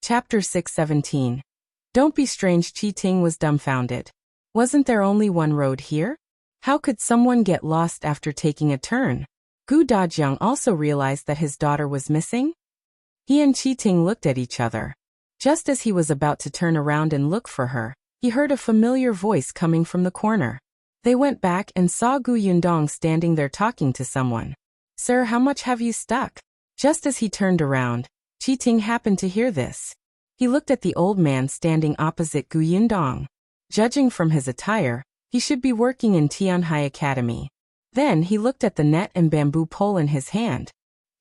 Chapter 617. Don't be strange. Qi was dumbfounded. Wasn't there only one road here? How could someone get lost after taking a turn? Gu Dajiang also realized that his daughter was missing. He and Qi looked at each other. Just as he was about to turn around and look for her, he heard a familiar voice coming from the corner. They went back and saw Gu Yundong standing there talking to someone. Sir, how much have you stuck? Just as he turned around, Qi happened to hear this. He looked at the old man standing opposite Gu Yundong. Judging from his attire, he should be working in Tianhai Academy. Then he looked at the net and bamboo pole in his hand.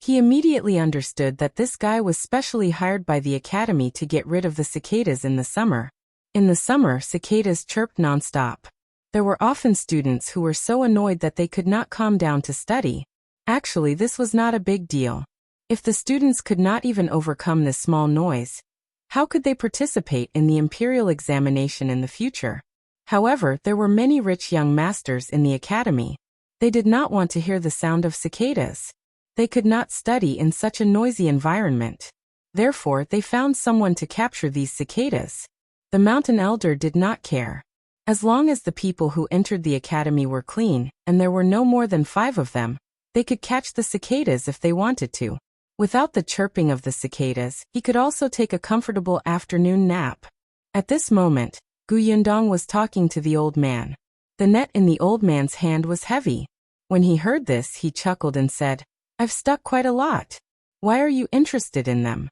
He immediately understood that this guy was specially hired by the academy to get rid of the cicadas in the summer. In the summer, cicadas chirped non-stop. There were often students who were so annoyed that they could not calm down to study. Actually, this was not a big deal. If the students could not even overcome this small noise, how could they participate in the imperial examination in the future? However, there were many rich young masters in the academy. They did not want to hear the sound of cicadas. They could not study in such a noisy environment. Therefore, they found someone to capture these cicadas. The mountain elder did not care. As long as the people who entered the academy were clean, and there were no more than 5 of them, they could catch the cicadas if they wanted to. Without the chirping of the cicadas, he could also take a comfortable afternoon nap. At this moment, Gu Yundong was talking to the old man. The net in the old man's hand was heavy. When he heard this, he chuckled and said, "I've stuck quite a lot. Why are you interested in them?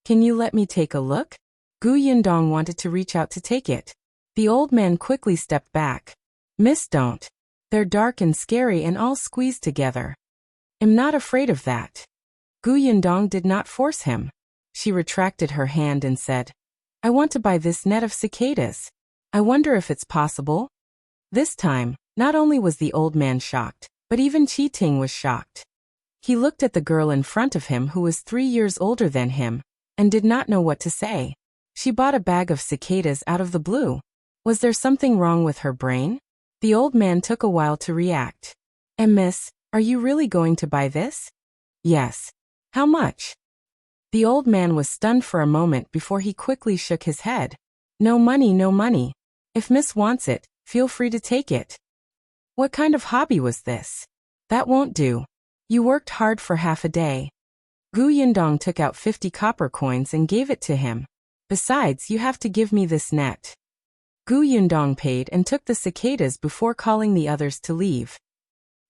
Can you let me take a look?" Gu Yundong wanted to reach out to take it. The old man quickly stepped back. "Miss, don't. They're dark and scary and all squeezed together." "I'm not afraid of that." Gu Yundong did not force him. She retracted her hand and said, "I want to buy this net of cicadas. I wonder if it's possible." This time, not only was the old man shocked, but even Qi was shocked. He looked at the girl in front of him who was 3 years older than him, and did not know what to say. She bought a bag of cicadas out of the blue. Was there something wrong with her brain? The old man took a while to react. Miss, are you really going to buy this?" "Yes." "How much?" The old man was stunned for a moment before he quickly shook his head. "No money, no money. If Miss wants it, feel free to take it." What kind of hobby was this? "That won't do. You worked hard for half a day." Gu Yundong took out 50 copper coins and gave it to him. "Besides, you have to give me this net." Gu Yundong paid and took the cicadas before calling the others to leave.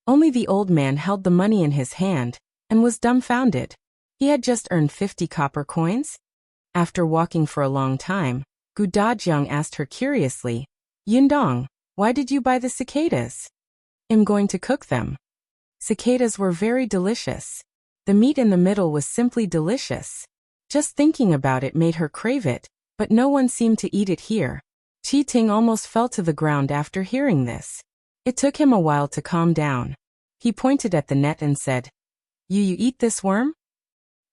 Only the old man held the money in his hand, and was dumbfounded. He had just earned 50 copper coins? After walking for a long time, Gu Dajiang asked her curiously, "Yundong, why did you buy the cicadas?" "I'm going to cook them." Cicadas were very delicious. The meat in the middle was simply delicious. Just thinking about it made her crave it, but no one seemed to eat it here. Qi almost fell to the ground after hearing this. It took him a while to calm down. He pointed at the net and said, You eat this worm?"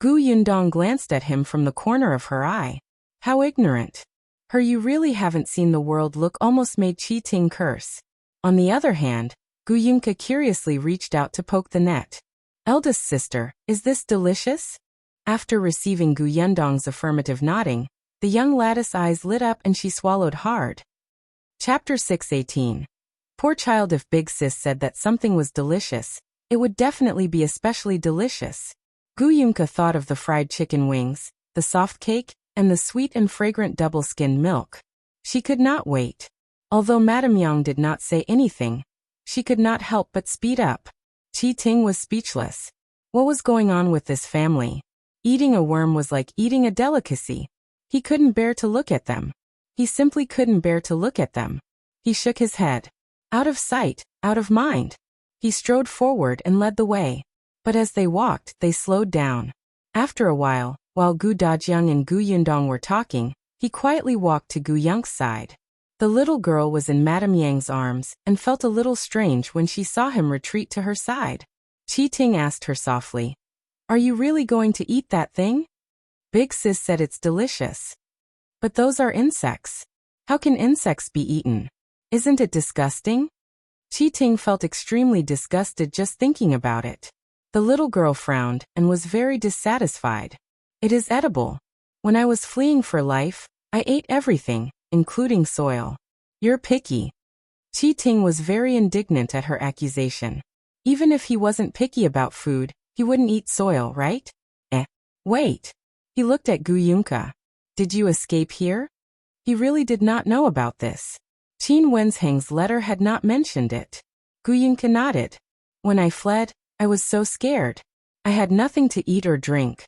Gu Yundong glanced at him from the corner of her eye. How ignorant. Her "you really haven't seen the world" look almost made Qi curse. On the other hand, Gu Yunka curiously reached out to poke the net. "Eldest sister, is this delicious?" After receiving Gu Yundong's affirmative nodding, the young lattice eyes lit up and she swallowed hard. Chapter 618. Poor child, if Big Sis said that something was delicious, it would definitely be especially delicious. Gu Yunka thought of the fried chicken wings, the soft cake, and the sweet and fragrant double-skinned milk. She could not wait. Although Madame Yang did not say anything, she could not help but speed up. Qi was speechless. What was going on with this family? Eating a worm was like eating a delicacy. He couldn't bear to look at them. He simply couldn't bear to look at them. He shook his head. Out of sight, out of mind. He strode forward and led the way. But as they walked, they slowed down. After a while Gu Dajiang and Gu Yundong were talking, he quietly walked to Gu Yang's side. The little girl was in Madame Yang's arms and felt a little strange when she saw him retreat to her side. Qi asked her softly, "Are you really going to eat that thing?" Big Sis said it's delicious. "But those are insects. How can insects be eaten? Isn't it disgusting?" Qi felt extremely disgusted just thinking about it. The little girl frowned and was very dissatisfied. "It is edible." When I was fleeing for life, I ate everything, including soil. You're picky. Qi Ting was very indignant at her accusation. Even if he wasn't picky about food, he wouldn't eat soil, right? Wait. He looked at Gu Yunke. Did you escape here? He really did not know about this. Qin Wenzheng's letter had not mentioned it. Gu Yunke nodded. When I fled, I was so scared. I had nothing to eat or drink.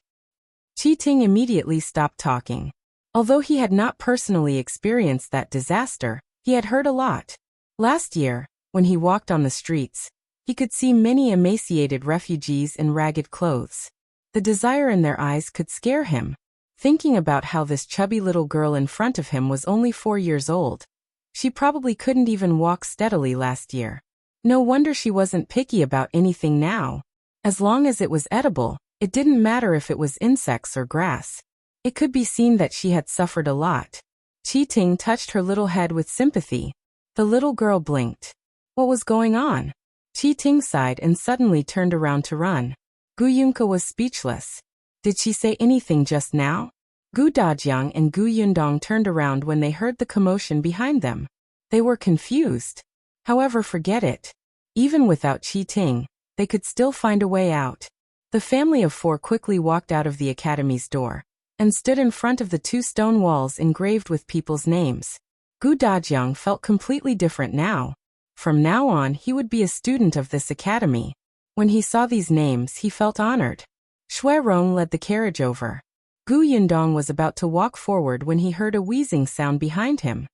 Qi Ting immediately stopped talking. Although he had not personally experienced that disaster, he had heard a lot. Last year, when he walked on the streets, he could see many emaciated refugees in ragged clothes. The desire in their eyes could scare him. Thinking about how this chubby little girl in front of him was only 4 years old. She probably couldn't even walk steadily last year. No wonder she wasn't picky about anything now. As long as it was edible, it didn't matter if it was insects or grass. It could be seen that she had suffered a lot. Qi Ting touched her little head with sympathy. The little girl blinked. What was going on? Qi Ting sighed and suddenly turned around to run. Gu Yunke was speechless. Did she say anything just now? Gu Dajiang and Gu Yundong turned around when they heard the commotion behind them. They were confused. However, forget it. Even without Qi Ting, they could still find a way out. The family of 4 quickly walked out of the academy's door and stood in front of the 2 stone walls engraved with people's names. Gu Dajiang felt completely different now. From now on, he would be a student of this academy. When he saw these names, he felt honored. Shui Rong led the carriage over. Gu Yundong was about to walk forward when he heard a wheezing sound behind him.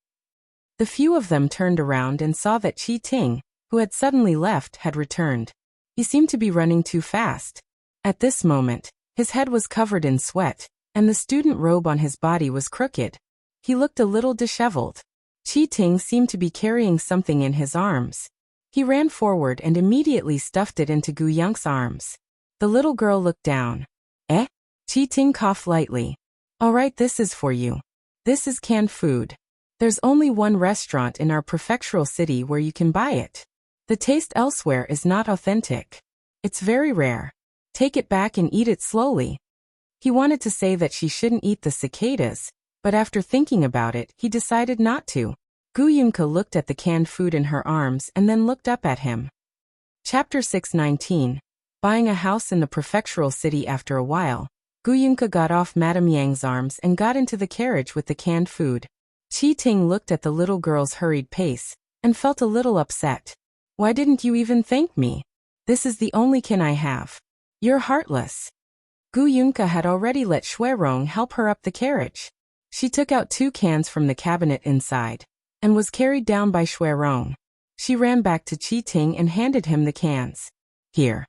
The few of them turned around and saw that Qi Ting, who had suddenly left, had returned. He seemed to be running too fast. At this moment, his head was covered in sweat, and the student robe on his body was crooked. He looked a little disheveled. Qi Ting seemed to be carrying something in his arms. He ran forward and immediately stuffed it into Gu Yunke's arms. The little girl looked down. Qi Ting coughed lightly. All right, this is for you. This is canned food. There's only one restaurant in our prefectural city where you can buy it. The taste elsewhere is not authentic. It's very rare. Take it back and eat it slowly. He wanted to say that she shouldn't eat the cicadas, but after thinking about it, he decided not to. Gu Yunke looked at the canned food in her arms and then looked up at him. Chapter 619. Buying a house in the prefectural city. After a while, Gu Yunke got off Madame Yang's arms and got into the carriage with the canned food. Qi Ting looked at the little girl's hurried pace and felt a little upset. Why didn't you even thank me? This is the only can I have. You're heartless. Gu Yunke had already let Shui Rong help her up the carriage. She took out 2 cans from the cabinet inside and was carried down by Shui Rong. She ran back to Qi Ting and handed him the cans. Here.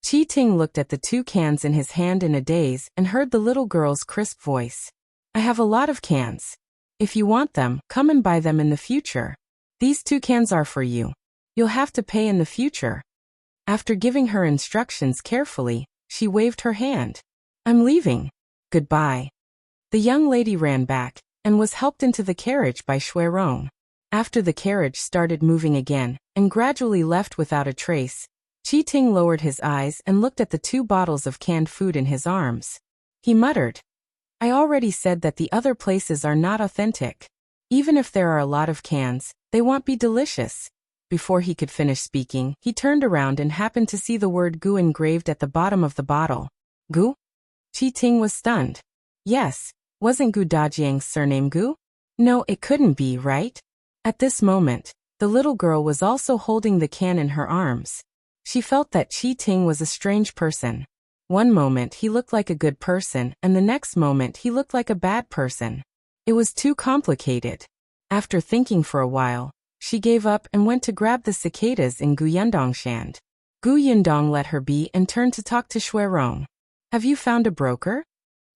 Qi Ting looked at the 2 cans in his hand in a daze and heard the little girl's crisp voice. I have a lot of cans. If you want them, come and buy them in the future. These 2 cans are for you. You'll have to pay in the future. After giving her instructions carefully, she waved her hand. I'm leaving. Goodbye. The young lady ran back and was helped into the carriage by Shui Rong. After the carriage started moving again and gradually left without a trace, Qi Ting lowered his eyes and looked at the 2 bottles of canned food in his arms. He muttered, I already said that the other places are not authentic. Even if there are a lot of cans, they won't be delicious. Before he could finish speaking, he turned around and happened to see the word Gu engraved at the bottom of the bottle. Gu? Qi Ting was stunned. Yes, wasn't Gu Dajiang's surname Gu? No, it couldn't be, right? At this moment, the little girl was also holding the can in her arms. She felt that Qi Ting was a strange person. One moment he looked like a good person and the next moment he looked like a bad person. It was too complicated. After thinking for a while, she gave up and went to grab the cicadas in Gu Yundong's hand. Gu Yundong let her be and turned to talk to Shui Rong. Have you found a broker?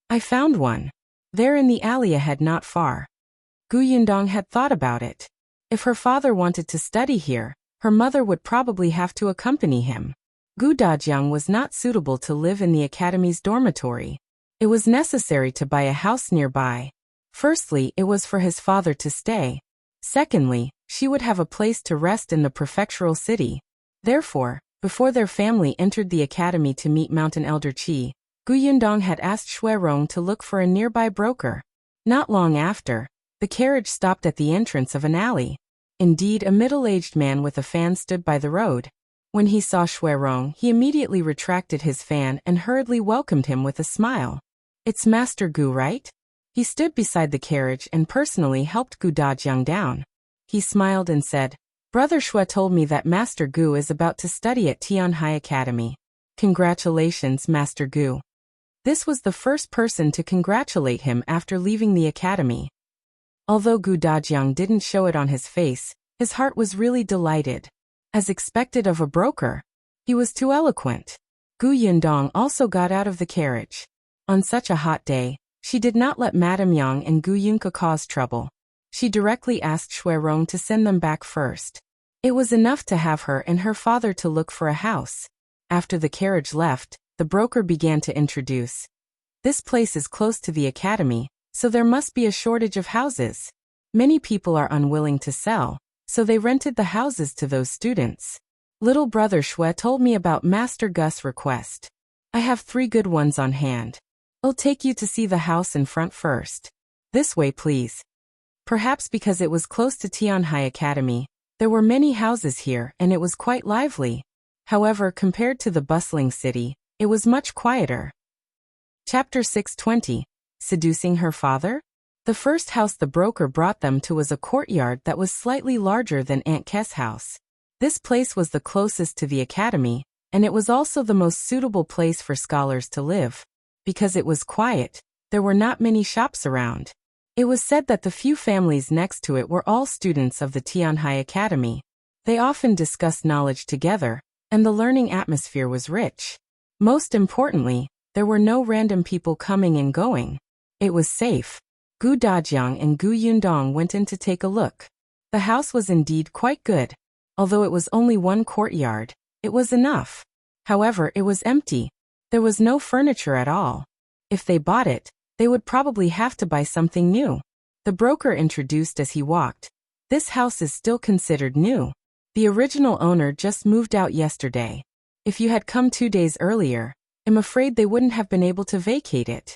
I found one. There in the alley ahead not far. Gu Yundong had thought about it. If her father wanted to study here, her mother would probably have to accompany him. Gu Dajiang was not suitable to live in the academy's dormitory. It was necessary to buy a house nearby. Firstly, it was for his father to stay. Secondly, she would have a place to rest in the prefectural city. Therefore, before their family entered the academy to meet Mountain Elder Qi, Gu Yundong had asked Shuirong to look for a nearby broker. Not long after, the carriage stopped at the entrance of an alley. Indeed, a middle-aged man with a fan stood by the road. When he saw Shuirong, he immediately retracted his fan and hurriedly welcomed him with a smile. "It's Master Gu, right?" He stood beside the carriage and personally helped Gu Dajiang down. He smiled and said, "Brother Shui told me that Master Gu is about to study at Tianhai Academy. Congratulations, Master Gu." This was the first person to congratulate him after leaving the academy. Although Gu Dajiang didn't show it on his face, his heart was really delighted. As expected of a broker, he was too eloquent. Gu Yundong also got out of the carriage. On such a hot day, she did not let Madame Yang and Gu Yunke cause trouble. She directly asked Shuirong to send them back first. It was enough to have her and her father to look for a house. After the carriage left, the broker began to introduce. "This place is close to the academy, so there must be a shortage of houses. Many people are unwilling to sell, so they rented the houses to those students. Little brother Shui told me about Master Gus' request. I have 3 good ones on hand. I'll take you to see the house in front first. This way, please." Perhaps because it was close to Tianhai Academy, there were many houses here and it was quite lively. However, compared to the bustling city, it was much quieter. Chapter 620. Seducing her father? The first house the broker brought them to was a courtyard that was slightly larger than Aunt Kes' house. This place was the closest to the academy, and it was also the most suitable place for scholars to live. Because it was quiet, there were not many shops around. It was said that the few families next to it were all students of the Tianhai Academy. They often discussed knowledge together, and the learning atmosphere was rich. Most importantly, there were no random people coming and going. It was safe. Gu Dajiang and Gu Yundong went in to take a look. The house was indeed quite good. Although it was only one courtyard, it was enough. However, it was empty. There was no furniture at all. If they bought it, they would probably have to buy something new. The broker introduced as he walked. "This house is still considered new. The original owner just moved out yesterday. If you had come 2 days earlier, I'm afraid they wouldn't have been able to vacate it."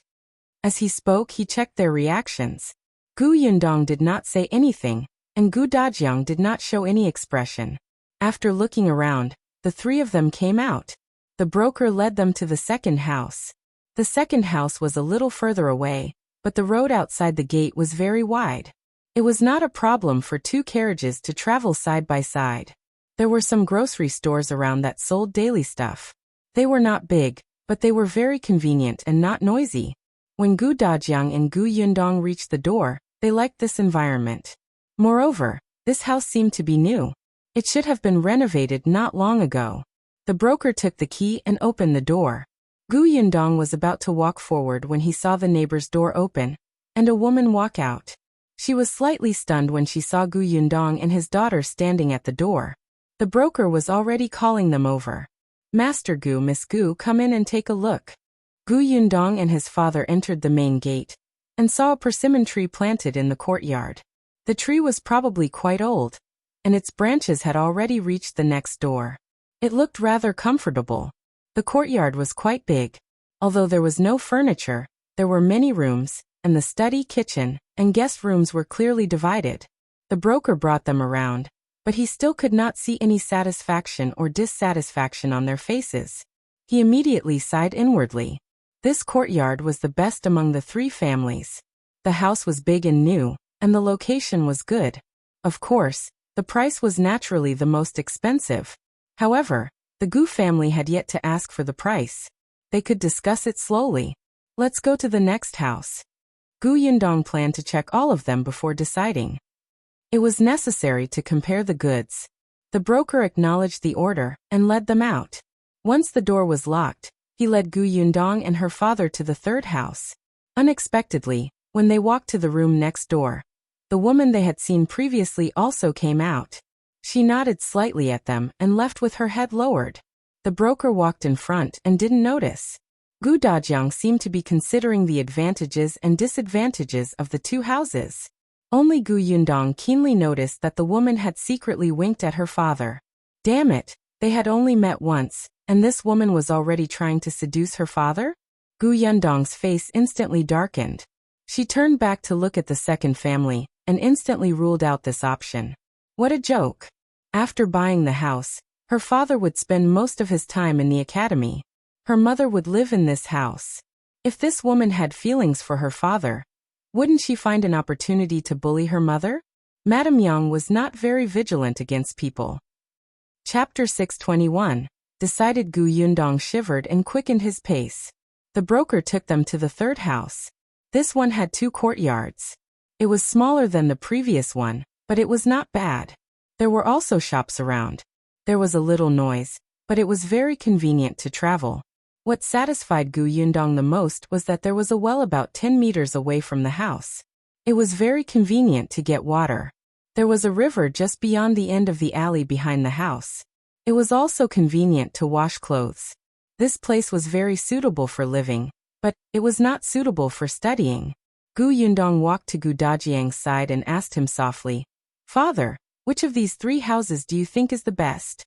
As he spoke, he checked their reactions. Gu Yundong did not say anything, and Gu Dajiang did not show any expression. After looking around, the 3 of them came out. The broker led them to the second house. The second house was a little further away, but the road outside the gate was very wide. It was not a problem for 2 carriages to travel side by side. There were some grocery stores around that sold daily stuff. They were not big, but they were very convenient and not noisy. When Gu Dajiang and Gu Yundong reached the door, they liked this environment. Moreover, this house seemed to be new. It should have been renovated not long ago. The broker took the key and opened the door. Gu Yundong was about to walk forward when he saw the neighbor's door open, and a woman walk out. She was slightly stunned when she saw Gu Yundong and his daughter standing at the door. The broker was already calling them over. "Master Gu, Miss Gu, come in and take a look." Gu Yundong and his father entered the main gate, and saw a persimmon tree planted in the courtyard. The tree was probably quite old, and its branches had already reached the next door. It looked rather comfortable. The courtyard was quite big. Although there was no furniture, there were many rooms, and the study, kitchen, and guest rooms were clearly divided. The broker brought them around, but he still could not see any satisfaction or dissatisfaction on their faces. He immediately sighed inwardly. This courtyard was the best among the 3 families. The house was big and new, and the location was good. Of course, the price was naturally the most expensive. However, the Gu family had yet to ask for the price. They could discuss it slowly. "Let's go to the next house." Gu Yundong planned to check all of them before deciding. It was necessary to compare the goods. The broker acknowledged the order and led them out. Once the door was locked, he led Gu Yundong and her father to the third house. Unexpectedly, when they walked to the room next door, the woman they had seen previously also came out. She nodded slightly at them and left with her head lowered. The broker walked in front and didn't notice. Gu Dajiang seemed to be considering the advantages and disadvantages of the 2 houses. Only Gu Yundong keenly noticed that the woman had secretly winked at her father. Damn it, they had only met once, and this woman was already trying to seduce her father? Gu Yundong's face instantly darkened. She turned back to look at the second family, and instantly ruled out this option. What a joke. After buying the house, her father would spend most of his time in the academy. Her mother would live in this house. If this woman had feelings for her father, wouldn't she find an opportunity to bully her mother? Madame Yang was not very vigilant against people. Chapter 621. Decided. Gu Yundong shivered and quickened his pace. The broker took them to the third house. This one had 2 courtyards. It was smaller than the previous one, but it was not bad. There were also shops around. There was a little noise, but it was very convenient to travel. What satisfied Gu Yundong the most was that there was a well about 10 meters away from the house. It was very convenient to get water. There was a river just beyond the end of the alley behind the house. It was also convenient to wash clothes. This place was very suitable for living, but it was not suitable for studying. Gu Yundong walked to Gu Dajiang's side and asked him softly, "Father, which of these 3 houses do you think is the best?"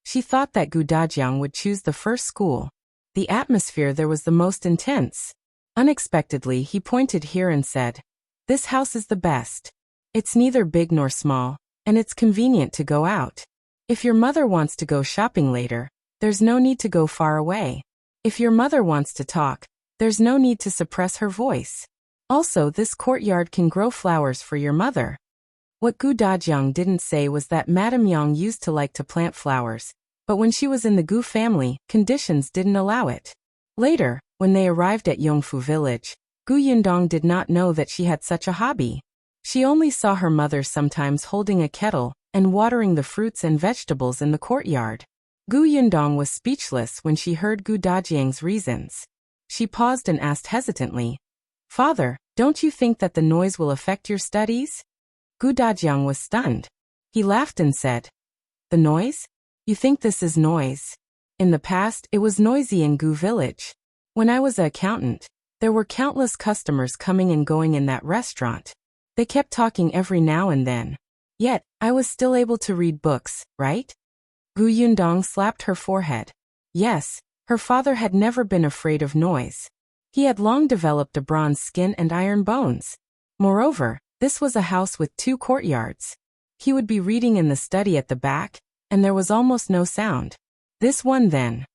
She thought that Gu Dajiang would choose the first school. The atmosphere there was the most intense. Unexpectedly, he pointed here and said, "This house is the best. It's neither big nor small, and it's convenient to go out. If your mother wants to go shopping later, there's no need to go far away. If your mother wants to talk, there's no need to suppress her voice. Also, this courtyard can grow flowers for your mother." What Gu Dajiang didn't say was that Madame Yang used to like to plant flowers, but when she was in the Gu family, conditions didn't allow it. Later, when they arrived at Yongfu village, Gu Yundong did not know that she had such a hobby. She only saw her mother sometimes holding a kettle and watering the fruits and vegetables in the courtyard. Gu Yundong was speechless when she heard Gu Dajiang's reasons. She paused and asked hesitantly, "Father, don't you think that the noise will affect your studies?" Gu Dajiang was stunned. He laughed and said, "The noise? You think this is noise? In the past, it was noisy in Gu village. When I was an accountant, there were countless customers coming and going in that restaurant. They kept talking every now and then. Yet, I was still able to read books, right?" Gu Yundong slapped her forehead. Yes, her father had never been afraid of noise. He had long developed a bronze skin and iron bones. Moreover, this was a house with 2 courtyards. He would be reading in the study at the back, and there was almost no sound. This one then.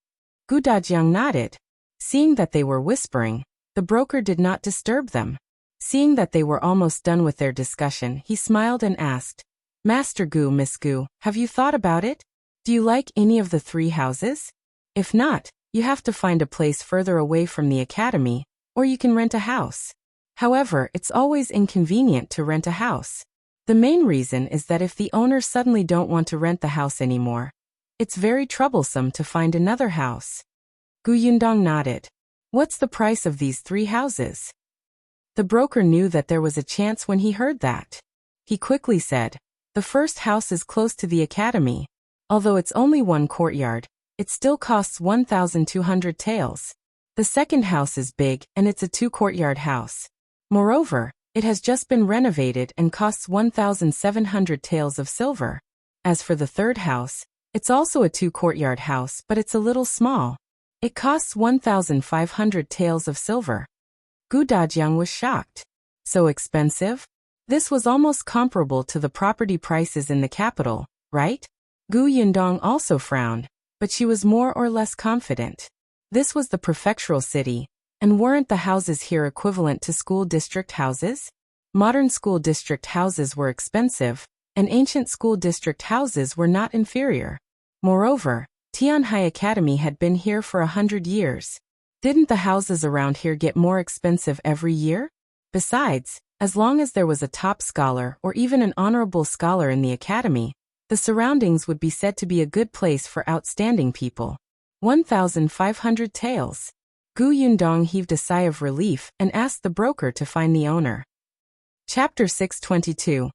Gu Dajiang nodded. Seeing that they were whispering, the broker did not disturb them. Seeing that they were almost done with their discussion, he smiled and asked, "Master Gu, Miss Gu, have you thought about it? Do you like any of the 3 houses? If not, you have to find a place further away from the academy, or you can rent a house. However, it's always inconvenient to rent a house. The main reason is that if the owners suddenly don't want to rent the house anymore, it's very troublesome to find another house." Gu Yundong nodded. "What's the price of these 3 houses?" The broker knew that there was a chance when he heard that. He quickly said, "The first house is close to the academy. Although it's only 1 courtyard, it still costs 1,200 taels. The second house is big and it's a 2-courtyard house. Moreover, it has just been renovated and costs 1,700 taels of silver. As for the third house, it's also a 2-courtyard house, but it's a little small. It costs 1,500 taels of silver." Gu Dajiang was shocked. So expensive? This was almost comparable to the property prices in the capital, right? Gu Yundong also frowned, but she was more or less confident. This was the prefectural city, and weren't the houses here equivalent to school district houses? Modern school district houses were expensive, and ancient school district houses were not inferior. Moreover, Tianhai Academy had been here for 100 years. Didn't the houses around here get more expensive every year? Besides, as long as there was a top scholar or even an honorable scholar in the academy, the surroundings would be said to be a good place for outstanding people. 1,500 taels. Gu Yundong heaved a sigh of relief and asked the broker to find the owner. Chapter 622.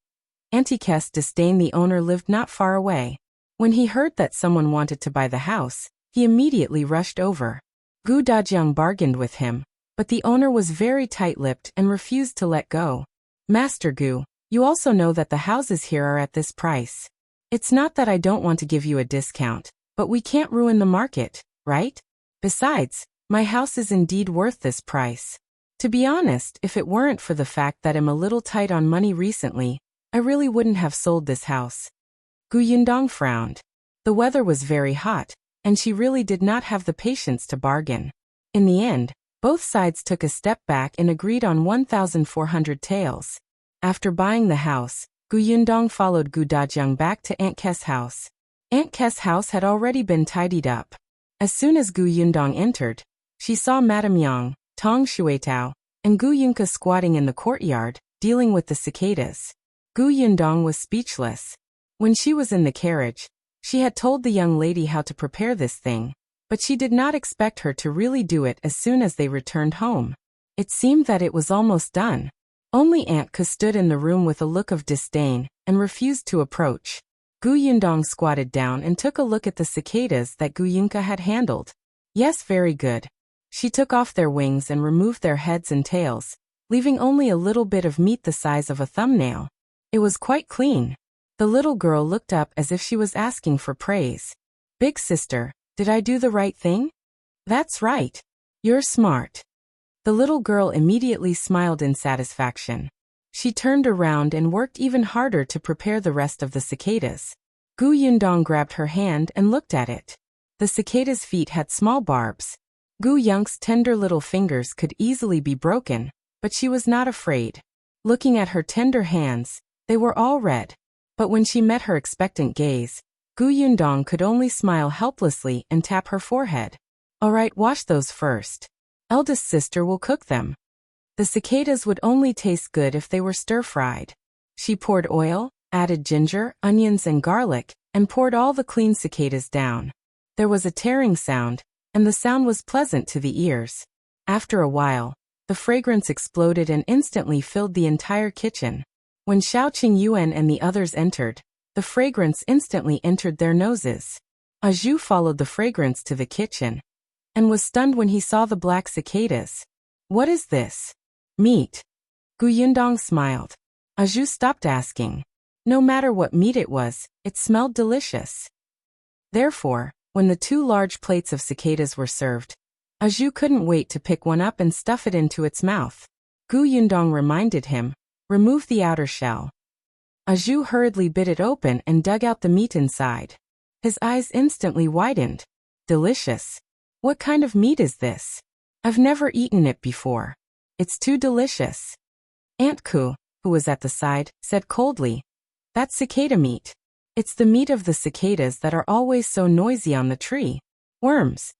Auntie Disdain. The owner lived not far away. When he heard that someone wanted to buy the house, he immediately rushed over. Gu Dajiang bargained with him, but the owner was very tight-lipped and refused to let go. "Master Gu, you also know that the houses here are at this price. It's not that I don't want to give you a discount, but we can't ruin the market, right? Besides, My house is indeed worth this price. To be honest, if it weren't for the fact that I'm a little tight on money recently, I really wouldn't have sold this house. Yundong frowned. The weather was very hot, and she really did not have the patience to bargain. In the end, both sides took a step back and agreed on 1,400 taels. After buying the house, Yundong followed Dajiang back to Aunt Kes' house. Aunt Kes' house had already been tidied up. As soon as Yundong entered, she saw Madame Yang, Tong Shuetao, and Yunka squatting in the courtyard, dealing with the cicadas. Yundong was speechless. When she was in the carriage, she had told the young lady how to prepare this thing, but she did not expect her to really do it as soon as they returned home. It seemed that it was almost done. Only Aunt Ke stood in the room with a look of disdain and refused to approach. Yundong squatted down and took a look at the cicadas that Yunka had handled. Yes, very good. She took off their wings and removed their heads and tails, leaving only a little bit of meat the size of a thumbnail. It was quite clean. The little girl looked up as if she was asking for praise. Big sister, did I do the right thing? That's right. You're smart. The little girl immediately smiled in satisfaction. She turned around and worked even harder to prepare the rest of the cicadas. Yundong grabbed her hand and looked at it. The cicada's feet had small barbs. Young's tender little fingers could easily be broken, but she was not afraid. Looking at her tender hands, they were all red. But when she met her expectant gaze, Yundong could only smile helplessly and tap her forehead. All right, wash those first. Eldest sister will cook them. The cicadas would only taste good if they were stir-fried. She poured oil, added ginger, onions and garlic, and poured all the clean cicadas down. There was a tearing sound, and the sound was pleasant to the ears. After a while, the fragrance exploded and instantly filled the entire kitchen. When Xiaoqing Yuan and the others entered, the fragrance instantly entered their noses. Zhou followed the fragrance to the kitchen, and was stunned when he saw the black cicadas. What is this? Meat. Yundong smiled. Zhou stopped asking. No matter what meat it was, it smelled delicious. Therefore, when the 2 large plates of cicadas were served, Zhou couldn't wait to pick one up and stuff it into its mouth. Yundong reminded him, remove the outer shell. Zhou hurriedly bit it open and dug out the meat inside. His eyes instantly widened. Delicious. What kind of meat is this? I've never eaten it before. It's too delicious. Aunt Ke, who was at the side, said coldly, that's cicada meat. It's the meat of the cicadas that are always so noisy on the tree. Worms.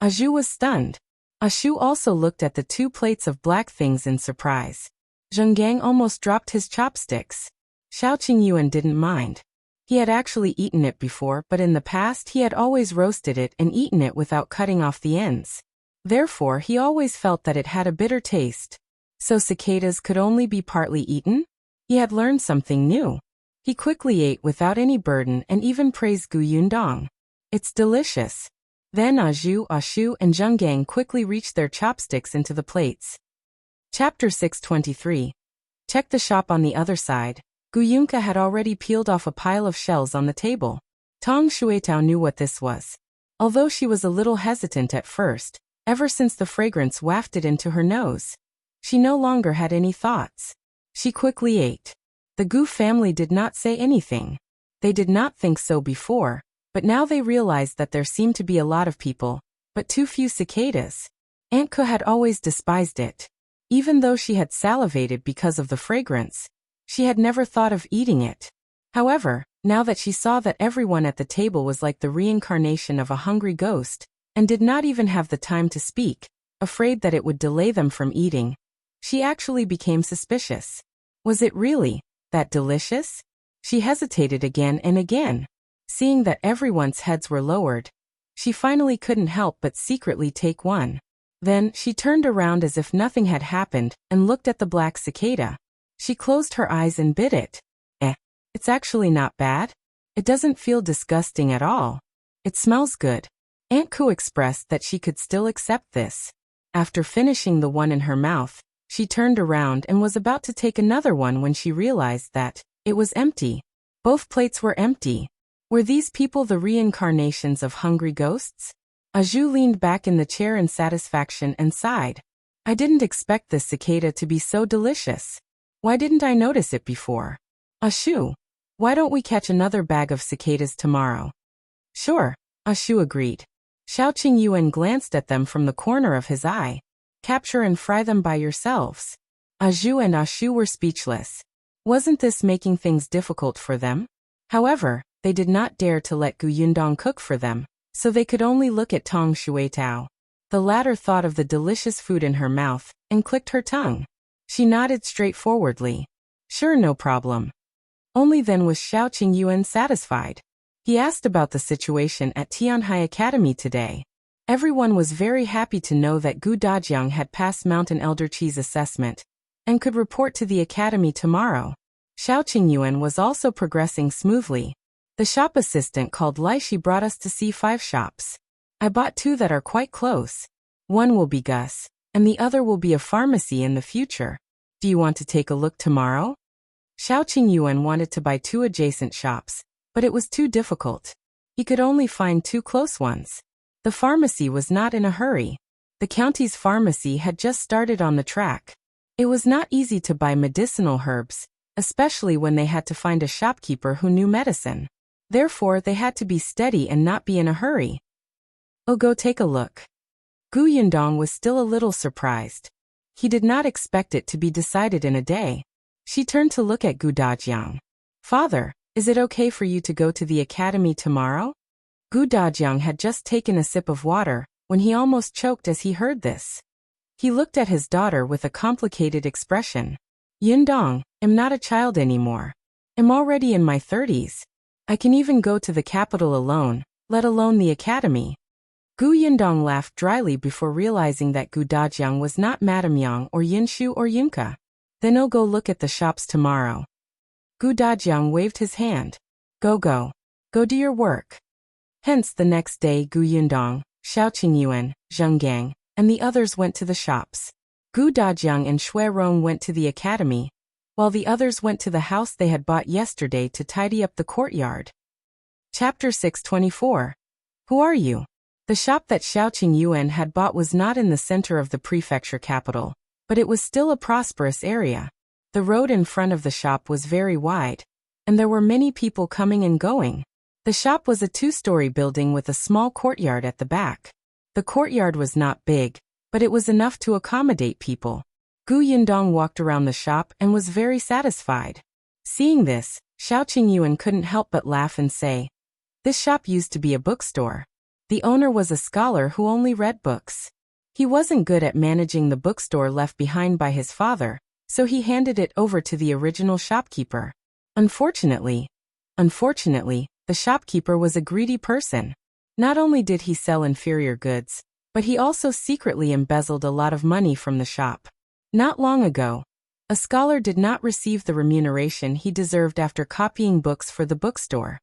Zhou was stunned. Zhou also looked at the 2 plates of black things in surprise. Zhenggang almost dropped his chopsticks. Xiaoqing Yuan didn't mind. He had actually eaten it before, but in the past he had always roasted it and eaten it without cutting off the ends. Therefore, he always felt that it had a bitter taste. So cicadas could only be partly eaten? He had learned something new. He quickly ate without any burden and even praised Yundong. It's delicious. Then Zhou, and Zhenggang quickly reached their chopsticks into the plates. Chapter 623. Check the shop on the other side. Yunka had already peeled off a pile of shells on the table. Tong Shuetao knew what this was. Although she was a little hesitant at first, ever since the fragrance wafted into her nose, she no longer had any thoughts. She quickly ate. The Gu family did not say anything. They did not think so before, but now they realized that there seemed to be a lot of people, but too few cicadas. Aunt Ke had always despised it. Even though she had salivated because of the fragrance, she had never thought of eating it. However, now that she saw that everyone at the table was like the reincarnation of a hungry ghost, and did not even have the time to speak, afraid that it would delay them from eating, she actually became suspicious. Was it really that delicious? She hesitated again and again. Seeing that everyone's heads were lowered, she finally couldn't help but secretly take one. Then, she turned around as if nothing had happened, and looked at the black cicada. She closed her eyes and bit it. It's actually not bad. It doesn't feel disgusting at all. It smells good. Aunt Ke expressed that she could still accept this. After finishing the one in her mouth, she turned around and was about to take another one when she realized that it was empty. Both plates were empty. Were these people the reincarnations of hungry ghosts? Zhou leaned back in the chair in satisfaction and sighed. I didn't expect this cicada to be so delicious. Why didn't I notice it before? Zhou, why don't we catch another bag of cicadas tomorrow? Sure, Zhou agreed. Xiaoqing Yuan glanced at them from the corner of his eye. Capture and fry them by yourselves. Zhou and Zhou were speechless. Wasn't this making things difficult for them? However, they did not dare to let Gu Yundong cook for them, so they could only look at Tong Shuitao. The latter thought of the delicious food in her mouth and clicked her tongue. She nodded straightforwardly. Sure, no problem. Only then was Xiaoqing Yuan satisfied. He asked about the situation at Tianhai Academy today. Everyone was very happy to know that Gu Dajiang had passed Mountain Elder Chi's assessment and could report to the academy tomorrow. Xiaoqing Yuan was also progressing smoothly. The shop assistant called Lai. She brought us to see 5 shops. I bought 2 that are quite close. One will be Gus, and the other will be a pharmacy in the future. Do you want to take a look tomorrow? Xiaoqing Yuan wanted to buy 2 adjacent shops, but it was too difficult. He could only find 2 close ones. The pharmacy was not in a hurry. The county's pharmacy had just started on the track. It was not easy to buy medicinal herbs, especially when they had to find a shopkeeper who knew medicine. Therefore, they had to be steady and not be in a hurry. Oh, go take a look. Gu Yundong was still a little surprised. He did not expect it to be decided in a day. She turned to look at Gu Dajiang. Father, is it okay for you to go to the academy tomorrow? Gu Dajiang had just taken a sip of water when he almost choked as he heard this. He looked at his daughter with a complicated expression. Yundong, I'm not a child anymore. I'm already in my 30s. I can even go to the capital alone, let alone the academy. Gu Yundong laughed dryly before realizing that Gu Dajiang was not Madame Yang or Yinshu or Yunka. Then I'll go look at the shops tomorrow. Gu Dajiang waved his hand. Go. Go do your work. Hence the next day Gu Yundong, Xiaoqing Yuan, Zheng Gang, and the others went to the shops. Gu Dajiang and Shui Rong went to the academy, while the others went to the house they had bought yesterday to tidy up the courtyard. Chapter 624. Who are you? The shop that Xiaoqing Yuan had bought was not in the center of the prefecture capital, but it was still a prosperous area. The road in front of the shop was very wide, and there were many people coming and going. The shop was a 2-story building with a small courtyard at the back. The courtyard was not big, but it was enough to accommodate people. Gu Yundong walked around the shop and was very satisfied. Seeing this, Xiaoqing Yuan couldn't help but laugh and say, "This shop used to be a bookstore." The owner was a scholar who only read books. He wasn't good at managing the bookstore left behind by his father, so he handed it over to the original shopkeeper. Unfortunately, the shopkeeper was a greedy person. Not only did he sell inferior goods, but he also secretly embezzled a lot of money from the shop. Not long ago, a scholar did not receive the remuneration he deserved after copying books for the bookstore.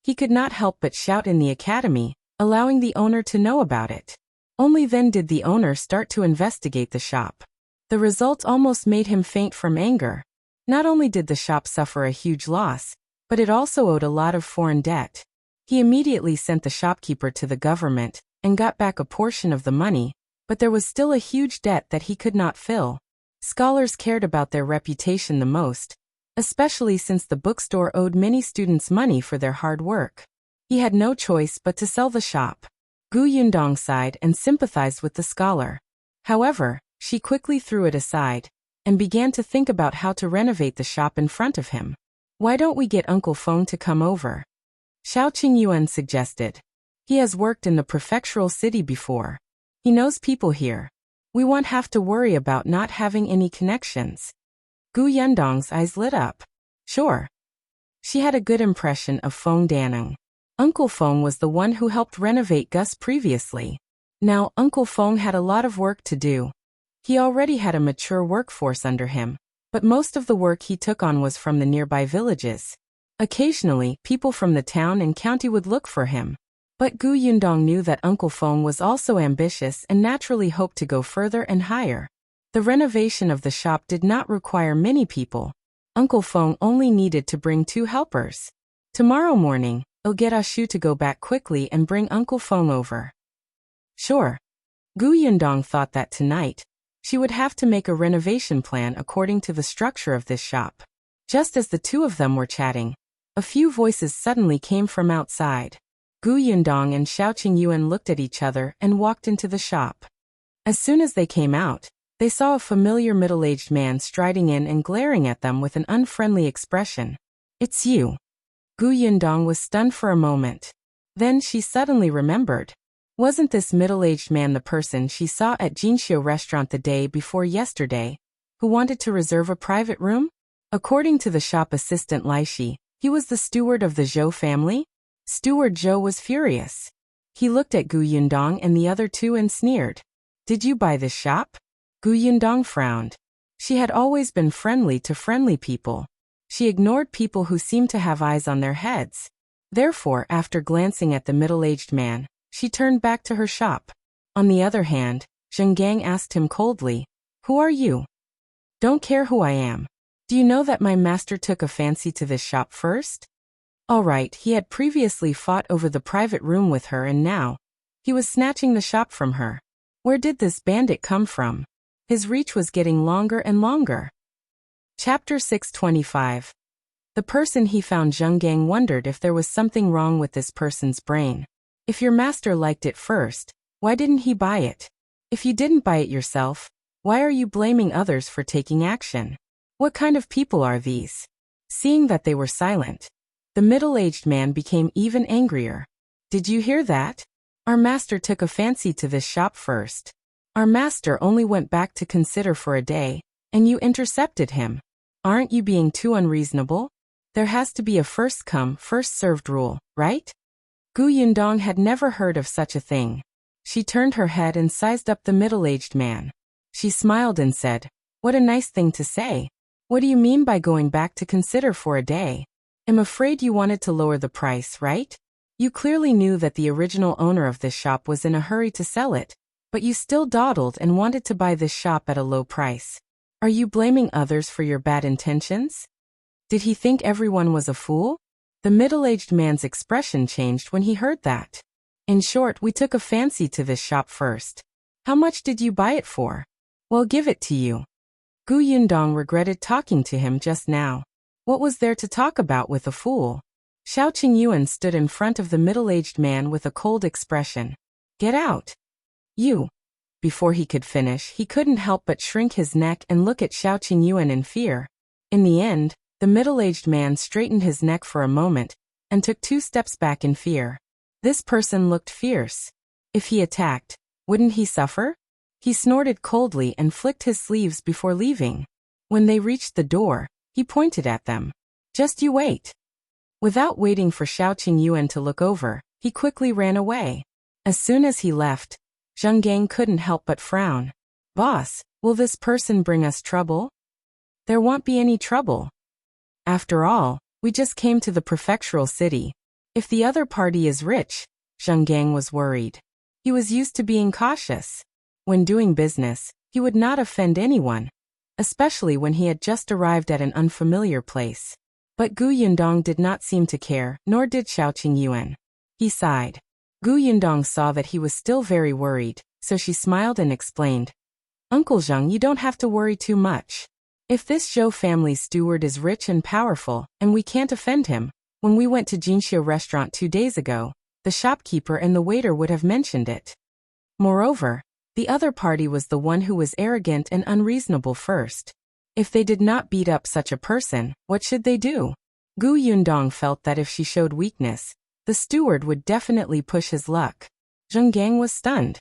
He could not help but shout in the academy, allowing the owner to know about it. Only then did the owner start to investigate the shop. The result almost made him faint from anger. Not only did the shop suffer a huge loss, but it also owed a lot of foreign debt. He immediately sent the shopkeeper to the government and got back a portion of the money, but there was still a huge debt that he could not fill. Scholars cared about their reputation the most, especially since the bookstore owed many students money for their hard work. He had no choice but to sell the shop. Gu Yundong sighed and sympathized with the scholar. However, she quickly threw it aside and began to think about how to renovate the shop in front of him. Why don't we get Uncle Feng to come over? Xiaoqing Yuan suggested. He has worked in the prefectural city before. He knows people here. We won't have to worry about not having any connections. Gu Yundong's eyes lit up. Sure. She had a good impression of Feng Daneng. Uncle Feng was the one who helped renovate Gus previously. Now Uncle Feng had a lot of work to do. He already had a mature workforce under him, but most of the work he took on was from the nearby villages. Occasionally, people from the town and county would look for him. But Gu Yundong knew that Uncle Feng was also ambitious and naturally hoped to go further and higher. The renovation of the shop did not require many people. Uncle Feng only needed to bring 2 helpers. Tomorrow morning, I'll get Ashu to go back quickly and bring Uncle Feng over. Sure. Gu Yundong thought that tonight, she would have to make a renovation plan according to the structure of this shop. Just as the two of them were chatting, a few voices suddenly came from outside. Gu Yundong and Xiao Qingyuan looked at each other and walked into the shop. As soon as they came out, they saw a familiar middle-aged man striding in and glaring at them with an unfriendly expression. It's you. Gu Yundong was stunned for a moment. Then she suddenly remembered. Wasn't this middle-aged man the person she saw at Jinxiu restaurant the day before yesterday, who wanted to reserve a private room? According to the shop assistant Laishi, he was the steward of the Zhou family? Steward Zhou was furious. He looked at Gu Yundong and the other two and sneered. Did you buy this shop? Gu Yundong frowned. She had always been friendly to friendly people. She ignored people who seemed to have eyes on their heads. Therefore, after glancing at the middle-aged man, she turned back to her shop. On the other hand, Zheng Gang asked him coldly, Who are you? Don't care who I am. Do you know that my master took a fancy to this shop first? All right, he had previously fought over the private room with her and now, he was snatching the shop from her. Where did this bandit come from? His reach was getting longer and longer. Chapter 625. The person he found. Zheng Gang wondered if there was something wrong with this person's brain. If your master liked it first, why didn't he buy it? If you didn't buy it yourself, why are you blaming others for taking action? What kind of people are these? Seeing that they were silent, the middle-aged man became even angrier. Did you hear that? Our master took a fancy to this shop first. Our master only went back to consider for a day, and you intercepted him. Aren't you being too unreasonable? There has to be a first-come, first-served rule, right? Gu Yundong had never heard of such a thing. She turned her head and sized up the middle-aged man. She smiled and said, What a nice thing to say. What do you mean by going back to consider for a day? I'm afraid you wanted to lower the price, right? You clearly knew that the original owner of this shop was in a hurry to sell it, but you still dawdled and wanted to buy this shop at a low price. Are you blaming others for your bad intentions? Did he think everyone was a fool? The middle-aged man's expression changed when he heard that. In short, we took a fancy to this shop first. How much did you buy it for? Well, give it to you. Gu Yundong regretted talking to him just now. What was there to talk about with a fool? Xiao Qingyuan stood in front of the middle-aged man with a cold expression. Get out. You. Before he could finish, he couldn't help but shrink his neck and look at Xiao Qingyuan in fear. In the end, the middle-aged man straightened his neck for a moment and took 2 steps back in fear. This person looked fierce. If he attacked, wouldn't he suffer? He snorted coldly and flicked his sleeves before leaving. When they reached the door, he pointed at them. Just you wait. Without waiting for Xiao Qingyuan to look over, he quickly ran away. As soon as he left, Zheng Gang couldn't help but frown. Boss, will this person bring us trouble? There won't be any trouble. After all, we just came to the prefectural city. If the other party is rich, Zheng Gang was worried. He was used to being cautious. When doing business, he would not offend anyone, especially when he had just arrived at an unfamiliar place. But Gu Yundong did not seem to care, nor did Xiao Qingyuan. He sighed. Gu Yundong saw that he was still very worried, so she smiled and explained. Uncle Zheng, you don't have to worry too much. If this Zhou family's steward is rich and powerful, and we can't offend him, when we went to Jinxiu restaurant 2 days ago, the shopkeeper and the waiter would have mentioned it. Moreover, the other party was the one who was arrogant and unreasonable first. If they did not beat up such a person, what should they do? Gu Yundong felt that if she showed weakness, the steward would definitely push his luck. Zheng Gang was stunned.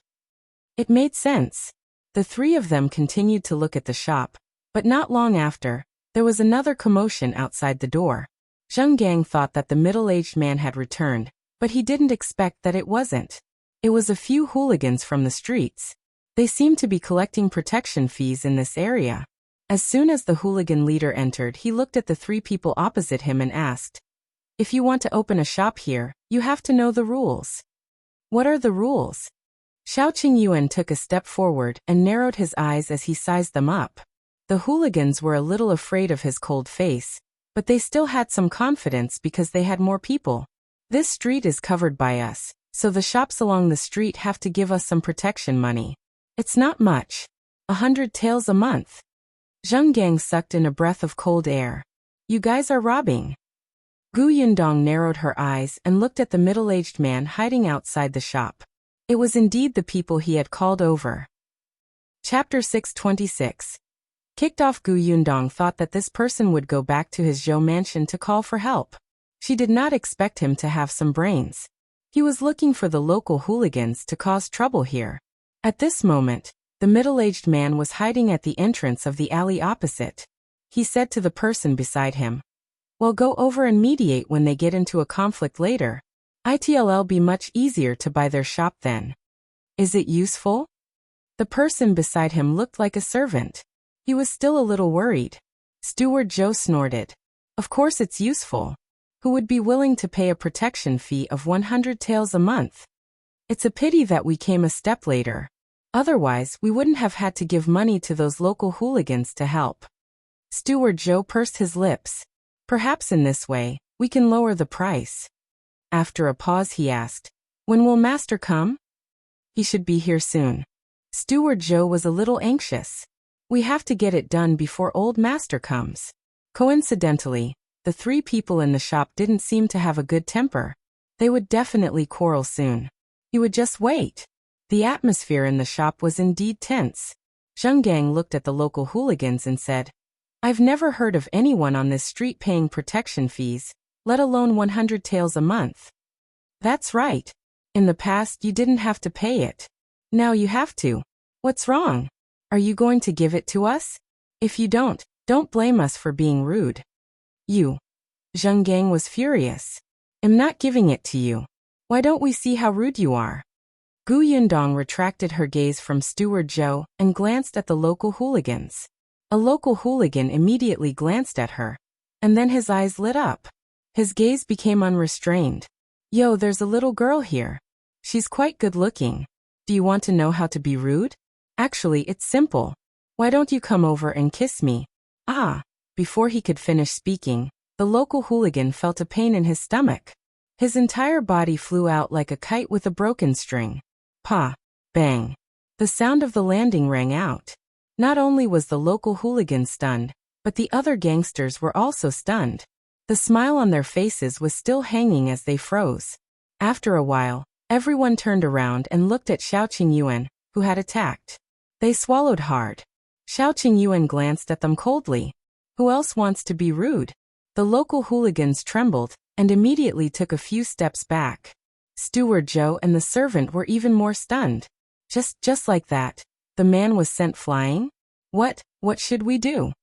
It made sense. The 3 of them continued to look at the shop, but not long after, there was another commotion outside the door. Zheng Gang thought that the middle-aged man had returned, but he didn't expect that it wasn't. It was a few hooligans from the streets. They seemed to be collecting protection fees in this area. As soon as the hooligan leader entered, he looked at the 3 people opposite him and asked, If you want to open a shop here, you have to know the rules. What are the rules? Xiao Qingyuan took a step forward and narrowed his eyes as he sized them up. The hooligans were a little afraid of his cold face, but they still had some confidence because they had more people. This street is covered by us, So the shops along the street have to give us some protection money. It's not much. 100 taels a month. Zheng Gang sucked in a breath of cold air. You guys are robbing. Gu Yundong narrowed her eyes and looked at the middle-aged man hiding outside the shop. It was indeed the people he had called over. Chapter 626. Kicked off, Gu Yundong thought that this person would go back to his Zhou mansion to call for help. She did not expect him to have some brains. He was looking for the local hooligans to cause trouble here. At this moment, the middle-aged man was hiding at the entrance of the alley opposite. He said to the person beside him, "Well, go over and mediate when they get into a conflict later. It'll be much easier to buy their shop then." "Is it useful?" The person beside him looked like a servant. He was still a little worried. Steward Zhou snorted. "Of course it's useful. Who would be willing to pay a protection fee of 100 taels a month? It's a pity that we came a step later. Otherwise, we wouldn't have had to give money to those local hooligans to help." Steward Zhou pursed his lips. "Perhaps in this way, we can lower the price." After a pause he asked, "When will Master come?" "He should be here soon." Steward Zhou was a little anxious. "We have to get it done before old Master comes." Coincidentally, the three people in the shop didn't seem to have a good temper. They would definitely quarrel soon. He would just wait. The atmosphere in the shop was indeed tense. Zheng Gang looked at the local hooligans and said, "I've never heard of anyone on this street paying protection fees, let alone 100 taels a month." "That's right. In the past you didn't have to pay it. Now you have to. What's wrong? Are you going to give it to us? If you don't blame us for being rude." "You." Zheng Gang was furious. "I'm not giving it to you. Why don't we see how rude you are?" Gu Yundong retracted her gaze from Steward Zhou and glanced at the local hooligans. A local hooligan immediately glanced at her, and then his eyes lit up. His gaze became unrestrained. "Yo, there's a little girl here. She's quite good looking. Do you want to know how to be rude? Actually, it's simple. Why don't you come over and kiss me?" "Ah." Before he could finish speaking, the local hooligan felt a pain in his stomach. His entire body flew out like a kite with a broken string. Pa! Bang! The sound of the landing rang out. Not only was the local hooligan stunned, but the other gangsters were also stunned. The smile on their faces was still hanging as they froze. After a while, everyone turned around and looked at Xiao Qingyuan, who had attacked. They swallowed hard. Xiao Qingyuan glanced at them coldly. Who else wants to be rude? The local hooligans trembled and immediately took a few steps back. Steward Zhou and the servant were even more stunned. Just like that, the man was sent flying? What should we do?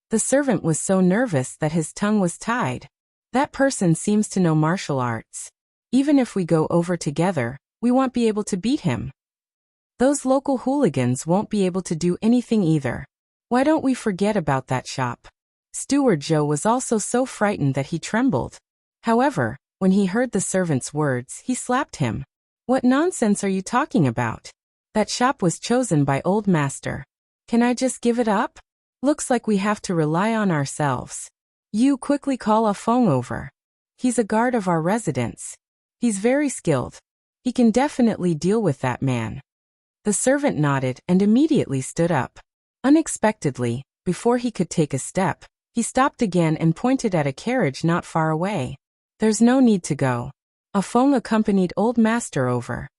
The servant was so nervous that his tongue was tied. That person seems to know martial arts. Even if we go over together, we won't be able to beat him. Those local hooligans won't be able to do anything either. Why don't we forget about that shop? Steward Zhou was also so frightened that he trembled. However, when he heard the servant's words, he slapped him. "What nonsense are you talking about? That shop was chosen by old Master. Can I just give it up? Looks like we have to rely on ourselves. You quickly call Ah Feng over. He's a guard of our residence. He's very skilled. He can definitely deal with that man." The servant nodded and immediately stood up. Unexpectedly, before he could take a step, he stopped again and pointed at a carriage not far away. "There's no need to go." Ah Feng accompanied old Master over.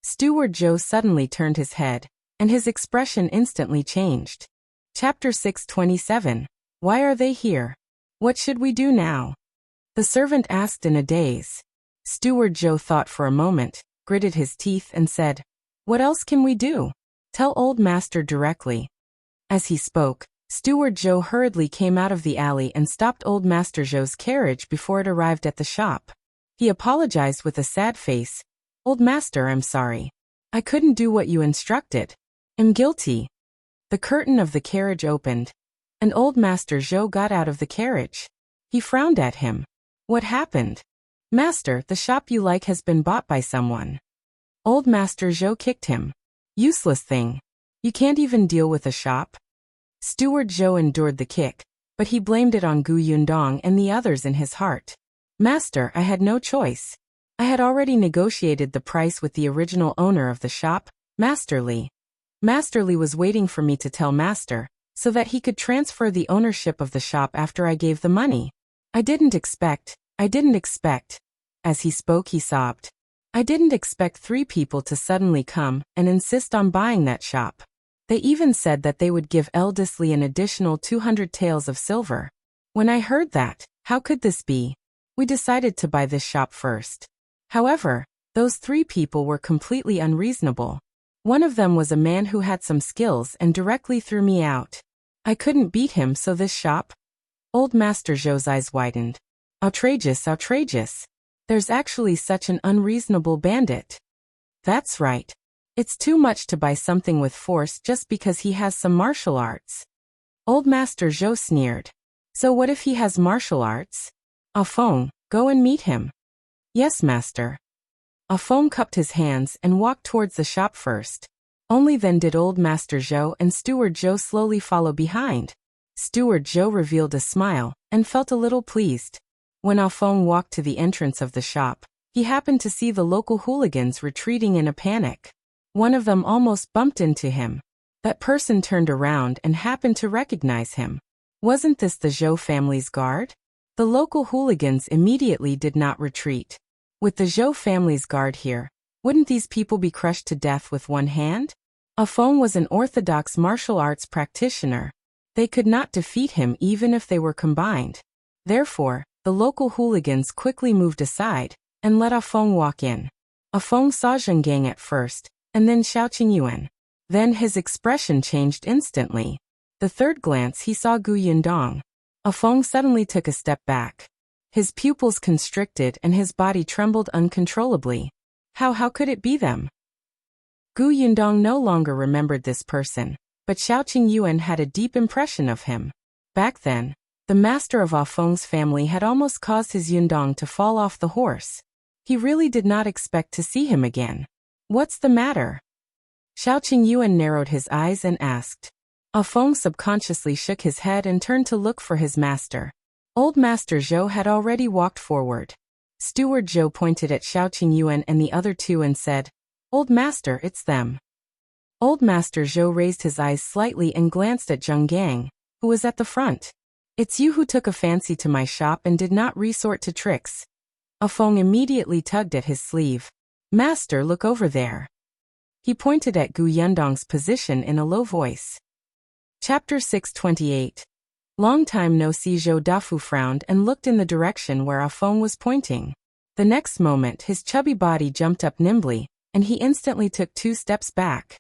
Steward Zhou suddenly turned his head, and his expression instantly changed. Chapter 627. Why are they here? What should we do now? The servant asked in a daze. Steward Zhou thought for a moment, gritted his teeth and said, "What else can we do? Tell old Master directly." As he spoke, Steward Zhou hurriedly came out of the alley and stopped old Master Zhou's carriage before it arrived at the shop. He apologized with a sad face. "Old Master, I'm sorry. I couldn't do what you instructed. I'm guilty." The curtain of the carriage opened, and old Master Zhou got out of the carriage. He frowned at him. "What happened?" "Master, the shop you like has been bought by someone." Old Master Zhou kicked him. "Useless thing. You can't even deal with a shop." Steward Zhou endured the kick, but he blamed it on Gu Yundong and the others in his heart. "Master, I had no choice. I had already negotiated the price with the original owner of the shop, Master Li. Master Li was waiting for me to tell Master, so that he could transfer the ownership of the shop after I gave the money. I didn't expect. As he spoke, he sobbed. I didn't expect 3 people to suddenly come and insist on buying that shop. They even said that they would give eldest Li an additional 200 taels of silver. When I heard that, how could this be? We decided to buy this shop first. However, those 3 people were completely unreasonable. One of them was a man who had some skills and directly threw me out. I couldn't beat him, so this shop? Old Master Zhou's eyes widened. Outrageous. There's actually such an unreasonable bandit. That's right. It's too much to buy something with force just because he has some martial arts. Old Master Zhou sneered. So what if he has martial arts? Afeng, go and meet him. Yes, Master. Afeng cupped his hands and walked towards the shop first. Only then did Old Master Zhou and Steward Zhou slowly follow behind. Steward Zhou revealed a smile and felt a little pleased. When Afeng walked to the entrance of the shop, he happened to see the local hooligans retreating in a panic. One of them almost bumped into him. That person turned around and happened to recognize him. Wasn't this the Zhou family's guard? The local hooligans immediately did not retreat. With the Zhou family's guard here, wouldn't these people be crushed to death with one hand? Afeng was an orthodox martial arts practitioner. They could not defeat him even if they were combined. Therefore, the local hooligans quickly moved aside and let Afeng walk in. Afeng saw Zheng Gang at first, and then Xiao Qingyuan. Then his expression changed instantly. The third glance he saw Gu Yundong. Afeng suddenly took a step back. His pupils constricted and his body trembled uncontrollably. How could it be them? Gu Yundong no longer remembered this person, but Xiao Qingyuan had a deep impression of him. Back then, the master of Afeng's family had almost caused his Yundong to fall off the horse. He really did not expect to see him again. What's the matter? Xiao Qingyuan narrowed his eyes and asked. Afeng subconsciously shook his head and turned to look for his master. Old Master Zhou had already walked forward. Steward Zhou pointed at Xiao Qingyuan and the other 2 and said, Old Master, it's them. Old Master Zhou raised his eyes slightly and glanced at Zheng Gang, who was at the front. It's you who took a fancy to my shop and did not resort to tricks. Afeng immediately tugged at his sleeve. Master, look over there. He pointed at Gu Yundong's position in a low voice. Chapter 628. Long time no see. Zhou Dafu frowned and looked in the direction where Afeng was pointing. The next moment his chubby body jumped up nimbly, and he instantly took 2 steps back.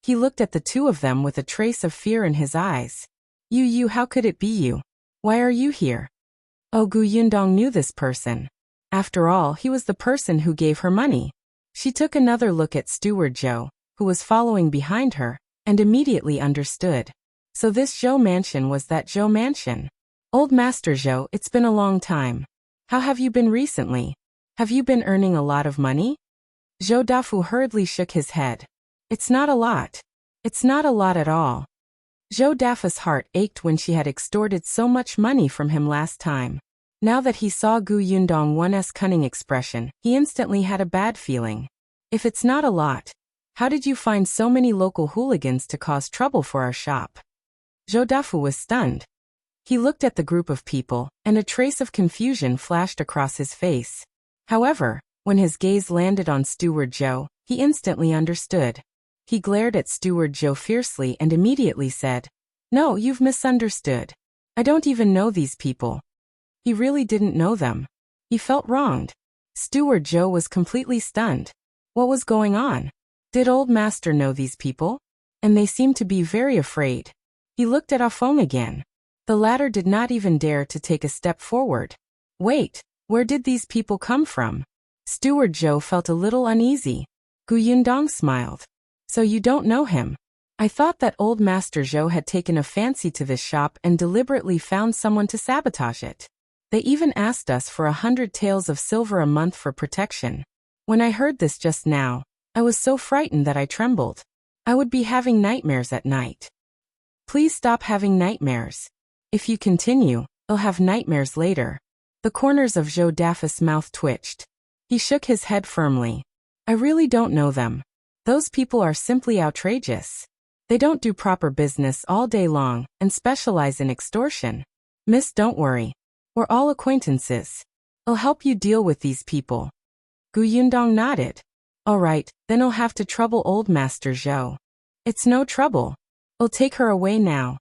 He looked at the 2 of them with a trace of fear in his eyes. You, how could it be you? Why are you here? Oh, Gu Yundong knew this person. After all, he was the person who gave her money. She took another look at Steward Zhou, who was following behind her, and immediately understood. So this Zhou mansion was that Zhou mansion. Old Master Zhou, it's been a long time. How have you been recently? Have you been earning a lot of money? Zhou Dafu hurriedly shook his head. It's not a lot. It's not a lot at all. Zhou Dafu's heart ached when she had extorted so much money from him last time. Now that he saw Gu Yundong's cunning expression, he instantly had a bad feeling. If it's not a lot, how did you find so many local hooligans to cause trouble for our shop? Zhou Dafu was stunned. He looked at the group of people, and a trace of confusion flashed across his face. However, when his gaze landed on Steward Zhou, he instantly understood. He glared at Steward Zhou fiercely and immediately said, No, you've misunderstood. I don't even know these people. He really didn't know them. He felt wronged. Steward Zhou was completely stunned. What was going on? Did Old Master know these people? And they seemed to be very afraid. He looked at Afeng again. The latter did not even dare to take a step forward. Wait, where did these people come from? Steward Zhou felt a little uneasy. Gu Yundong smiled. So you don't know him? I thought that Old Master Zhou had taken a fancy to this shop and deliberately found someone to sabotage it. They even asked us for 100 taels of silver a month for protection. When I heard this just now, I was so frightened that I trembled. I would be having nightmares at night. Please stop having nightmares. If you continue, you'll have nightmares later. The corners of Zhou Dafu's mouth twitched. He shook his head firmly. I really don't know them. Those people are simply outrageous. They don't do proper business all day long and specialize in extortion. Miss, don't worry. We're all acquaintances. I'll help you deal with these people. Gu Yundong nodded. All right, then I'll have to trouble old Master Zhou. It's no trouble. I'll take her away now.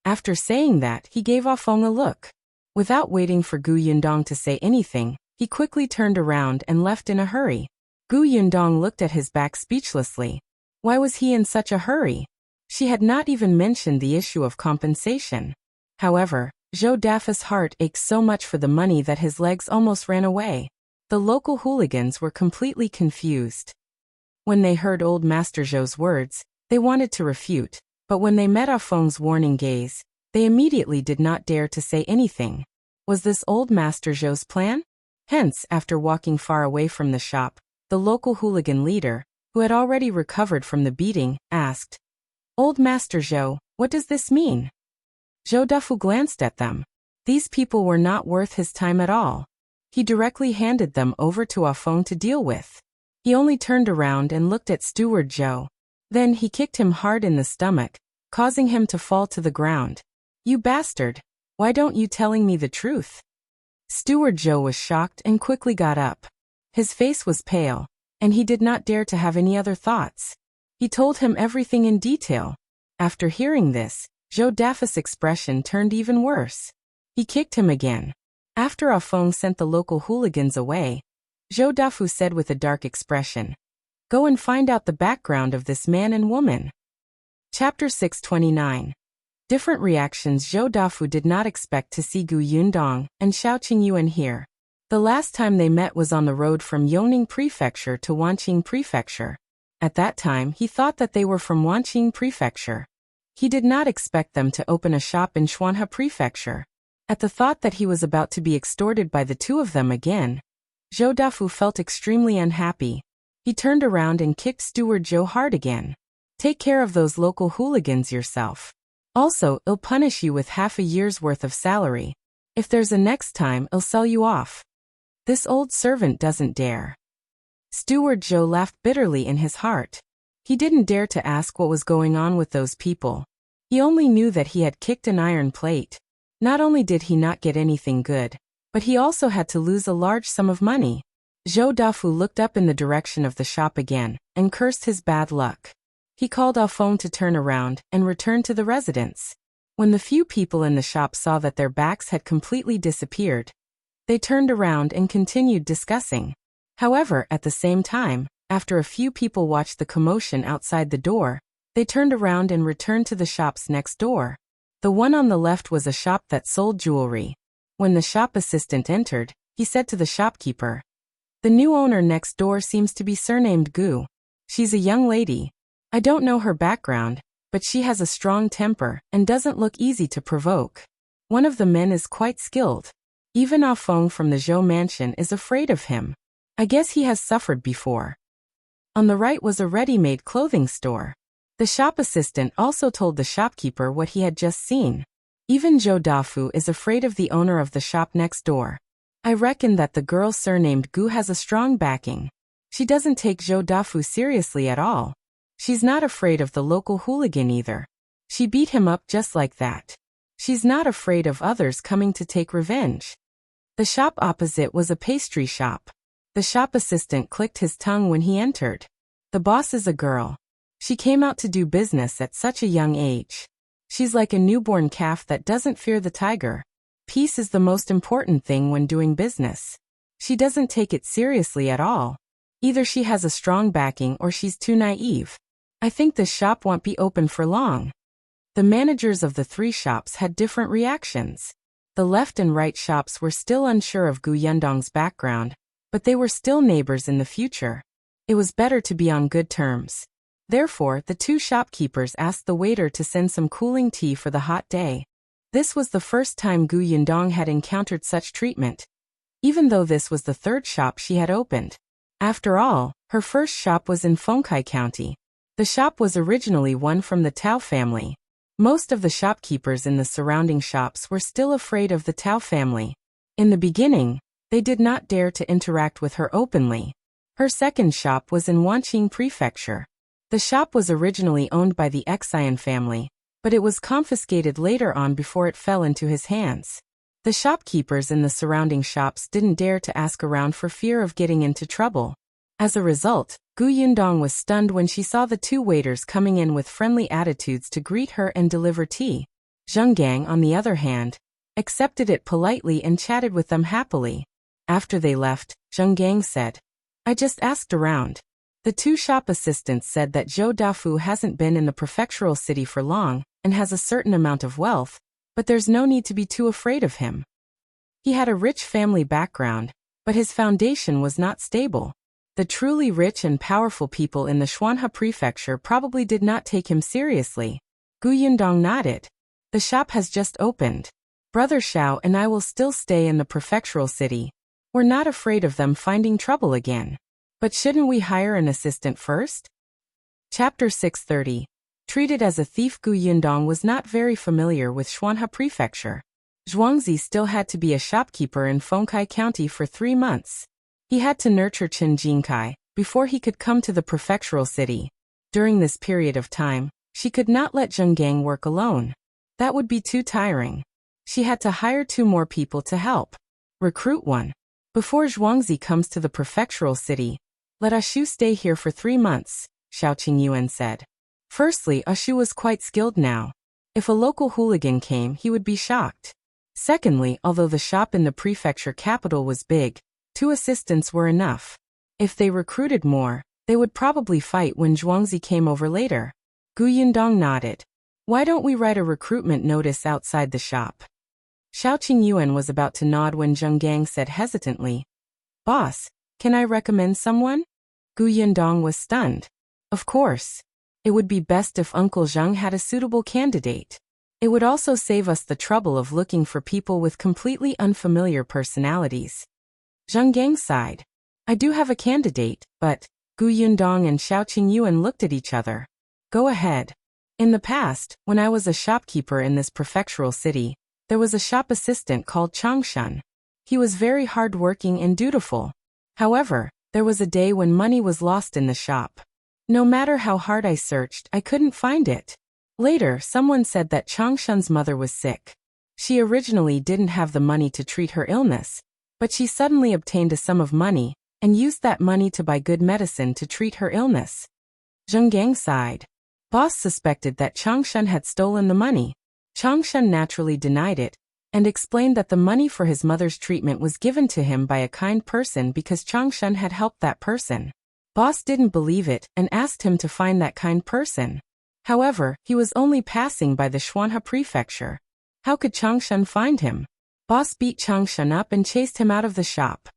After saying that, he gave Ah Feng a look. Without waiting for Gu Yundong to say anything, he quickly turned around and left in a hurry. Gu Yundong looked at his back speechlessly. Why was he in such a hurry? She had not even mentioned the issue of compensation. However, Zhou Dafa's heart ached so much for the money that his legs almost ran away. The local hooligans were completely confused. When they heard old Master Zhou's words, they wanted to refute, but when they met Ah Feng's warning gaze, they immediately did not dare to say anything. Was this old Master Zhou's plan? Hence, after walking far away from the shop, the local hooligan leader, who had already recovered from the beating, asked, Old Master Zhou, what does this mean? Zhou Dafu glanced at them. These people were not worth his time at all. He directly handed them over to Ah Feng to deal with. He only turned around and looked at Steward Zhou. Then he kicked him hard in the stomach, causing him to fall to the ground. You bastard! Why don't you telling me the truth? Steward Zhou was shocked and quickly got up. His face was pale, and he did not dare to have any other thoughts. He told him everything in detail. After hearing this, Zhou Dafa's expression turned even worse. He kicked him again. After Ah Feng sent the local hooligans away, Zhou Dafu said with a dark expression, Go and find out the background of this man and woman. Chapter 629. Different reactions. Zhou Dafu did not expect to see Gu Yundong and Xiao Qingyuan here. The last time they met was on the road from Yongning Prefecture to Wanqing Prefecture. At that time, he thought that they were from Wanqing Prefecture. He did not expect them to open a shop in Xuanhe Prefecture. At the thought that he was about to be extorted by the two of them again, Zhou Dafu felt extremely unhappy. He turned around and kicked Steward Zhou hard again. Take care of those local hooligans yourself. Also, I'll punish you with half a year's worth of salary. If there's a next time, I'll sell you off. This old servant doesn't dare. Steward Zhou laughed bitterly in his heart. He didn't dare to ask what was going on with those people. He only knew that he had kicked an iron plate. Not only did he not get anything good, but he also had to lose a large sum of money. Zhou Dafu looked up in the direction of the shop again, and cursed his bad luck. He called Ah Feng to turn around and return to the residence. When the few people in the shop saw that their backs had completely disappeared, they turned around and continued discussing. However, at the same time, after a few people watched the commotion outside the door, they turned around and returned to the shops next door. The one on the left was a shop that sold jewelry. When the shop assistant entered, he said to the shopkeeper, The new owner next door seems to be surnamed Gu. She's a young lady. I don't know her background, but she has a strong temper and doesn't look easy to provoke. One of the men is quite skilled. Even Ah Feng from the Zhou mansion is afraid of him. I guess he has suffered before. On the right was a ready-made clothing store. The shop assistant also told the shopkeeper what he had just seen. Even Zhou Dafu is afraid of the owner of the shop next door. I reckon that the girl surnamed Gu has a strong backing. She doesn't take Zhou Dafu seriously at all. She's not afraid of the local hooligan either. She beat him up just like that. She's not afraid of others coming to take revenge. The shop opposite was a pastry shop. The shop assistant clicked his tongue when he entered. The boss is a girl. She came out to do business at such a young age. She's like a newborn calf that doesn't fear the tiger. Peace is the most important thing when doing business. She doesn't take it seriously at all. Either she has a strong backing or she's too naive. I think this shop won't be open for long. The managers of the three shops had different reactions. The left and right shops were still unsure of Gu Yundong's background, but they were still neighbors in the future. It was better to be on good terms. Therefore, the two shopkeepers asked the waiter to send some cooling tea for the hot day. This was the first time Gu Yundong had encountered such treatment, even though this was the third shop she had opened. After all, her first shop was in Fengkai County. The shop was originally one from the Tao family. Most of the shopkeepers in the surrounding shops were still afraid of the Tao family. In the beginning, They did not dare to interact with her openly. Her second shop was in Wanqing Prefecture. The shop was originally owned by the Xian family, but it was confiscated later on before it fell into his hands. The shopkeepers in the surrounding shops didn't dare to ask around for fear of getting into trouble. As a result, Yundong was stunned when she saw the two waiters coming in with friendly attitudes to greet her and deliver tea. Zheng Gang, on the other hand, accepted it politely and chatted with them happily. After they left, Zheng Gang said, "I just asked around." The two shop assistants said that Zhou Dafu hasn't been in the prefectural city for long and has a certain amount of wealth, but there's no need to be too afraid of him. He had a rich family background, but his foundation was not stable. The truly rich and powerful people in the Xuanhe prefecture probably did not take him seriously. Yundong nodded. The shop has just opened. Brother Xiao and I will still stay in the prefectural city. We're not afraid of them finding trouble again. But shouldn't we hire an assistant first? Chapter 630. Treated as a thief. Yundong was not very familiar with Xuanhe prefecture. Zhuangzi still had to be a shopkeeper in Fengkai County for 3 months. He had to nurture Qin Jinkai before he could come to the prefectural city. During this period of time, she could not let Zheng Gang work alone. That would be too tiring. She had to hire 2 more people to help. Recruit 1. Before Zhuangzi comes to the prefectural city, let Ashu stay here for 3 months, Xiao Qingyuan said. Firstly, Ashu was quite skilled now. If a local hooligan came, he would be shocked. Secondly, although the shop in the prefecture capital was big, 2 assistants were enough. If they recruited more, they would probably fight when Zhuangzi came over later. Yundong nodded. Why don't we write a recruitment notice outside the shop? Xiao Qingyuan was about to nod when Zheng Gang said hesitantly, "Boss, can I recommend someone?" Yundong was stunned. Of course. It would be best if Uncle Zheng had a suitable candidate. It would also save us the trouble of looking for people with completely unfamiliar personalities. Zheng Gang sighed. I do have a candidate, but Yundong and Xiao Qingyuan looked at each other. Go ahead. In the past, when I was a shopkeeper in this prefectural city, there was a shop assistant called Changshan. He was very hard-working and dutiful. However, there was a day when money was lost in the shop. No matter how hard I searched, I couldn't find it. Later, someone said that Changshan's mother was sick. She originally didn't have the money to treat her illness, but she suddenly obtained a sum of money and used that money to buy good medicine to treat her illness. Zheng Gang sighed. Boss suspected that Changshan had stolen the money. Changshan naturally denied it and explained that the money for his mother's treatment was given to him by a kind person because Changshan had helped that person. Boss didn't believe it and asked him to find that kind person. However, he was only passing by the Xuanhe prefecture. How could Changshan find him? Boss beat Changshan up and chased him out of the shop.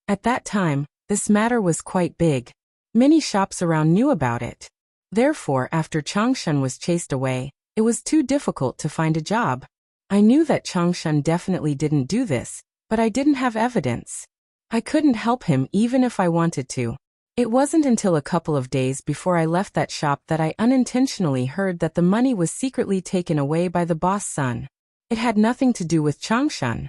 At that time, this matter was quite big. Many shops around knew about it. Therefore, after Changshan was chased away, it was too difficult to find a job. I knew that Changshan definitely didn't do this, but I didn't have evidence. I couldn't help him even if I wanted to. It wasn't until a couple of days before I left that shop that I unintentionally heard that the money was secretly taken away by the boss' son. It had nothing to do with Changshan.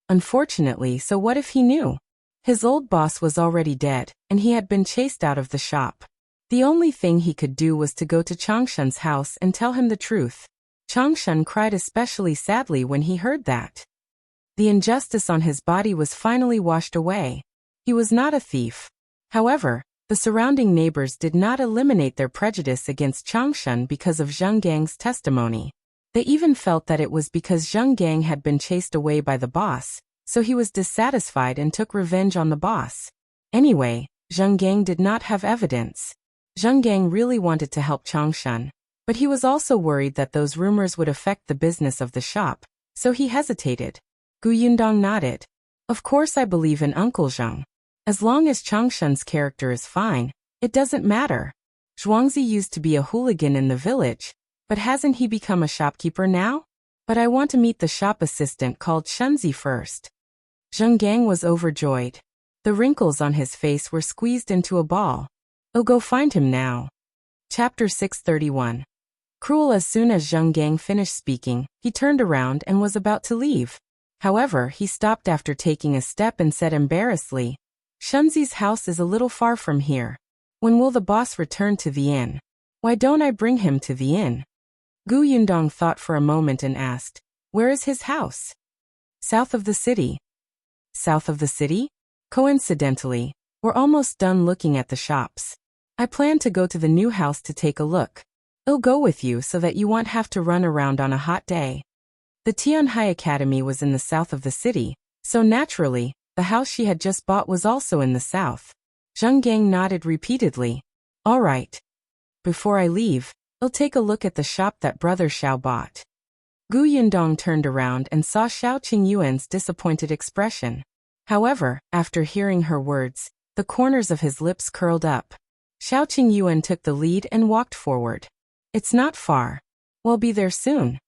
Unfortunately, so what if he knew? His old boss was already dead, and he had been chased out of the shop. The only thing he could do was to go to Changshan's house and tell him the truth. Changshan cried especially sadly when he heard that. The injustice on his body was finally washed away. He was not a thief. However, the surrounding neighbors did not eliminate their prejudice against Changshan because of Zheng Gang's testimony. They even felt that it was because Zheng Gang had been chased away by the boss, so he was dissatisfied and took revenge on the boss. Anyway, Zheng Gang did not have evidence. Zheng Gang really wanted to help Changshan, but he was also worried that those rumors would affect the business of the shop, so he hesitated. Yundong nodded. Of course I believe in Uncle Zheng. As long as Changshan's character is fine, it doesn't matter. Zhuangzi used to be a hooligan in the village, but hasn't he become a shopkeeper now? But I want to meet the shop assistant called Shunzi first. Zheng Gang was overjoyed. The wrinkles on his face were squeezed into a ball. Oh, go find him now. Chapter 631. Cruel. As soon as Zheng Gang finished speaking, he turned around and was about to leave. However, he stopped after taking a step and said embarrassedly, Shunzi's house is a little far from here. When will the boss return to the inn? Why don't I bring him to the inn? Gu Yundong thought for a moment and asked, where is his house? South of the city. South of the city? Coincidentally, we're almost done looking at the shops. I plan to go to the new house to take a look. I'll go with you so that you won't have to run around on a hot day. The Tianhai Academy was in the south of the city, so naturally, the house she had just bought was also in the south. Zheng Gang nodded repeatedly. All right. Before I leave, I'll take a look at the shop that Brother Xiao bought. Gu Yundong turned around and saw Xiao Qingyuan's disappointed expression. However, after hearing her words, the corners of his lips curled up. Xiao Qingyuan took the lead and walked forward. It's not far. We'll be there soon.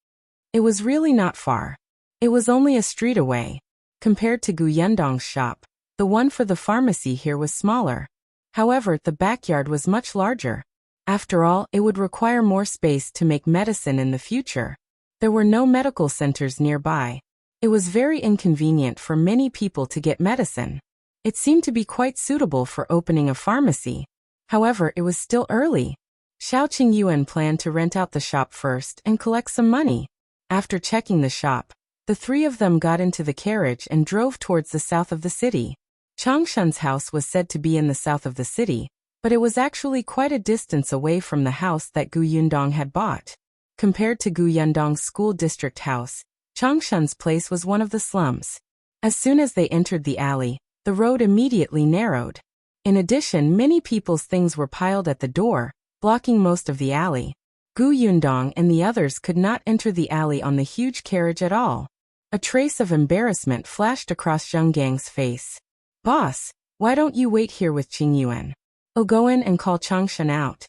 It was really not far. It was only a street away. Compared to Gu Yundong's shop, the one for the pharmacy here was smaller. However, the backyard was much larger. After all, it would require more space to make medicine in the future. There were no medical centers nearby. It was very inconvenient for many people to get medicine. It seemed to be quite suitable for opening a pharmacy. However, it was still early. Xiao Qingyuan planned to rent out the shop first and collect some money. After checking the shop, the three of them got into the carriage and drove towards the south of the city. Changshan's house was said to be in the south of the city, but it was actually quite a distance away from the house that Gu Yundong had bought. Compared to Gu Yundong's school district house, Changshan's place was one of the slums. As soon as they entered the alley, the road immediately narrowed. In addition, many people's things were piled at the door, blocking most of the alley. Gu Yundong and the others could not enter the alley on the huge carriage at all. A trace of embarrassment flashed across Zheng Gang's face. Boss, why don't you wait here with Qingyuan? I'll go in and call Changshan out.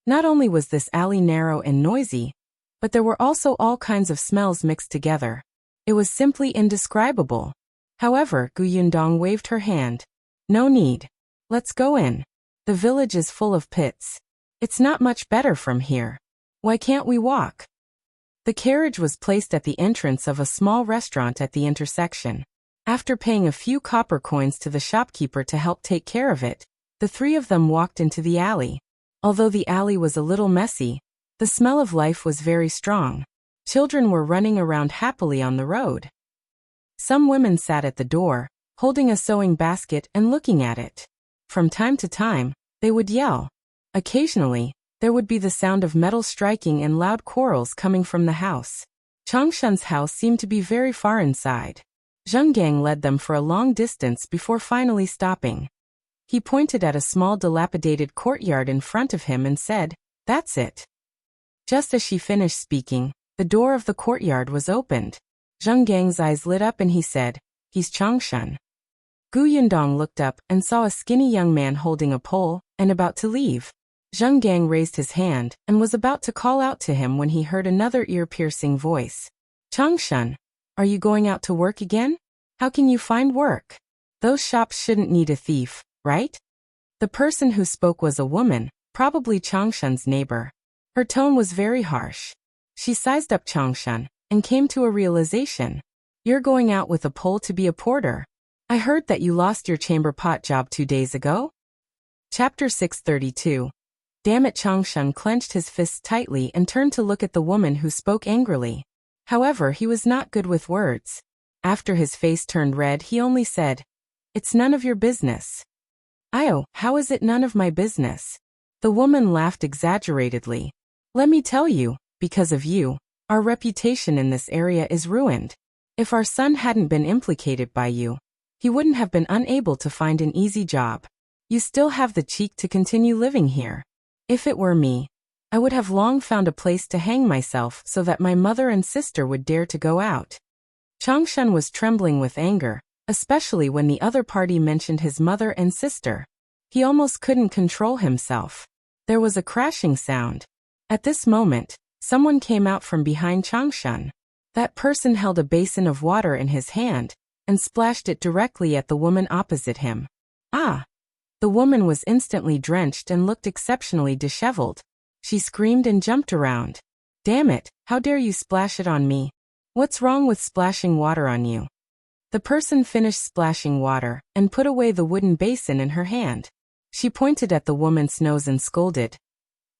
Not only was this alley narrow and noisy, but there were also all kinds of smells mixed together. It was simply indescribable. However, Gu Yundong waved her hand. No need. Let's go in. The village is full of pits. It's not much better from here. Why can't we walk? The carriage was placed at the entrance of a small restaurant at the intersection. After paying a few copper coins to the shopkeeper to help take care of it, the three of them walked into the alley. Although the alley was a little messy, the smell of life was very strong. Children were running around happily on the road. Some women sat at the door, holding a sewing basket and looking at it. From time to time, they would yell. Occasionally, there would be the sound of metal striking and loud quarrels coming from the house. Changshan's house seemed to be very far inside. Zheng Gang led them for a long distance before finally stopping. He pointed at a small dilapidated courtyard in front of him and said, "That's it." Just as she finished speaking, the door of the courtyard was opened. Zheng Gang's eyes lit up and he said, "He's Changshan." Gu Yundong looked up and saw a skinny young man holding a pole and about to leave. Zheng Gang raised his hand and was about to call out to him when he heard another ear-piercing voice. "Changshan, are you going out to work again? How can you find work? Those shops shouldn't need a thief, right?" The person who spoke was a woman, probably Changshan's neighbor. Her tone was very harsh. She sized up Changshan and came to a realization. "You're going out with a pole to be a porter. I heard that you lost your chamber pot job 2 days ago?" Chapter 632. Damn it! Changshan clenched his fists tightly and turned to look at the woman who spoke angrily. However, he was not good with words. After his face turned red, he only said, "It's none of your business." "Io, how is it none of my business?" The woman laughed exaggeratedly. "Let me tell you, because of you, our reputation in this area is ruined. If our son hadn't been implicated by you, he wouldn't have been unable to find an easy job. You still have the cheek to continue living here. If it were me, I would have long found a place to hang myself so that my mother and sister would dare to go out." Changshan was trembling with anger, especially when the other party mentioned his mother and sister. He almost couldn't control himself. There was a crashing sound. At this moment, someone came out from behind Changshan. That person held a basin of water in his hand and splashed it directly at the woman opposite him. Ah! The woman was instantly drenched and looked exceptionally disheveled. She screamed and jumped around. "Damn it, how dare you splash it on me? What's wrong with splashing water on you? The person finished splashing water and put away the wooden basin in her hand. She pointed at the woman's nose and scolded.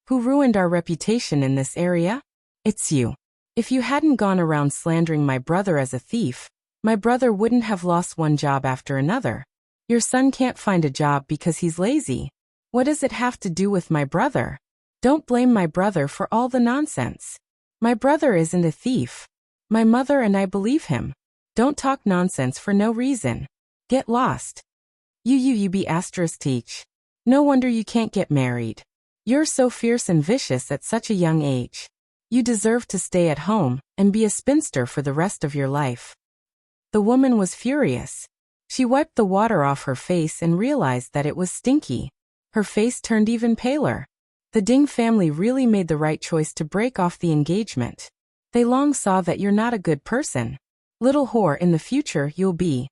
Who ruined our reputation in this area? It's you. If you hadn't gone around slandering my brother as a thief, my brother wouldn't have lost one job after another. Your son can't find a job because he's lazy. What does it have to do with my brother? Don't blame my brother for all the nonsense. My brother isn't a thief. My mother and I believe him. Don't talk nonsense for no reason. Get lost. You be asterisk teach. No wonder you can't get married. You're so fierce and vicious at such a young age. You deserve to stay at home and be a spinster for the rest of your life. The woman was furious. She wiped the water off her face and realized that it was stinky. Her face turned even paler. The Ding family really made the right choice to break off the engagement. They long saw that you're not a good person. Little whore, in the future you'll be.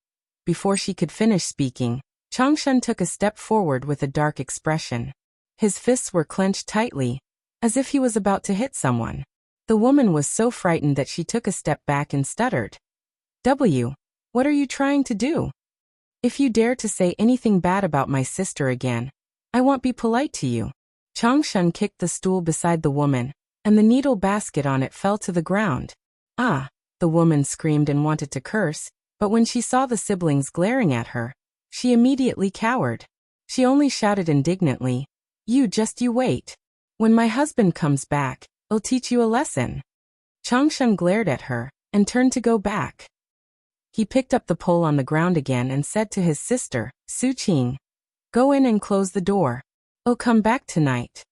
Before she could finish speaking, Changshan took a step forward with a dark expression. His fists were clenched tightly, as if he was about to hit someone. The woman was so frightened that she took a step back and stuttered. What are you trying to do? If you dare to say anything bad about my sister again, I won't be polite to you. Changshan kicked the stool beside the woman, and the needle basket on it fell to the ground. Ah! The woman screamed and wanted to curse, but when she saw the siblings glaring at her, she immediately cowered. She only shouted indignantly, You wait. When my husband comes back, I'll teach you a lesson. Changshan glared at her and turned to go back. He picked up the pole on the ground again and said to his sister, Su Qing, go in and close the door. I'll come back tonight.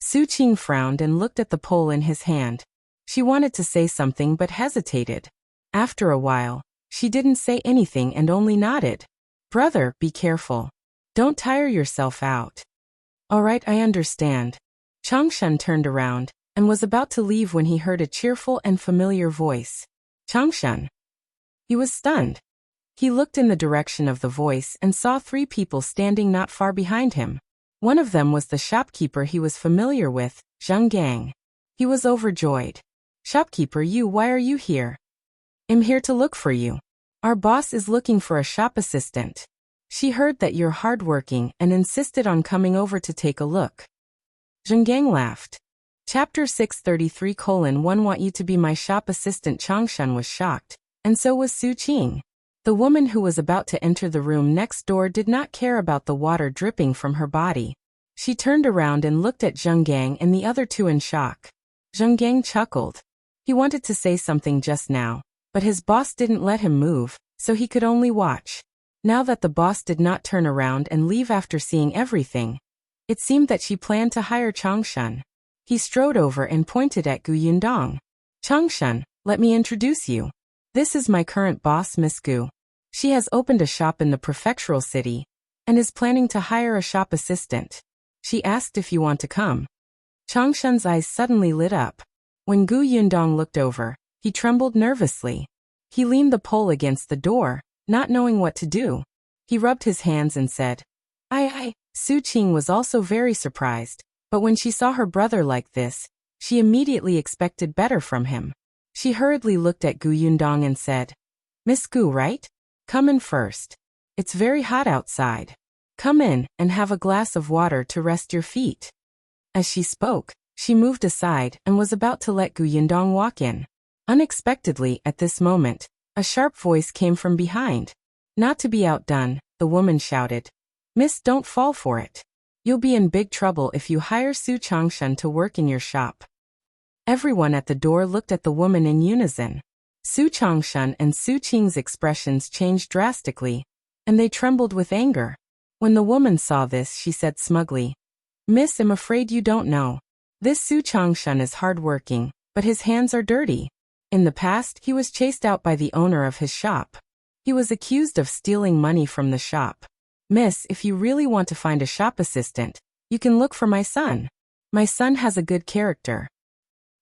Su Qing frowned and looked at the pole in his hand. She wanted to say something but hesitated. After a while, she didn't say anything and only nodded. Brother, be careful. Don't tire yourself out. All right, I understand. Changshan turned around and was about to leave when he heard a cheerful and familiar voice. Changshan. He was stunned. He looked in the direction of the voice and saw 3 people standing not far behind him. One of them was the shopkeeper he was familiar with, Zheng Gang. He was overjoyed. Shopkeeper, why are you here? I'm here to look for you. Our boss is looking for a shop assistant. She heard that you're hardworking and insisted on coming over to take a look. Zheng Gang laughed. Chapter 633:1 Want you to be my shop assistant. Changshan was shocked, and so was Su Qing. The woman who was about to enter the room next door did not care about the water dripping from her body. She turned around and looked at Zheng Gang and the other 2 in shock. Zheng Gang chuckled. He wanted to say something just now, but his boss didn't let him move, so he could only watch. Now that the boss did not turn around and leave after seeing everything, it seemed that she planned to hire Changshan. He strode over and pointed at Gu Yundong. Changshan, let me introduce you. This is my current boss, Miss Gu. She has opened a shop in the Prefectural city and is planning to hire a shop assistant. She asked if you want to come. Changshan's eyes suddenly lit up. When Gu Yundong looked over, he trembled nervously. He leaned the pole against the door, not knowing what to do. He rubbed his hands and said, I. Su Qing was also very surprised, but when she saw her brother like this, she immediately expected better from him. She hurriedly looked at Gu Yundong and said, Miss Gu, right? Come in first. It's very hot outside. Come in and have a glass of water to rest your feet. As she spoke, she moved aside and was about to let Gu Yundong walk in. Unexpectedly, at this moment, a sharp voice came from behind. Not to be outdone, the woman shouted, Miss, don't fall for it. You'll be in big trouble if you hire Su Changshan to work in your shop. Everyone at the door looked at the woman in unison. Su Changshan and Su Qing's expressions changed drastically, and they trembled with anger. When the woman saw this, she said smugly, Miss, I'm afraid you don't know. This Su Changshan is hardworking, but his hands are dirty. In the past, he was chased out by the owner of his shop. He was accused of stealing money from the shop. Miss, if you really want to find a shop assistant, you can look for my son. My son has a good character.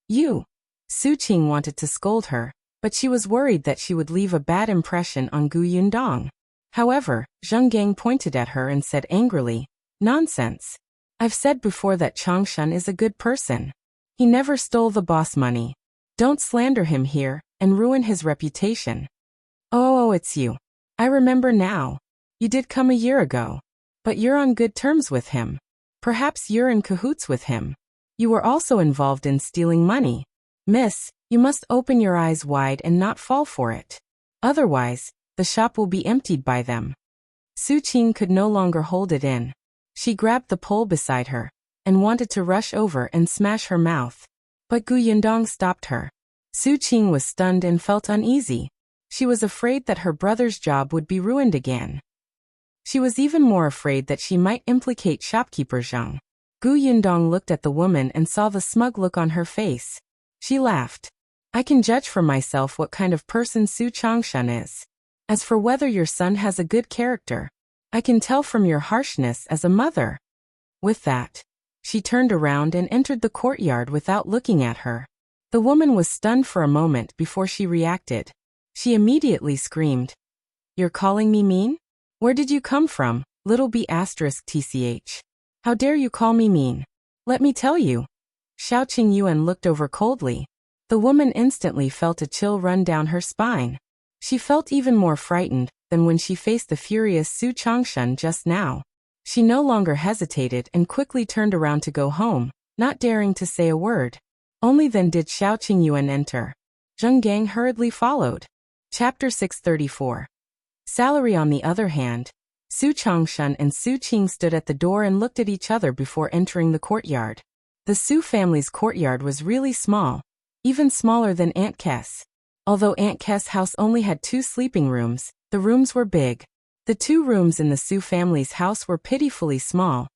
Su Qing wanted to scold her, but she was worried that she would leave a bad impression on Gu Yundong. However, Zheng Gang pointed at her and said angrily, Nonsense. I've said before that Changshan is a good person. He never stole the boss money. Don't slander him here and ruin his reputation. Oh, it's you. I remember now. You did come a year ago. But you're on good terms with him. Perhaps you're in cahoots with him. You were also involved in stealing money. Miss, you must open your eyes wide and not fall for it. Otherwise, the shop will be emptied by them. Su Qing could no longer hold it in. She grabbed the pole beside her and wanted to rush over and smash her mouth. But Gu Yundong stopped her. Su Qing was stunned and felt uneasy. She was afraid that her brother's job would be ruined again. She was even more afraid that she might implicate shopkeeper Zhou. Gu Yundong looked at the woman and saw the smug look on her face. She laughed. I can judge for myself what kind of person Su Changshan is. As for whether your son has a good character, I can tell from your harshness as a mother. With that, she turned around and entered the courtyard without looking at her. The woman was stunned for a moment before she reacted. She immediately screamed. You're calling me mean? Where did you come from, little b*****? How dare you call me mean? Let me tell you. Xiao Qingyuan looked over coldly. The woman instantly felt a chill run down her spine. She felt even more frightened than when she faced the furious Su Changshan just now. She no longer hesitated and quickly turned around to go home, not daring to say a word. Only then did Xiao Qingyuan enter. Zheng Gang hurriedly followed. Chapter 634. Salary. On the other hand, Su Changshan and Su Qing stood at the door and looked at each other before entering the courtyard. The Su family's courtyard was really small, even smaller than Aunt Kes. Although Aunt Kes' house only had 2 sleeping rooms, the rooms were big. The 2 rooms in the Su family's house were pitifully small,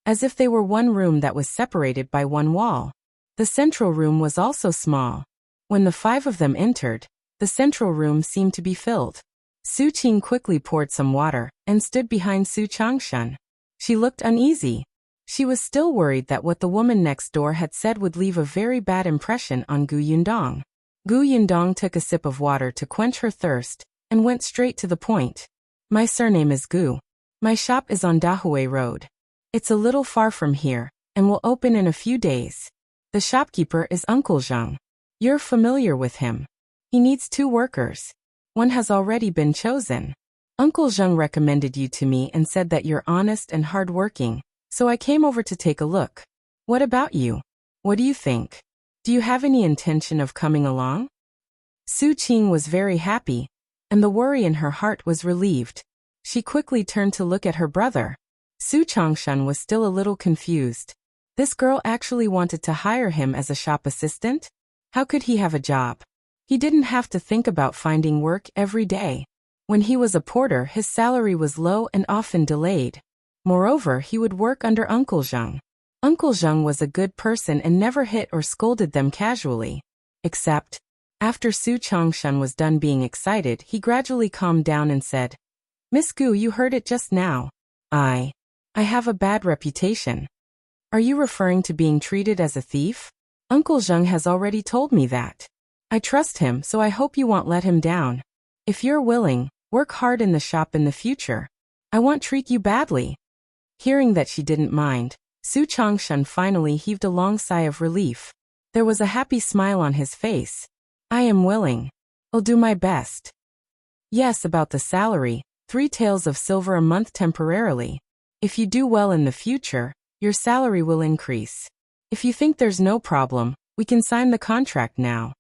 as if they were one room that was separated by one wall. The central room was also small. When the 5 of them entered, the central room seemed to be filled. Su Qing quickly poured some water and stood behind Su Changshan. She looked uneasy. She was still worried that what the woman next door had said would leave a very bad impression on Gu Yundong. Gu Yundong took a sip of water to quench her thirst and went straight to the point. My surname is Gu. My shop is on Dahui Road. It's a little far from here and will open in a few days. The shopkeeper is Uncle Zhou. You're familiar with him. He needs 2 workers. One has already been chosen. Uncle Zhou recommended you to me and said that you're honest and hardworking, so I came over to take a look. What about you? What do you think? Do you have any intention of coming along? Su Qing was very happy, and the worry in her heart was relieved. She quickly turned to look at her brother. Su Changshan was still a little confused. This girl actually wanted to hire him as a shop assistant? How could he have a job? He didn't have to think about finding work every day. When he was a porter, his salary was low and often delayed. Moreover, he would work under Uncle Zhou. Uncle Zhou was a good person and never hit or scolded them casually. Except, after Su Changshan was done being excited, he gradually calmed down and said, Miss Gu, you heard it just now. I have a bad reputation. Are you referring to being treated as a thief? Uncle Zhou has already told me that. I trust him, so I hope you won't let him down. If you're willing, work hard in the shop in the future. I won't treat you badly. Hearing that she didn't mind, Su Changshan finally heaved a long sigh of relief. There was a happy smile on his face. I am willing. I'll do my best. Yes, about the salary, 3 taels of silver a month temporarily. If you do well in the future, your salary will increase. If you think there's no problem, we can sign the contract now.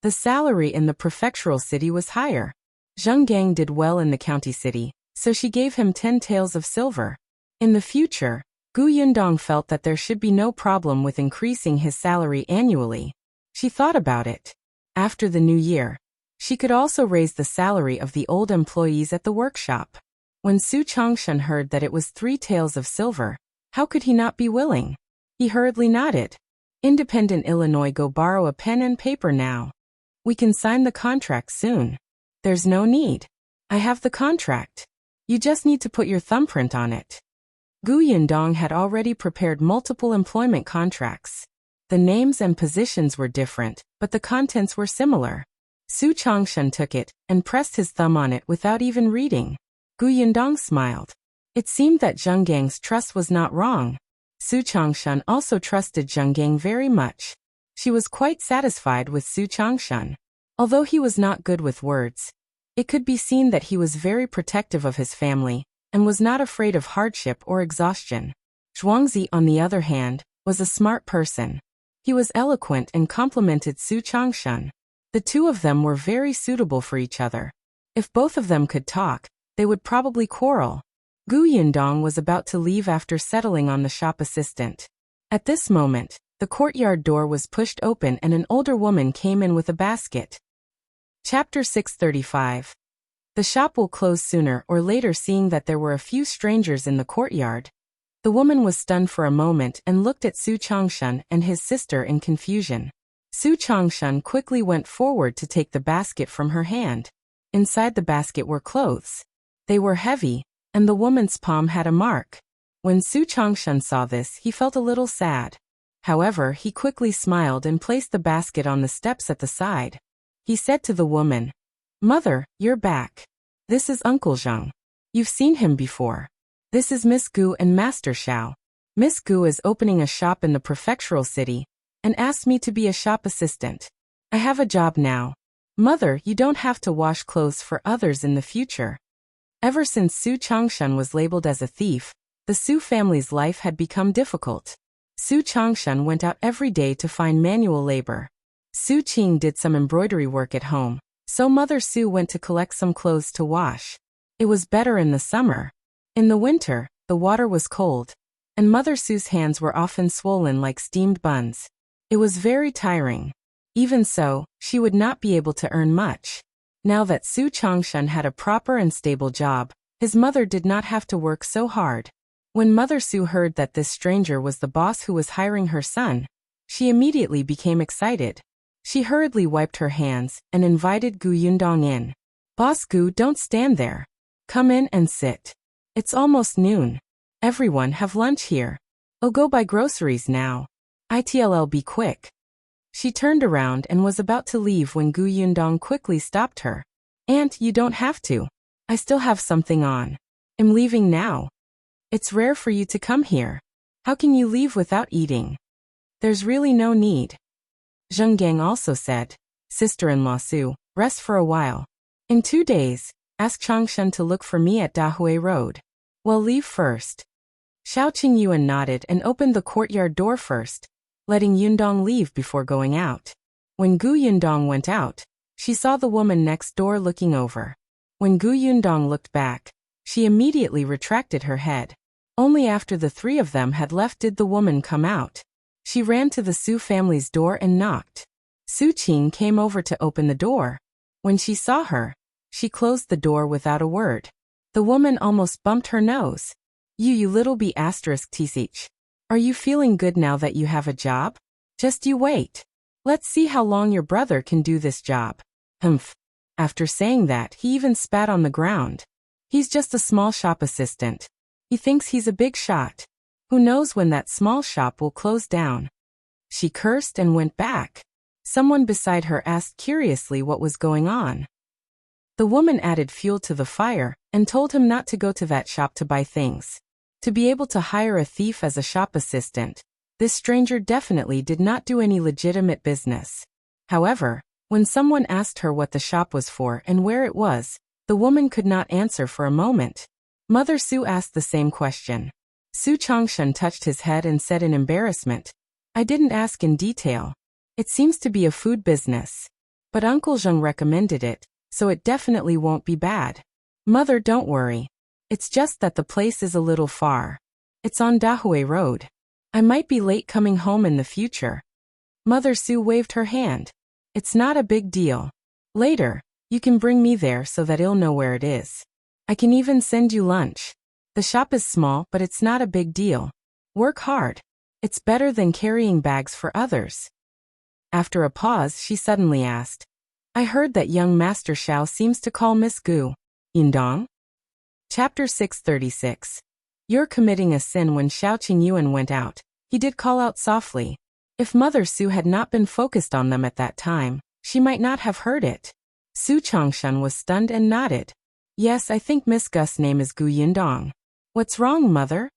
The salary in the prefectural city was higher. Zheng Gang did well in the county city, so she gave him 10 taels of silver. In the future, Gu Yundong felt that there should be no problem with increasing his salary annually. She thought about it. After the new year, she could also raise the salary of the old employees at the workshop. When Su Changshan heard that it was 3 taels of silver, how could he not be willing? He hurriedly nodded. Independent Illinois, go borrow a pen and paper now. We can sign the contract soon. There's no need. I have the contract. You just need to put your thumbprint on it. Gu Yundong had already prepared multiple employment contracts. The names and positions were different, but the contents were similar. Su Changshan took it and pressed his thumb on it without even reading. Gu Yundong smiled. It seemed that Zheng Gang's trust was not wrong. Su Changshan also trusted Zheng Gang very much. She was quite satisfied with Su Changshan. Although he was not good with words, It could be seen that he was very protective of his family and was not afraid of hardship or exhaustion. Zhuangzi, on the other hand, was a smart person. He was eloquent and complimented Su Changshan. The two of them were very suitable for each other. If both of them could talk, they would probably quarrel. Gu Yundong was about to leave after settling on the shop assistant. At this moment, the courtyard door was pushed open and an older woman came in with a basket. Chapter 635. The shop will close sooner or later. Seeing that there were a few strangers in the courtyard, the woman was stunned for a moment and looked at Su Changshan and his sister in confusion. Su Changshan quickly went forward to take the basket from her hand. Inside the basket were clothes. They were heavy, and the woman's palm had a mark. When Su Changshan saw this, he felt a little sad. However, he quickly smiled and placed the basket on the steps at the side. He said to the woman, "Mother, you're back. This is Uncle Zhang. You've seen him before. This is Miss Gu and Master Xiao. Miss Gu is opening a shop in the Prefectural city and asked me to be a shop assistant. I have a job now. Mother, you don't have to wash clothes for others in the future." Ever since Su Changshan was labeled as a thief, the Su family's life had become difficult. Su Changshan went out every day to find manual labor. Su Qing did some embroidery work at home, so Mother Su went to collect some clothes to wash. It was better in the summer. In the winter, the water was cold, and Mother Su's hands were often swollen like steamed buns. It was very tiring. Even so, she would not be able to earn much. Now that Su Changshan had a proper and stable job, his mother did not have to work so hard. When Mother Su heard that this stranger was the boss who was hiring her son, she immediately became excited. She hurriedly wiped her hands and invited Gu Yundong in. "Boss Gu, don't stand there. Come in and sit. It's almost noon. Everyone have lunch here. I'll go buy groceries now. It'll be quick." She turned around and was about to leave when Gu Yundong quickly stopped her. "Aunt, you don't have to. I still have something on. I'm leaving now. It's rare for you to come here. How can you leave without eating? There's really no need." Zheng Gang also said, "Sister-in-law Su, rest for a while. In 2 days, ask Changshan to look for me at Dahui Road. Well, leave first." Xiao Qingyuan nodded and opened the courtyard door first, letting Yundong leave before going out. When Gu Yundong went out, she saw the woman next door looking over. When Gu Yundong looked back, she immediately retracted her head. Only after the three of them had left did the woman come out. She ran to the Su family's door and knocked. Su Qing came over to open the door. When she saw her, she closed the door without a word. The woman almost bumped her nose. You little b****. Are you feeling good now that you have a job? Just you wait. Let's see how long your brother can do this job. Humph." After saying that, he even spat on the ground. "He's just a small shop assistant. He thinks he's a big shot. Who knows when that small shop will close down." She cursed and went back. Someone beside her asked curiously what was going on. The woman added fuel to the fire and told him not to go to that shop to buy things. To be able to hire a thief as a shop assistant, this stranger definitely did not do any legitimate business. However, when someone asked her what the shop was for and where it was, the woman could not answer for a moment. Mother Su asked the same question. Su Changshan touched his head and said in embarrassment, "I didn't ask in detail. It seems to be a food business. But Uncle Zheng recommended it, so it definitely won't be bad. Mother, don't worry. It's just that the place is a little far. It's on Dahui Road. I might be late coming home in the future." Mother Su waved her hand. "It's not a big deal. Later, you can bring me there so that I'll know where it is. I can even send you lunch. The shop is small, but it's not a big deal. Work hard. It's better than carrying bags for others." After a pause, she suddenly asked, "I heard that young Master Xiao seems to call Miss Gu Yundong?" Chapter 636. You're committing a sin. When Xiao Qingyuan went out, he did call out softly. If Mother Su had not been focused on them at that time, she might not have heard it. Su Changshan was stunned and nodded. "Yes, I think Miss Gu's name is Gu Yundong. What's wrong, Mother?"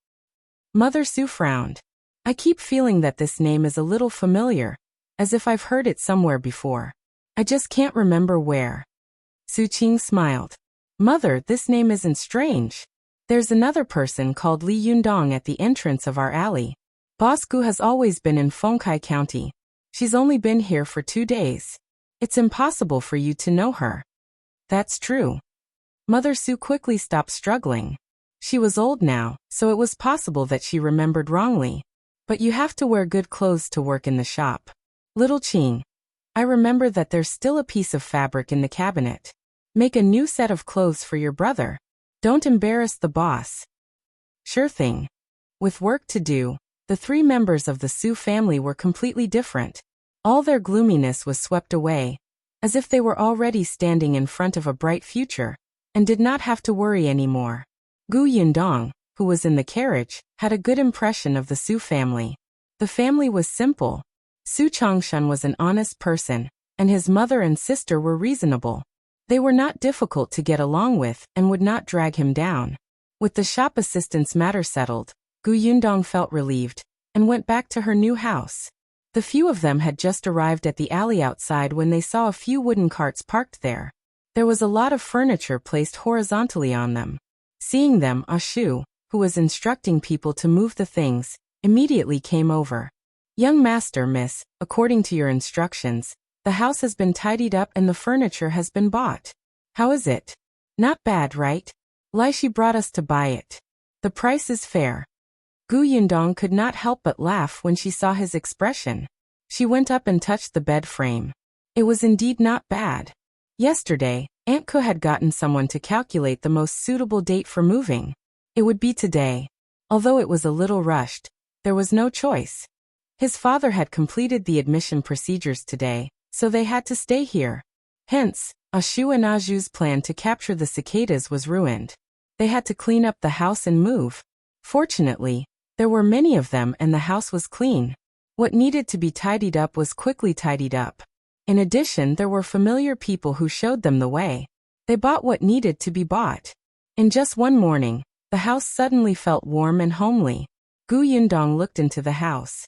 Mother Su frowned. "I keep feeling that this name is a little familiar, as if I've heard it somewhere before. I just can't remember where." Su Qing smiled. Mother, this name isn't strange. There's another person called Li Yundong at the entrance of our alley. Boss Gu has always been in Fengkai County. She's only been here for 2 days. It's impossible for you to know her. That's true. Mother Su quickly stopped struggling. She was old now, so it was possible that she remembered wrongly. But you have to wear good clothes to work in the shop. Little Qing, I remember that there's still a piece of fabric in the cabinet. Make a new set of clothes for your brother. Don't embarrass the boss. Sure thing. With work to do, the 3 members of the Su family were completely different. All their gloominess was swept away, as if they were already standing in front of a bright future, and did not have to worry anymore. Gu Yundong, who was in the carriage, had a good impression of the Su family. The family was simple. Su Changshan was an honest person, and his mother and sister were reasonable. They were not difficult to get along with and would not drag him down. With the shop assistant's matter settled, Gu Yundong felt relieved, and went back to her new house. The few of them had just arrived at the alley outside when they saw a few wooden carts parked there. There was a lot of furniture placed horizontally on them. Seeing them, Shu, who was instructing people to move the things, immediately came over. Young master, miss, according to your instructions, the house has been tidied up and the furniture has been bought. How is it? Not bad, right? Lai she brought us to buy it. The price is fair. Gu Yundong could not help but laugh when she saw his expression. She went up and touched the bed frame. It was indeed not bad. Yesterday, Aunt Ke had gotten someone to calculate the most suitable date for moving. It would be today. Although it was a little rushed, there was no choice. His father had completed the admission procedures today, so they had to stay here. Hence, Shu and Aju's plan to capture the cicadas was ruined. They had to clean up the house and move. Fortunately, there were many of them and the house was clean. What needed to be tidied up was quickly tidied up. In addition, there were familiar people who showed them the way. They bought what needed to be bought. In just one morning, the house suddenly felt warm and homely. Gu Yundong looked into the house.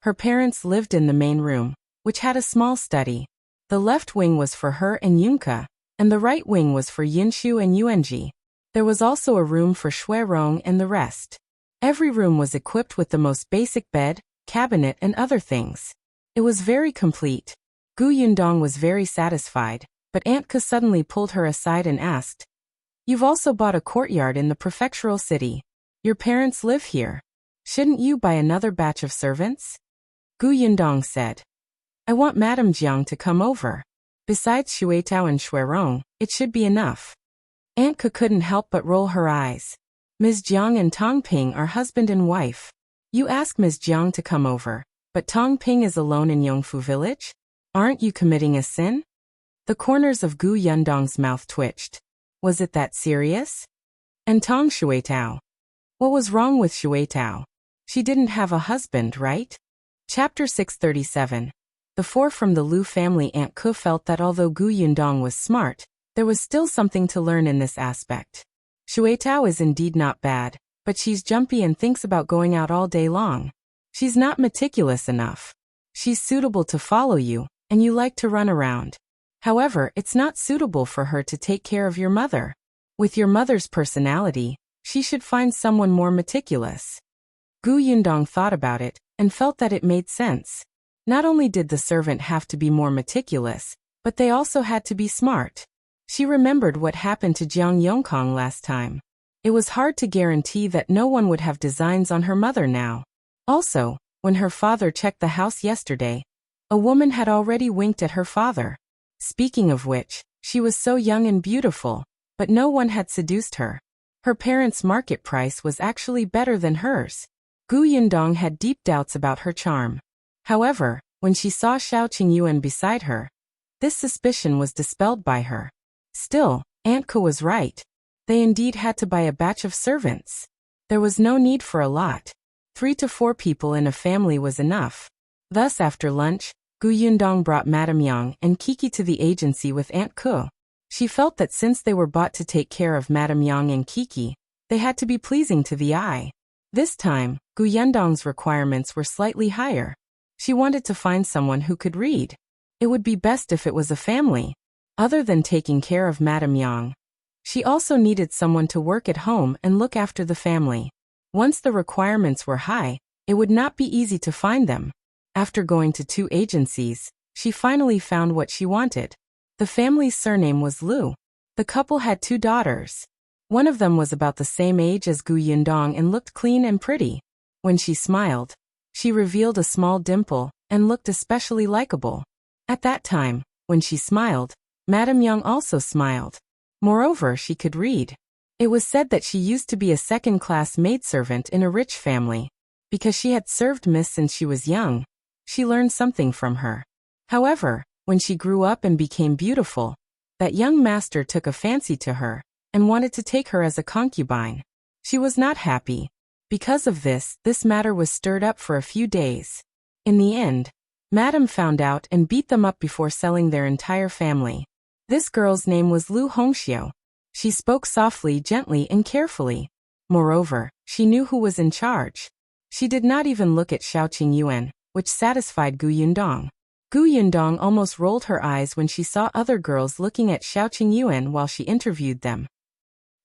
Her parents lived in the main room, which had a small study. The left wing was for her and Yunke, and the right wing was for Yinshu and Yuanji. There was also a room for Shuirong and the rest. Every room was equipped with the most basic bed, cabinet and other things. It was very complete. Gu Yundong was very satisfied, but Aunt Ke suddenly pulled her aside and asked, "You've also bought a courtyard in the prefectural city. Your parents live here. Shouldn't you buy another batch of servants?" Gu Yundong said, "I want Madame Jiang to come over. Besides Shuitao and Shuirong, it should be enough." Aunt Ke couldn't help but roll her eyes. Ms. Jiang and Tong Ping are husband and wife. You ask Ms. Jiang to come over, but Tong Ping is alone in Yongfu village? Aren't you committing a sin? The corners of Gu Yundong's mouth twitched. Was it that serious? And Tong Shuitao? What was wrong with Shuitao? She didn't have a husband, right? Chapter 637. The 4 from the Lu family. Aunt Ke felt that although Gu Yundong was smart, there was still something to learn in this aspect. Shuitao is indeed not bad, but she's jumpy and thinks about going out all day long. She's not meticulous enough. She's suitable to follow you, and you like to run around. However, it's not suitable for her to take care of your mother. With your mother's personality, she should find someone more meticulous. Gu Yundong thought about it, and felt that it made sense. Not only did the servant have to be more meticulous, but they also had to be smart. She remembered what happened to Jiang Yongkong last time. It was hard to guarantee that no one would have designs on her mother now. Also, when her father checked the house yesterday, a woman had already winked at her father. Speaking of which, she was so young and beautiful, but no one had seduced her. Her parents' market price was actually better than hers. Gu Yundong had deep doubts about her charm. However, when she saw Xiao Qingyuan beside her, this suspicion was dispelled by her. Still, Aunt Ke was right. They indeed had to buy a batch of servants. There was no need for a lot. 3 to 4 people in a family was enough. Thus after lunch, Gu Yundong brought Madame Yang and Kiki to the agency with Aunt Ke. She felt that since they were bought to take care of Madame Yang and Kiki, they had to be pleasing to the eye. This time, Gu Yundong's requirements were slightly higher. She wanted to find someone who could read. It would be best if it was a family. Other than taking care of Madame Yang, she also needed someone to work at home and look after the family. Once the requirements were high, it would not be easy to find them. After going to 2 agencies, she finally found what she wanted. The family's surname was Liu. The couple had 2 daughters. One of them was about the same age as Gu Yundong and looked clean and pretty. When she smiled, she revealed a small dimple and looked especially likable. At that time, when she smiled, Madame Yang also smiled. Moreover, she could read. It was said that she used to be a second-class maidservant in a rich family. Because she had served Miss since she was young, she learned something from her. However, when she grew up and became beautiful, that young master took a fancy to her and wanted to take her as a concubine. She was not happy. Because of this matter was stirred up for a few days. In the end, Madame found out and beat them up before selling their entire family. This girl's name was Liu Hongxiu. She spoke softly, gently, and carefully. Moreover, she knew who was in charge. She did not even look at Xiao Qingyuan, which satisfied Gu Yundong. Gu Yundong almost rolled her eyes when she saw other girls looking at Xiao Qingyuan while she interviewed them.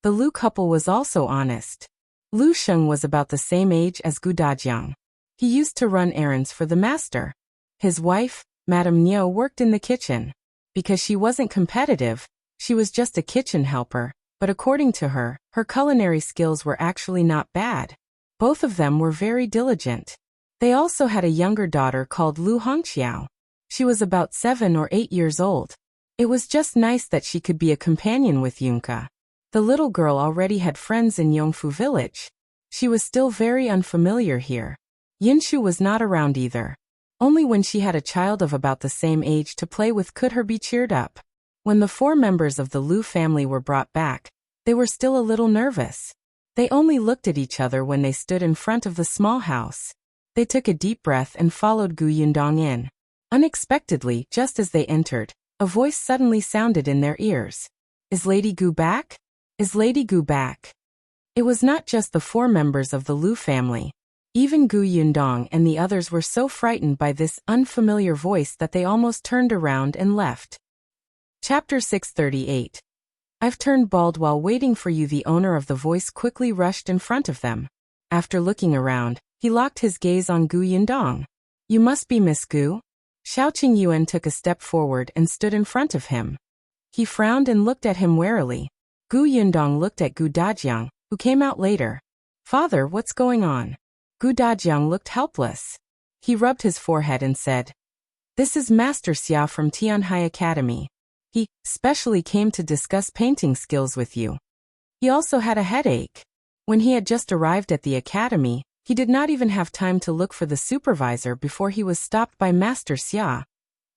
The Liu couple was also honest. Liu Sheng was about the same age as Gu Dajiang. He used to run errands for the master. His wife, Madame Niu, worked in the kitchen. Because she wasn't competitive, she was just a kitchen helper, but according to her, her culinary skills were actually not bad. Both of them were very diligent. They also had a younger daughter called Liu Hongxiao. She was about 7 or 8 years old. It was just nice that she could be a companion with Yunka. The little girl already had friends in Yongfu village. She was still very unfamiliar here. Yinshu was not around either. Only when she had a child of about the same age to play with could her be cheered up. When the 4 members of the Liu family were brought back, they were still a little nervous. They only looked at each other when they stood in front of the small house. They took a deep breath and followed Gu Yundong in. Unexpectedly, just as they entered, a voice suddenly sounded in their ears. "Is Lady Gu back? Is Lady Gu back?" It was not just the 4 members of the Liu family. Even Gu Yundong and the others were so frightened by this unfamiliar voice that they almost turned around and left. Chapter 638. "I've turned bald while waiting for you." The owner of the voice quickly rushed in front of them. After looking around, he locked his gaze on Gu Yundong. "You must be Miss Gu?" Xiao Qingyuan took a step forward and stood in front of him. He frowned and looked at him warily. Gu Yundong looked at Gu Dajiang, who came out later. "Father, what's going on?" Gu Dajiang looked helpless. He rubbed his forehead and said, "This is Master Xia from Tianhai Academy. He specially came to discuss painting skills with you." He also had a headache. When he had just arrived at the academy, he did not even have time to look for the supervisor before he was stopped by Master Xia,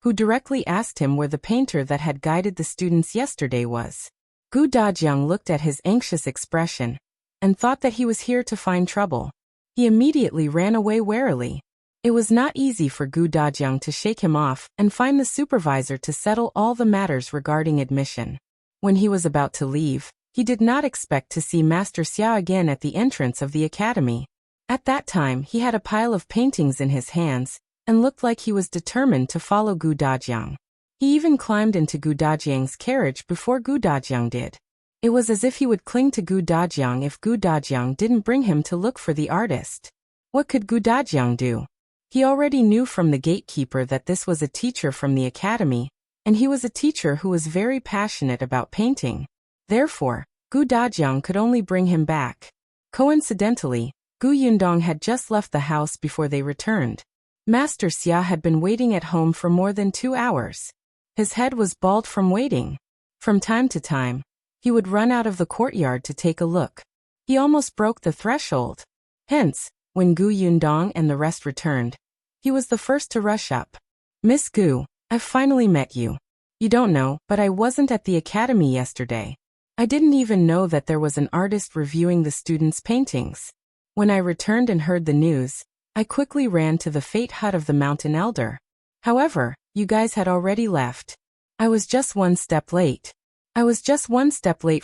who directly asked him where the painter that had guided the students yesterday was. Gu Dajiang looked at his anxious expression and thought that he was here to find trouble. He immediately ran away warily. It was not easy for Gu Dajiang to shake him off and find the supervisor to settle all the matters regarding admission. When he was about to leave, he did not expect to see Master Xia again at the entrance of the academy. At that time, he had a pile of paintings in his hands and looked like he was determined to follow Gu Dajiang. He even climbed into Gu Dajiang's carriage before Gu Dajiang did. It was as if he would cling to Gu Dajiang if Gu Dajiang didn't bring him to look for the artist. What could Gu Dajiang do? He already knew from the gatekeeper that this was a teacher from the academy, and he was a teacher who was very passionate about painting. Therefore, Gu Dajiang could only bring him back. Coincidentally, Gu Yundong had just left the house before they returned. Master Xia had been waiting at home for more than 2 hours. His head was bald from waiting. From time to time, he would run out of the courtyard to take a look. He almost broke the threshold. Hence, when Gu Yundong and the rest returned, he was the first to rush up. "Miss Gu, I've finally met you. You don't know, but I wasn't at the academy yesterday. I didn't even know that there was an artist reviewing the students' paintings. When I returned and heard the news, I quickly ran to the fate hut of the mountain elder. However, you guys had already left. I was just one step late.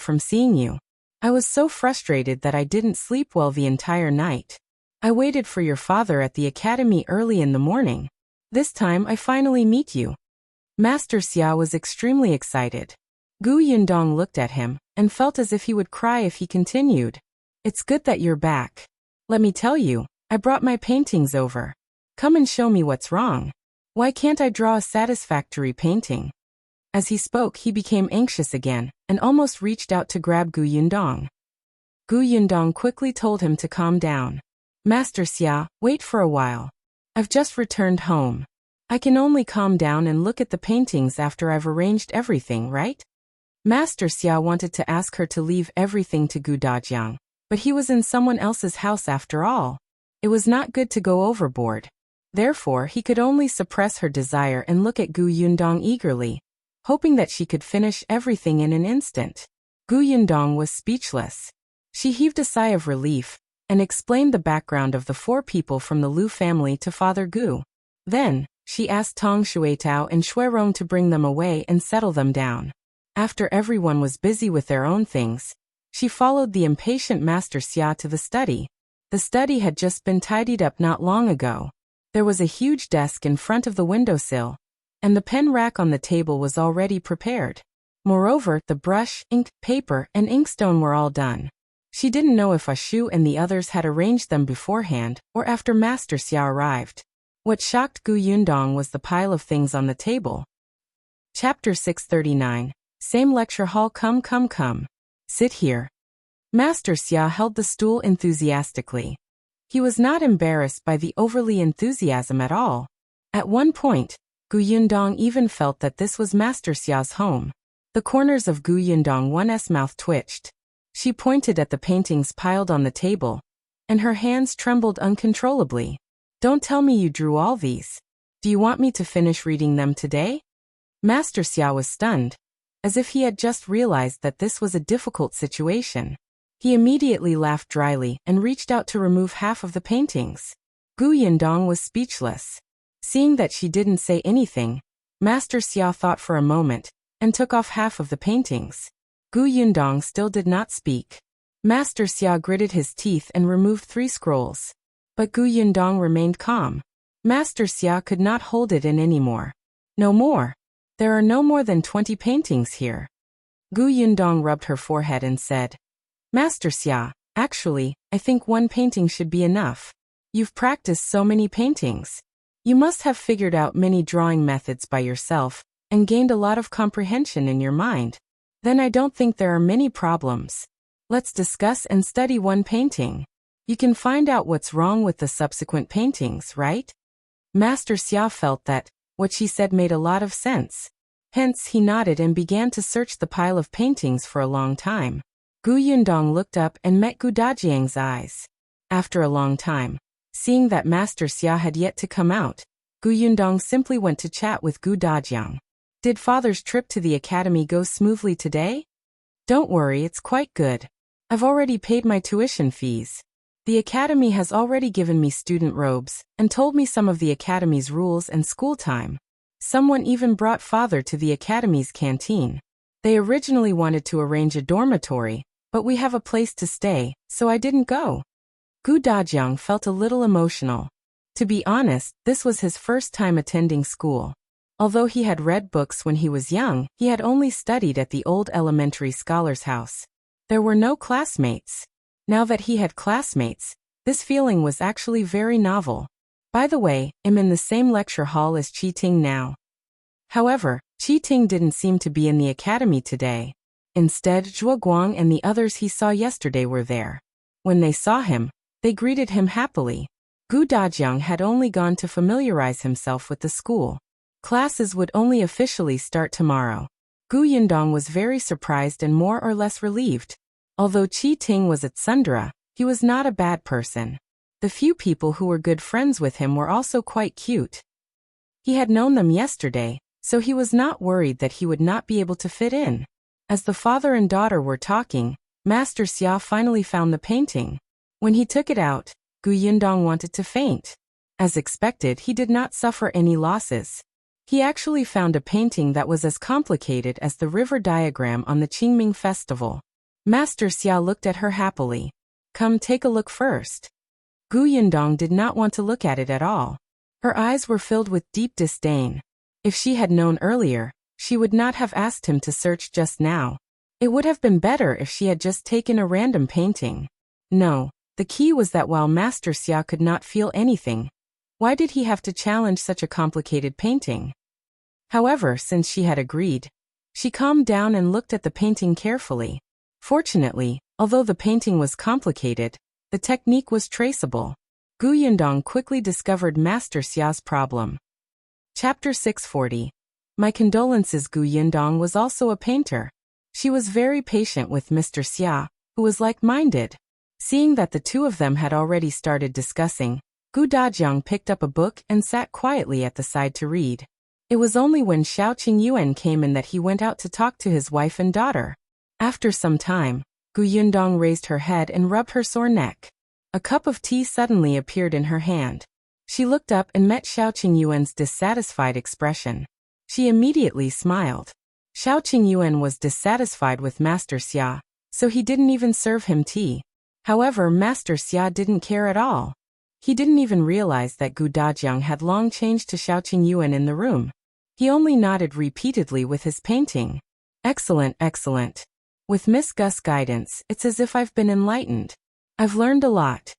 From seeing you. I was so frustrated that I didn't sleep well the entire night. I waited for your father at the academy early in the morning. This time I finally meet you." Master Xia was extremely excited. Gu Yundong looked at him and felt as if he would cry if he continued. It's good that you're back. Let me tell you, I brought my paintings over. Come and show me what's wrong. Why can't I draw a satisfactory painting? As he spoke, he became anxious again and almost reached out to grab Gu Yundong. Gu Yundong quickly told him to calm down. Master Xia, wait for a while. I've just returned home. I can only calm down and look at the paintings after I've arranged everything, right? Master Xia wanted to ask her to leave everything to Gu Dajiang, but he was in someone else's house after all. It was not good to go overboard. Therefore, he could only suppress her desire and look at Gu Yundong eagerly, hoping that she could finish everything in an instant. Gu Yundong was speechless. She heaved a sigh of relief and explained the background of the 4 people from the Lu family to Father Gu. Then, she asked Tong Shuitao and Shuirong to bring them away and settle them down. After everyone was busy with their own things, she followed the impatient Master Xia to the study. The study had just been tidied up not long ago. There was a huge desk in front of the windowsill, and the pen rack on the table was already prepared. Moreover, the brush, ink, paper, and inkstone were all done. She didn't know if Ashu and the others had arranged them beforehand or after Master Xia arrived. What shocked Gu Yundong was the pile of things on the table. Chapter 639. Same lecture hall. Come. Sit here. Master Xia held the stool enthusiastically. He was not embarrassed by the overly enthusiasm at all. At one point, Gu Yundong even felt that this was Master Xia's home. The corners of Gu Yundong's mouth twitched. She pointed at the paintings piled on the table, and her hands trembled uncontrollably. Don't tell me you drew all these. Do you want me to finish reading them today? Master Xia was stunned, as if he had just realized that this was a difficult situation. He immediately laughed dryly and reached out to remove half of the paintings. Gu Yundong was speechless. Seeing that she didn't say anything, Master Xia thought for a moment and took off half of the paintings. Gu Yundong still did not speak. Master Xia gritted his teeth and removed 3 scrolls. But Gu Yundong remained calm. Master Xia could not hold it in anymore. No more. There are no more than 20 paintings here. Gu Yundong rubbed her forehead and said, Master Xia, actually, I think 1 painting should be enough. You've practiced so many paintings. You must have figured out many drawing methods by yourself and gained a lot of comprehension in your mind. Then I don't think there are many problems. Let's discuss and study 1 painting. You can find out what's wrong with the subsequent paintings, right? Master Xia felt that what she said made a lot of sense. Hence, he nodded and began to search the pile of paintings for a long time. Gu Yundong looked up and met Gu Dajiang's eyes. After a long time, seeing that Master Xia had yet to come out, Gu Yundong simply went to chat with Gu Dajiang. Did father's trip to the academy go smoothly today? Don't worry, it's quite good. I've already paid my tuition fees. The academy has already given me student robes and told me some of the academy's rules and school time. Someone even brought father to the academy's canteen. They originally wanted to arrange a dormitory, but we have a place to stay, so I didn't go. Gu Dajiang felt a little emotional. To be honest, this was his first time attending school. Although he had read books when he was young, he had only studied at the old elementary scholar's house. There were no classmates. Now that he had classmates, this feeling was actually very novel. By the way, I'm in the same lecture hall as Qi Ting now. However, Qi Ting didn't seem to be in the academy today. Instead, Zhuo Guang and the others he saw yesterday were there. When they saw him, they greeted him happily. Gu Dajiang had only gone to familiarize himself with the school. Classes would only officially start tomorrow. Gu Yundong was very surprised and more or less relieved. Although Qi Ting was at Sundra, he was not a bad person. The few people who were good friends with him were also quite cute. He had known them yesterday, so he was not worried that he would not be able to fit in. As the father and daughter were talking, Master Xia finally found the painting. When he took it out, Gu Yundong wanted to faint. As expected, he did not suffer any losses. He actually found a painting that was as complicated as the river diagram on the Qingming festival. Master Xia looked at her happily. Come take a look first. Gu Yundong did not want to look at it at all. Her eyes were filled with deep disdain. If she had known earlier, she would not have asked him to search just now. It would have been better if she had just taken a random painting. No, the key was that while Master Xia could not feel anything, why did he have to challenge such a complicated painting? However, since she had agreed, she calmed down and looked at the painting carefully. Fortunately, although the painting was complicated, the technique was traceable. Gu Yundong quickly discovered Master Xia's problem. Chapter 640. My condolences. Gu Yundong was also a painter. She was very patient with Mr. Xia, who was like-minded. Seeing that the two of them had already started discussing, Gu Dajiang picked up a book and sat quietly at the side to read. It was only when Xiao Qingyuan came in that he went out to talk to his wife and daughter. After some time, Gu Yundong raised her head and rubbed her sore neck. A cup of tea suddenly appeared in her hand. She looked up and met Xiao Qingyuan's dissatisfied expression. She immediately smiled. Xiao Qingyuan was dissatisfied with Master Xia, so he didn't even serve him tea. However, Master Xia didn't care at all. He didn't even realize that Gu Dajiang had long changed to Xiao Qingyuan in the room. He only nodded repeatedly with his painting. Excellent, excellent. With Miss Gus' guidance, it's as if I've been enlightened. I've learned a lot.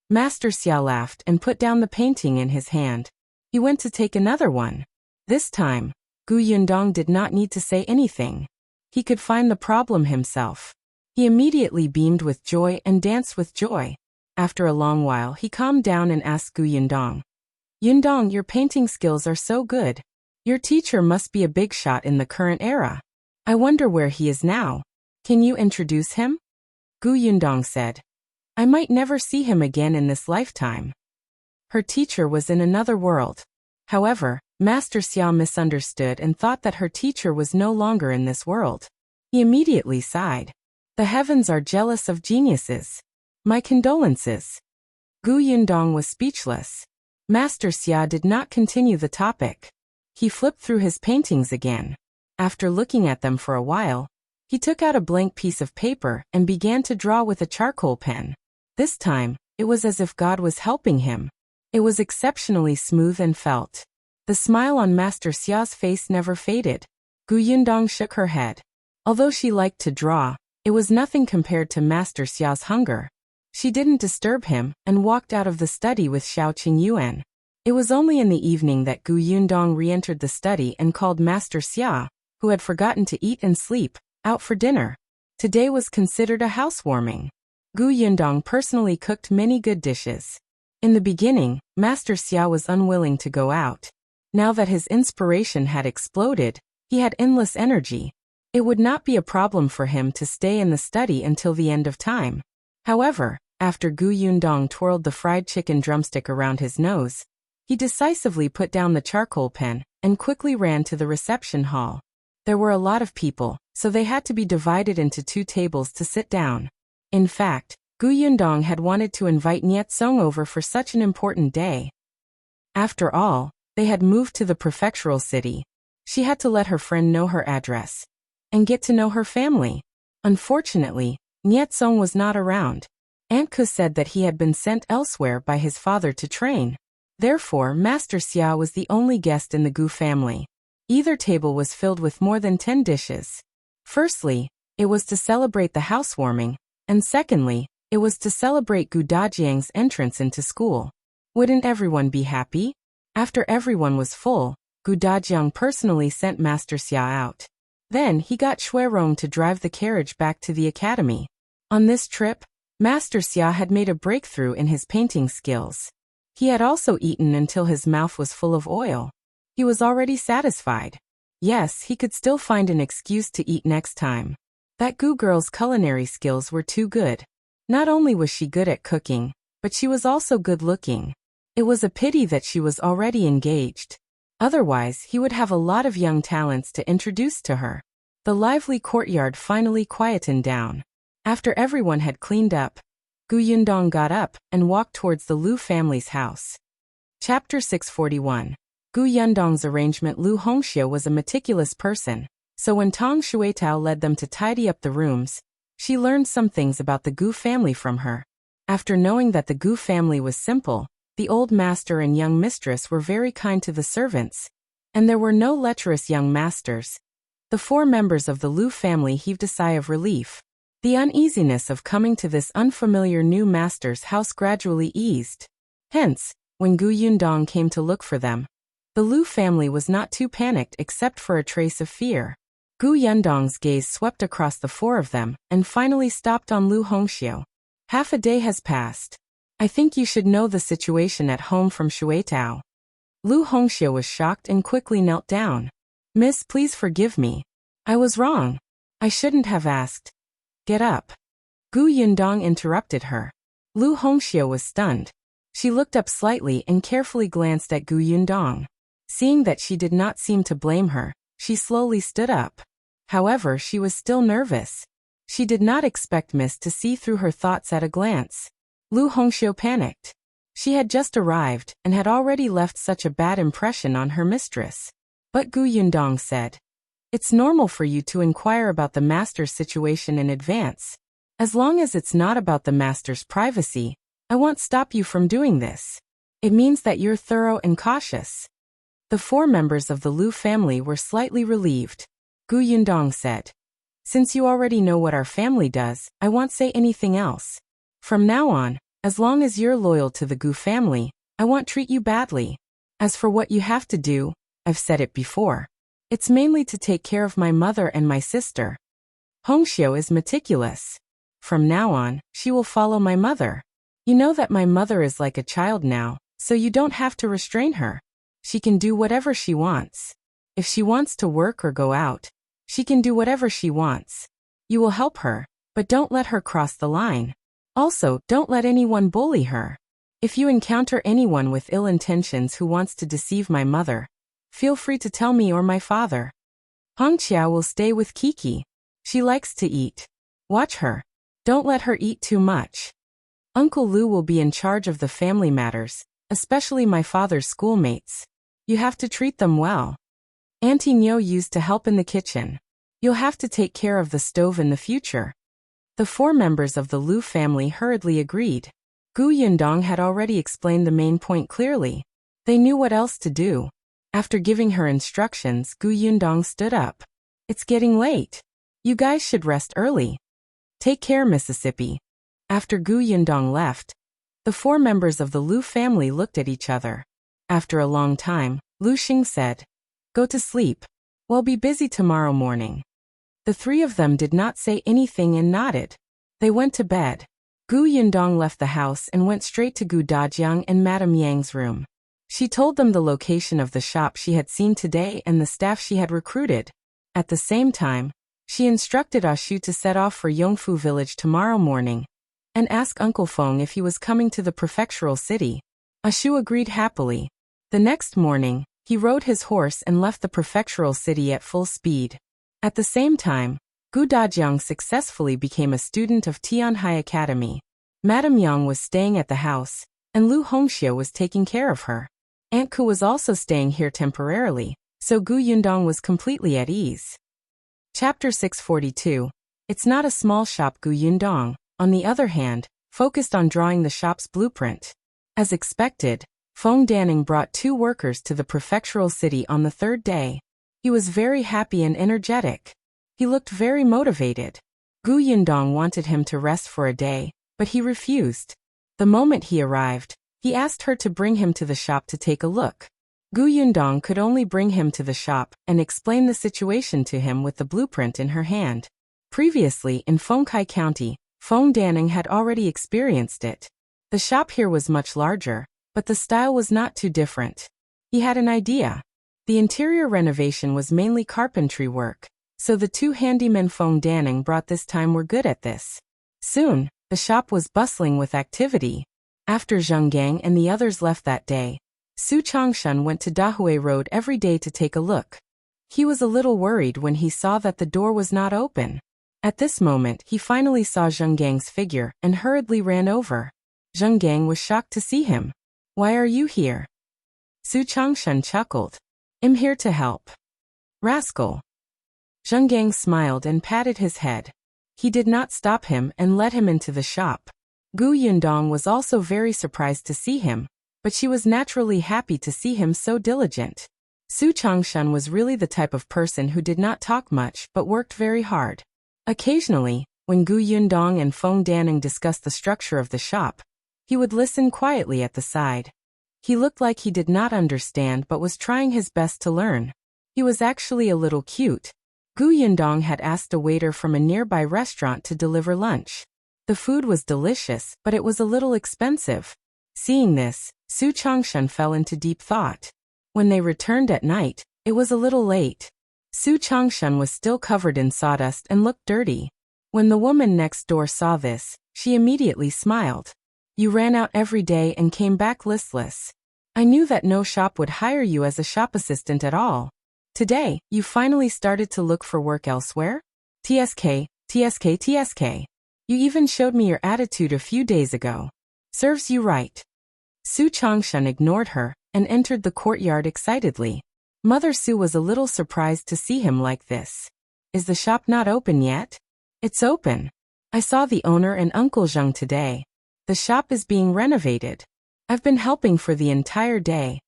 Master Xia laughed and put down the painting in his hand. He went to take another one. This time, Gu Yundong did not need to say anything. He could find the problem himself. He immediately beamed with joy and danced with joy. After a long while, he calmed down and asked Gu Yundong, "Yundong, your painting skills are so good. Your teacher must be a big shot in the current era. I wonder where he is now. Can you introduce him?" Gu Yundong said, "I might never see him again in this lifetime." Her teacher was in another world. However, Master Xia misunderstood and thought that her teacher was no longer in this world. He immediately sighed. The heavens are jealous of geniuses. My condolences. Gu Yundong was speechless. Master Xia did not continue the topic. He flipped through his paintings again. After looking at them for a while, he took out a blank piece of paper and began to draw with a charcoal pen. This time, it was as if God was helping him. It was exceptionally smooth and felt. The smile on Master Xia's face never faded. Gu Yundong shook her head. Although she liked to draw, it was nothing compared to Master Xia's hunger. She didn't disturb him and walked out of the study with Xiao Qingyuan. It was only in the evening that Gu Yundong re-entered the study and called Master Xia, who had forgotten to eat and sleep, out for dinner. Today was considered a housewarming. Gu Yundong personally cooked many good dishes. In the beginning, Master Xia was unwilling to go out. Now that his inspiration had exploded, he had endless energy. It would not be a problem for him to stay in the study until the end of time. However, after Gu Yundong twirled the fried chicken drumstick around his nose, he decisively put down the charcoal pen and quickly ran to the reception hall. There were a lot of people, so they had to be divided into 2 tables to sit down. In fact, Gu Yundong had wanted to invite Nietsong over for such an important day. After all, they had moved to the prefectural city. She had to let her friend know her address and get to know her family. Unfortunately, Nietsong was not around. Aunt Ku said that he had been sent elsewhere by his father to train. Therefore, Master Xia was the only guest in the Gu family. Either table was filled with more than 10 dishes. Firstly, it was to celebrate the housewarming, and secondly, it was to celebrate Gu Dajiang's entrance into school. Wouldn't everyone be happy? After everyone was full, Gu Dajiang personally sent Master Xia out. Then he got Xuerong to drive the carriage back to the academy. On this trip, Master Xia had made a breakthrough in his painting skills. He had also eaten until his mouth was full of oil. He was already satisfied. Yes, he could still find an excuse to eat next time. That Gu girl's culinary skills were too good. Not only was she good at cooking, but she was also good-looking. It was a pity that she was already engaged. Otherwise, he would have a lot of young talents to introduce to her. The lively courtyard finally quietened down. After everyone had cleaned up, Gu Yundong got up and walked towards the Liu family's house. Chapter 641. Gu Yundong's arrangement. Liu Hongxie was a meticulous person, so when Tang Shuitao led them to tidy up the rooms, she learned some things about the Gu family from her. After knowing that the Gu family was simple, the old master and young mistress were very kind to the servants, and there were no lecherous young masters. The 4 members of the Lu family heaved a sigh of relief. The uneasiness of coming to this unfamiliar new master's house gradually eased. Hence, when Gu Yundong came to look for them, the Lu family was not too panicked except for a trace of fear. Gu Yundong's gaze swept across the 4 of them and finally stopped on Lu Hongxiu. Half a day has passed. I think you should know the situation at home from Shuetao. Lu Hongxiu was shocked and quickly knelt down. Miss, please forgive me. I was wrong. I shouldn't have asked. Get up. Gu Yundong interrupted her. Lu Hongxiu was stunned. She looked up slightly and carefully glanced at Gu Yundong. Seeing that she did not seem to blame her, she slowly stood up. However, she was still nervous. She did not expect Miss to see through her thoughts at a glance. Lu Hongxiu panicked. She had just arrived and had already left such a bad impression on her mistress. But Gu Yundong said, "It's normal for you to inquire about the master's situation in advance. As long as it's not about the master's privacy, I won't stop you from doing this. It means that you're thorough and cautious." The 4 members of the Lu family were slightly relieved. Gu Yundong said, "Since you already know what our family does, I won't say anything else. From now on, as long as you're loyal to the Gu family, I won't treat you badly. As for what you have to do, I've said it before. It's mainly to take care of my mother and my sister. Hongxiu is meticulous. From now on, she will follow my mother. You know that my mother is like a child now, so you don't have to restrain her. She can do whatever she wants. If she wants to work or go out, she can do whatever she wants. You will help her, but don't let her cross the line. Also, don't let anyone bully her. If you encounter anyone with ill intentions who wants to deceive my mother, feel free to tell me or my father. Hongqiao will stay with Kiki. She likes to eat. Watch her. Don't let her eat too much. Uncle Lu will be in charge of the family matters, especially my father's schoolmates. You have to treat them well. Auntie Nyo used to help in the kitchen. You'll have to take care of the stove in the future." The 4 members of the Lu family hurriedly agreed. Gu Yundong had already explained the main point clearly. They knew what else to do. After giving her instructions, Gu Yundong stood up. "It's getting late. You guys should rest early. Take care, Mississippi." After Gu Yundong left, the 4 members of the Lu family looked at each other. After a long time, Lu Xing said, "Go to sleep. We'll be busy tomorrow morning." The 3 of them did not say anything and nodded. They went to bed. Gu Yundong left the house and went straight to Gu Dajiang and Madame Yang's room. She told them the location of the shop she had seen today and the staff she had recruited. At the same time, she instructed Ashu to set off for Yongfu village tomorrow morning and ask Uncle Feng if he was coming to the prefectural city. Ashu agreed happily. The next morning, he rode his horse and left the prefectural city at full speed. At the same time, Gu Dajiang successfully became a student of Tianhai Academy. Madame Yang was staying at the house, and Lu Hongxiu was taking care of her. Aunt Ku was also staying here temporarily, so Gu Yundong was completely at ease. Chapter 642. It's not a small shop. Gu Yundong, on the other hand, focused on drawing the shop's blueprint. As expected, Feng Danning brought 2 workers to the prefectural city on the 3rd day. He was very happy and energetic. He looked very motivated. Gu Yundong wanted him to rest for a day, but he refused. The moment he arrived, he asked her to bring him to the shop to take a look. Gu Yundong could only bring him to the shop and explain the situation to him with the blueprint in her hand. Previously in Fengkai County, Feng Danning had already experienced it. The shop here was much larger, but the style was not too different. He had an idea. The interior renovation was mainly carpentry work, so the 2 handymen Feng Danning brought this time were good at this. Soon, the shop was bustling with activity. After Zheng Gang and the others left that day, Su Changshan went to Dahui Road every day to take a look. He was a little worried when he saw that the door was not open. At this moment, he finally saw Zheng Gang's figure and hurriedly ran over. Zheng Gang was shocked to see him. "Why are you here?" Su Changshan chuckled. "I'm here to help." "Rascal." Zheng Gang smiled and patted his head. He did not stop him and led him into the shop. Gu Yundong was also very surprised to see him, but she was naturally happy to see him so diligent. Su Changshan was really the type of person who did not talk much but worked very hard. Occasionally, when Gu Yundong and Feng Danning discussed the structure of the shop, he would listen quietly at the side. He looked like he did not understand but was trying his best to learn. He was actually a little cute. Gu Yundong had asked a waiter from a nearby restaurant to deliver lunch. The food was delicious, but it was a little expensive. Seeing this, Su Changshan fell into deep thought. When they returned at night, it was a little late. Su Changshan was still covered in sawdust and looked dirty. When the woman next door saw this, she immediately smiled. You ran out every day and came back listless. I knew that no shop would hire you as a shop assistant at all. Today, you finally started to look for work elsewhere? TSK, TSK, TSK. You even showed me your attitude a few days ago. Serves you right. Su Changshan ignored her and entered the courtyard excitedly. Mother Su was a little surprised to see him like this. Is the shop not open yet? It's open. I saw the owner and Uncle Zhou today. The shop is being renovated. I've been helping for the entire day.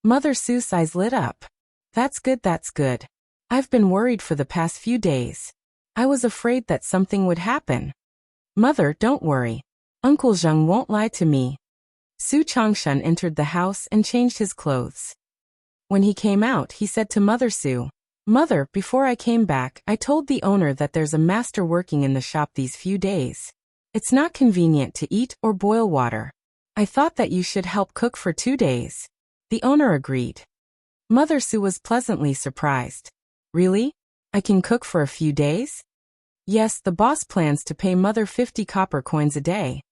Mother Su's eyes lit up. That's good, that's good. I've been worried for the past few days. I was afraid that something would happen. Mother, don't worry. Uncle Zhou won't lie to me. Su Changshan entered the house and changed his clothes. When he came out, he said to Mother Su, Mother, before I came back, I told the owner that there's a master working in the shop these few days. It's not convenient to eat or boil water. I thought that you should help cook for 2 days. The owner agreed. Mother Su was pleasantly surprised. Really? I can cook for a few days? Yes, the boss plans to pay Mother 50 copper coins a day.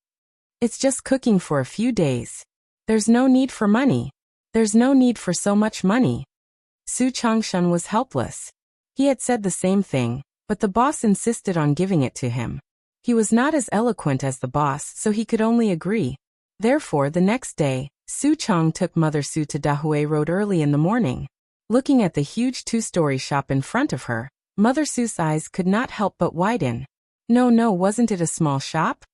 It's just cooking for a few days. There's no need for money. There's no need for so much money. Su Changshan was helpless. He had said the same thing, but the boss insisted on giving it to him. He was not as eloquent as the boss, so he could only agree. Therefore, the next day, Su Chang took Mother Su to Dahui Road early in the morning. Looking at the huge 2-story shop in front of her, Mother Su's eyes could not help but widen. No, wasn't it a small shop?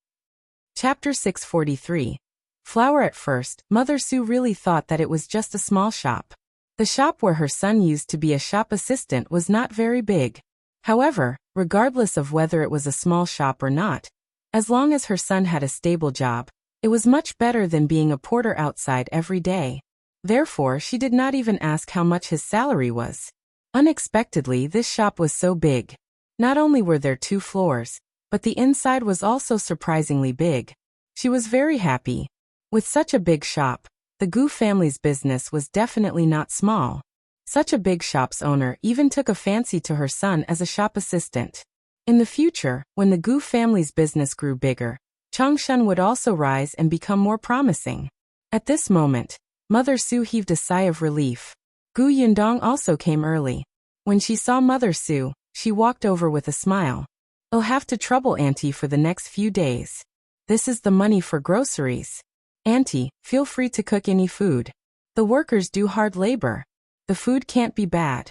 Chapter 643. Flower. At first, Mother Su really thought that it was just a small shop. The shop where her son used to be a shop assistant was not very big. However, regardless of whether it was a small shop or not, as long as her son had a stable job, it was much better than being a porter outside every day. Therefore, she did not even ask how much his salary was. Unexpectedly, this shop was so big. Not only were there 2 floors, but the inside was also surprisingly big. She was very happy. With such a big shop, the Gu family's business was definitely not small. Such a big shop's owner even took a fancy to her son as a shop assistant. In the future, when the Gu family's business grew bigger, Changshan would also rise and become more promising. At this moment, Mother Su heaved a sigh of relief. Gu Yundong also came early. When she saw Mother Su, she walked over with a smile. I'll have to trouble Auntie for the next few days. This is the money for groceries. Auntie, feel free to cook any food. The workers do hard labor. The food can't be bad.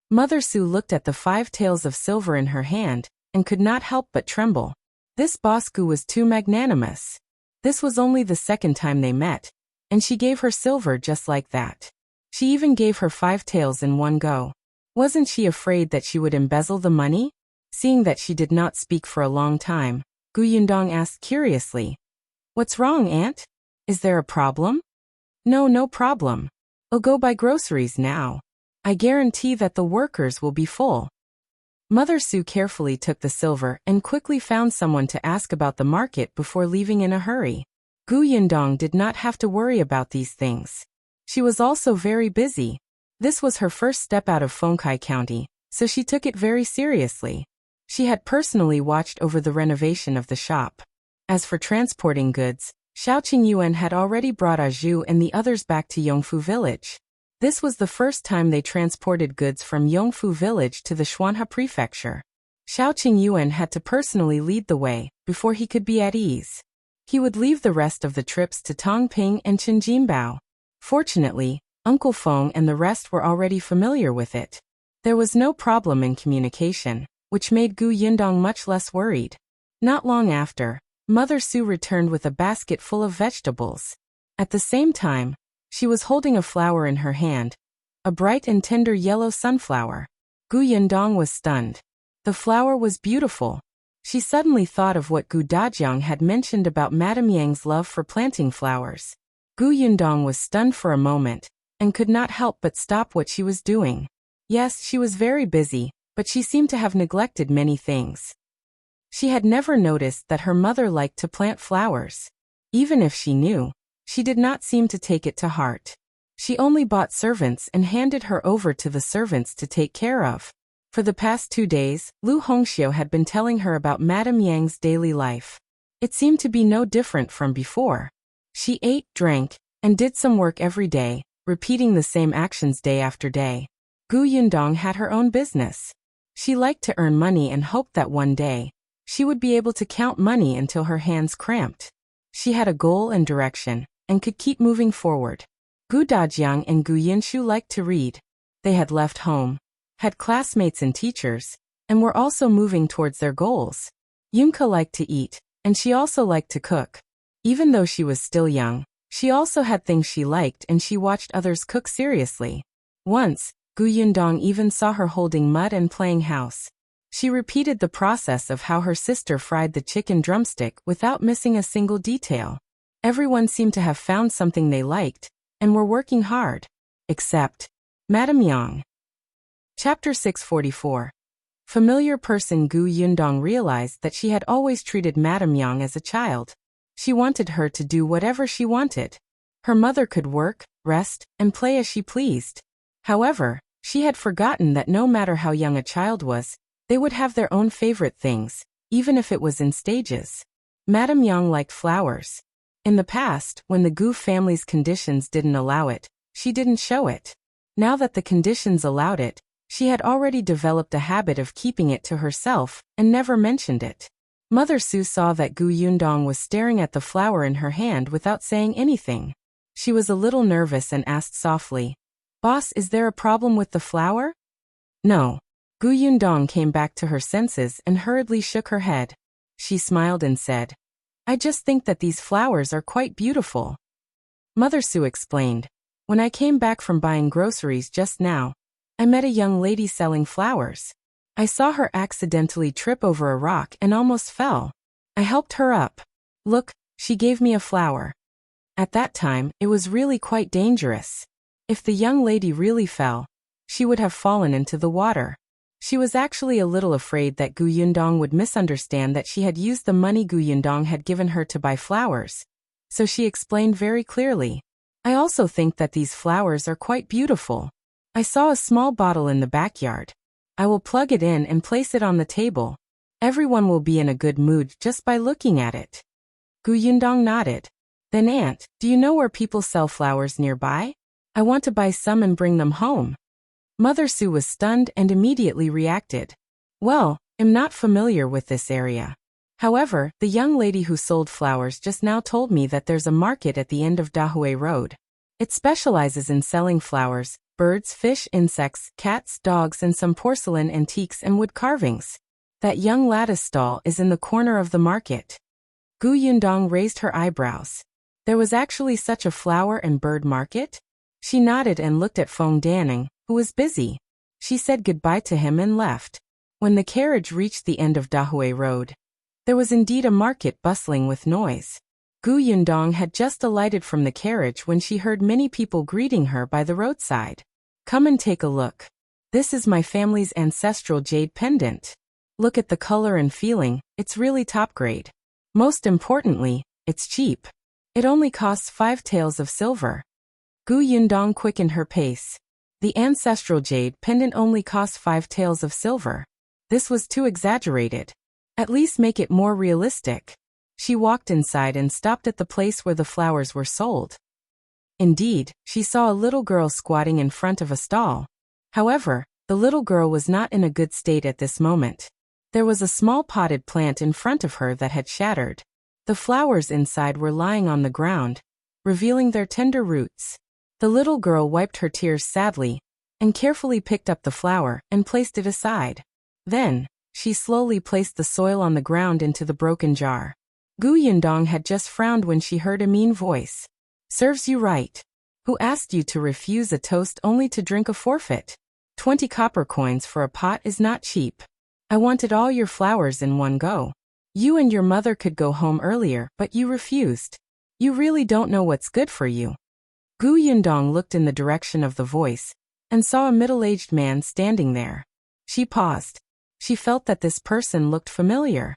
Mother Su looked at the 5 taels of silver in her hand and could not help but tremble. This boss Gu was too magnanimous. This was only the second time they met, and she gave her silver just like that. She even gave her 5 taels in one go. Wasn't she afraid that she would embezzle the money? Seeing that she did not speak for a long time, Gu Yundong asked curiously, What's wrong, Aunt? Is there a problem? No problem. I'll go buy groceries now. I guarantee that the workers will be full. Mother Su carefully took the silver and quickly found someone to ask about the market before leaving in a hurry. Gu Yundong did not have to worry about these things. She was also very busy. This was her first step out of Fengkai County, so she took it very seriously. She had personally watched over the renovation of the shop. As for transporting goods, Xiaoqing Yuan had already brought Zhou and the others back to Yongfu village. This was the first time they transported goods from Yongfu village to the Xuanhe prefecture. Xiaoqing Yuan had to personally lead the way, before he could be at ease. He would leave the rest of the trips to Tongping and Qinjianbao. Fortunately, Uncle Feng and the rest were already familiar with it. There was no problem in communication, which made Gu Yundong much less worried. Not long after, Mother Su returned with a basket full of vegetables. At the same time, she was holding a flower in her hand. a bright and tender yellow sunflower. Gu Yundong was stunned. The flower was beautiful. She suddenly thought of what Gu Dajiang had mentioned about Madame Yang's love for planting flowers. Gu Yundong was stunned for a moment, and could not help but stop what she was doing. Yes, she was very busy, but she seemed to have neglected many things. She had never noticed that her mother liked to plant flowers. Even if she knew, she did not seem to take it to heart. She only bought servants and handed her over to the servants to take care of. For the past 2 days, Lu Hongxiu had been telling her about Madame Yang's daily life. It seemed to be no different from before. She ate, drank, and did some work every day, repeating the same actions day after day. Gu Yundong had her own business. She liked to earn money and hoped that one day, she would be able to count money until her hands cramped. She had a goal and direction, and could keep moving forward. Gu Dajiang and Gu Yinshu liked to read. They had left home, had classmates and teachers, and were also moving towards their goals. Yunke liked to eat, and she also liked to cook. Even though she was still young, she also had things she liked and she watched others cook seriously. Once, Gu Yundong even saw her holding mud and playing house. She repeated the process of how her sister fried the chicken drumstick without missing a single detail. Everyone seemed to have found something they liked, and were working hard. Except Madame Yang. Chapter 644. Familiar person. Gu Yundong realized that she had always treated Madame Yang as a child. She wanted her to do whatever she wanted. Her mother could work, rest, and play as she pleased. However, she had forgotten that no matter how young a child was, they would have their own favorite things, even if it was in stages. Madame Yang liked flowers. In the past, when the Gu family's conditions didn't allow it, she didn't show it. Now that the conditions allowed it, she had already developed a habit of keeping it to herself and never mentioned it. Mother Su saw that Gu Yundong was staring at the flower in her hand without saying anything. She was a little nervous and asked softly, "Boss, is there a problem with the flower?" "No." Gu Yundong came back to her senses and hurriedly shook her head. She smiled and said, "I just think that these flowers are quite beautiful." Mother Su explained, "When I came back from buying groceries just now, I met a young lady selling flowers. I saw her accidentally trip over a rock and almost fell. I helped her up. Look, she gave me a flower. At that time, it was really quite dangerous. If the young lady really fell, she would have fallen into the water." She was actually a little afraid that Gu Yundong would misunderstand that she had used the money Gu Yundong had given her to buy flowers. So she explained very clearly, "I also think that these flowers are quite beautiful. I saw a small bottle in the backyard. I will plug it in and place it on the table. Everyone will be in a good mood just by looking at it." Gu Yundong nodded. "Then Aunt, do you know where people sell flowers nearby? I want to buy some and bring them home." Mother Su was stunned and immediately reacted. "Well, I'm not familiar with this area. However, the young lady who sold flowers just now told me that there's a market at the end of Dahui Road. It specializes in selling flowers, birds, fish, insects, cats, dogs, and some porcelain antiques and wood carvings. That young lattice stall is in the corner of the market." Gu Yundong raised her eyebrows. There was actually such a flower and bird market? She nodded and looked at Feng Danning, who was busy. She said goodbye to him and left. When the carriage reached the end of Dahui Road, there was indeed a market bustling with noise. Gu Yundong had just alighted from the carriage when she heard many people greeting her by the roadside. "Come and take a look. This is my family's ancestral jade pendant. Look at the color and feeling, it's really top grade. Most importantly, it's cheap. It only costs 5 taels of silver." Gu Yundong quickened her pace. The ancestral jade pendant only cost 5 taels of silver. This was too exaggerated. At least make it more realistic. She walked inside and stopped at the place where the flowers were sold. Indeed, she saw a little girl squatting in front of a stall. However, the little girl was not in a good state at this moment. There was a small potted plant in front of her that had shattered. The flowers inside were lying on the ground, revealing their tender roots. The little girl wiped her tears sadly, and carefully picked up the flower and placed it aside. Then, she slowly placed the soil on the ground into the broken jar. Gu Yundong had just frowned when she heard a mean voice. "Serves you right. Who asked you to refuse a toast only to drink a forfeit? 20 copper coins for a pot is not cheap. I wanted all your flowers in one go. You and your mother could go home earlier, but you refused. You really don't know what's good for you. Gu Yundong looked in the direction of the voice and saw a middle-aged man standing there. She paused. She felt that this person looked familiar.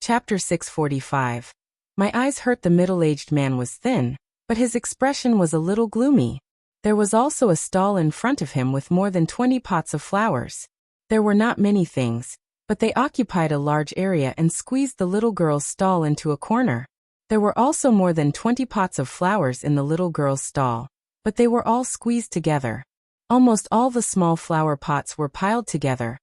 Chapter 645. My eyes hurt. The middle-aged man was thin, but his expression was a little gloomy. There was also a stall in front of him with more than 20 pots of flowers. There were not many things, but they occupied a large area and squeezed the little girl's stall into a corner. There were also more than 20 pots of flowers in the little girl's stall, but they were all squeezed together. Almost all the small flower pots were piled together,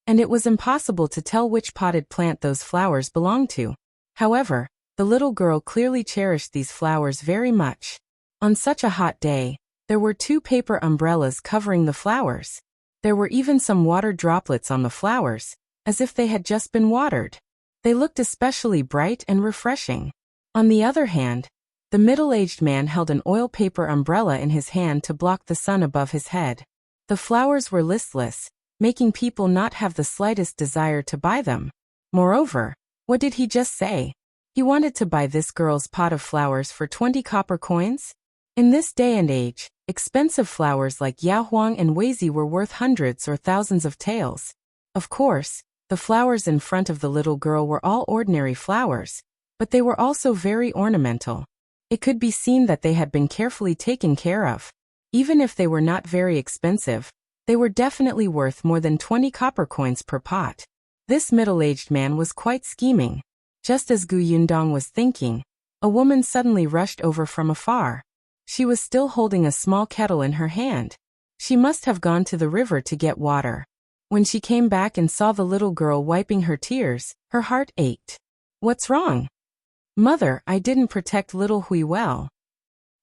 and it was impossible to tell which potted plant those flowers belonged to. However, the little girl clearly cherished these flowers very much. On such a hot day, there were 2 paper umbrellas covering the flowers. There were even some water droplets on the flowers, as if they had just been watered. They looked especially bright and refreshing. On the other hand, the middle-aged man held an oil paper umbrella in his hand to block the sun above his head. The flowers were listless, making people not have the slightest desire to buy them. Moreover, what did he just say? He wanted to buy this girl's pot of flowers for 20 copper coins? In this day and age, expensive flowers like yaohuang and weizi were worth hundreds or thousands of taels. Of course, the flowers in front of the little girl were all ordinary flowers, but they were also very ornamental. It could be seen that they had been carefully taken care of. Even if they were not very expensive, they were definitely worth more than 20 copper coins per pot. This middle-aged man was quite scheming. Just as Gu Yundong was thinking, a woman suddenly rushed over from afar. She was still holding a small kettle in her hand. She must have gone to the river to get water. When she came back and saw the little girl wiping her tears, her heart ached. What's wrong? Mother, I didn't protect little Hui well.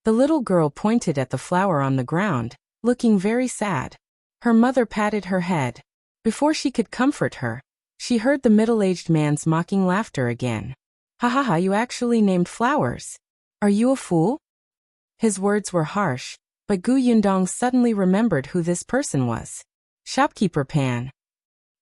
The little girl pointed at the flower on the ground, looking very sad. Her mother patted her head. Before she could comfort her, she heard the middle-aged man's mocking laughter again. Ha ha ha, you actually named flowers. Are you a fool? His words were harsh, but Gu Yundong suddenly remembered who this person was. Shopkeeper Pan.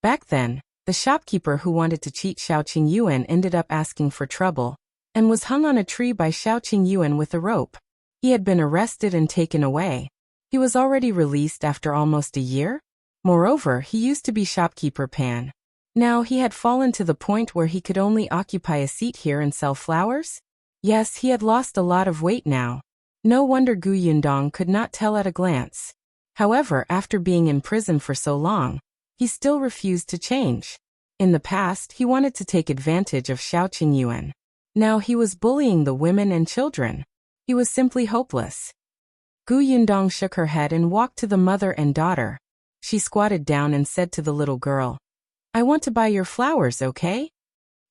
Back then, the shopkeeper who wanted to cheat Xiaoqing Yuan ended up asking for trouble, and was hung on a tree by Xiaoqing Yuan with a rope. He had been arrested and taken away. He was already released after almost a year. Moreover, he used to be shopkeeper Pan. Now he had fallen to the point where he could only occupy a seat here and sell flowers? Yes, he had lost a lot of weight now. No wonder Gu Yundong could not tell at a glance. However, after being in prison for so long, he still refused to change. In the past, he wanted to take advantage of Xiaoqing Yuan. Now he was bullying the women and children. He was simply hopeless. Gu Yundong shook her head and walked to the mother and daughter. She squatted down and said to the little girl, I want to buy your flowers, okay?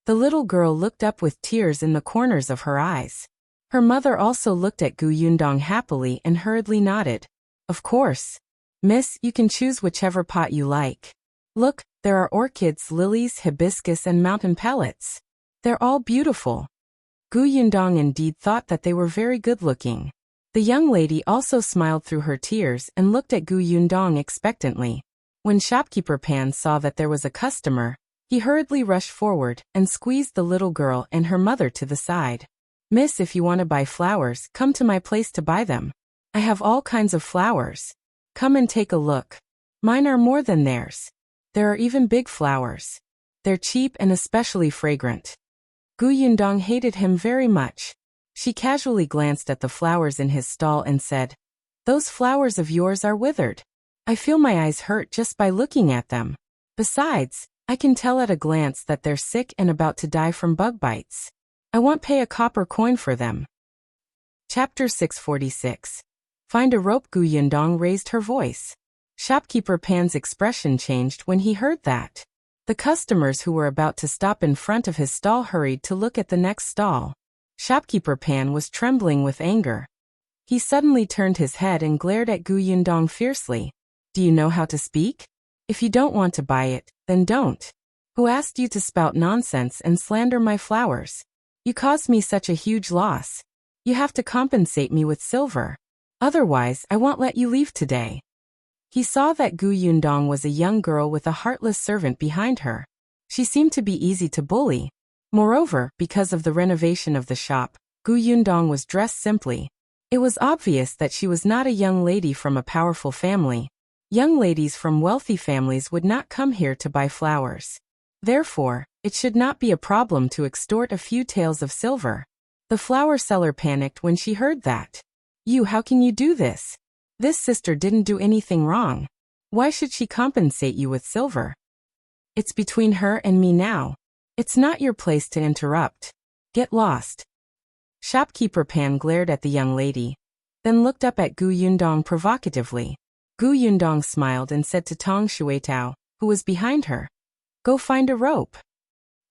The little girl looked up with tears in the corners of her eyes. Her mother also looked at Gu Yundong happily and hurriedly nodded. Of course. Miss, you can choose whichever pot you like. Look, there are orchids, lilies, hibiscus, and mountain pellets. They're all beautiful. Gu Yundong indeed thought that they were very good-looking. The young lady also smiled through her tears and looked at Gu Yundong expectantly. When shopkeeper Pan saw that there was a customer, he hurriedly rushed forward and squeezed the little girl and her mother to the side. Miss, if you want to buy flowers, come to my place to buy them. I have all kinds of flowers. Come and take a look. Mine are more than theirs. There are even big flowers. They're cheap and especially fragrant. Gu Yundong hated him very much. She casually glanced at the flowers in his stall and said, Those flowers of yours are withered. I feel my eyes hurt just by looking at them. Besides, I can tell at a glance that they're sick and about to die from bug bites. I won't pay a copper coin for them. Chapter 646. Find a rope. Gu Yundong raised her voice. Shopkeeper Pan's expression changed when he heard that. The customers who were about to stop in front of his stall hurried to look at the next stall. Shopkeeper Pan was trembling with anger. He suddenly turned his head and glared at Gu Yundong fiercely. Do you know how to speak? If you don't want to buy it, then don't. Who asked you to spout nonsense and slander my flowers? You caused me such a huge loss. You have to compensate me with silver. Otherwise, I won't let you leave today. He saw that Gu Yundong was a young girl with a heartless servant behind her. She seemed to be easy to bully. Moreover, because of the renovation of the shop, Gu Yundong was dressed simply. It was obvious that she was not a young lady from a powerful family. Young ladies from wealthy families would not come here to buy flowers. Therefore, it should not be a problem to extort a few taels of silver. The flower seller panicked when she heard that. How can you do this? This sister didn't do anything wrong. Why should she compensate you with silver? It's between her and me now. It's not your place to interrupt. Get lost. Shopkeeper Pan glared at the young lady, then looked up at Gu Yundong provocatively. Gu Yundong smiled and said to Tong Shuitao, who was behind her, "Go find a rope."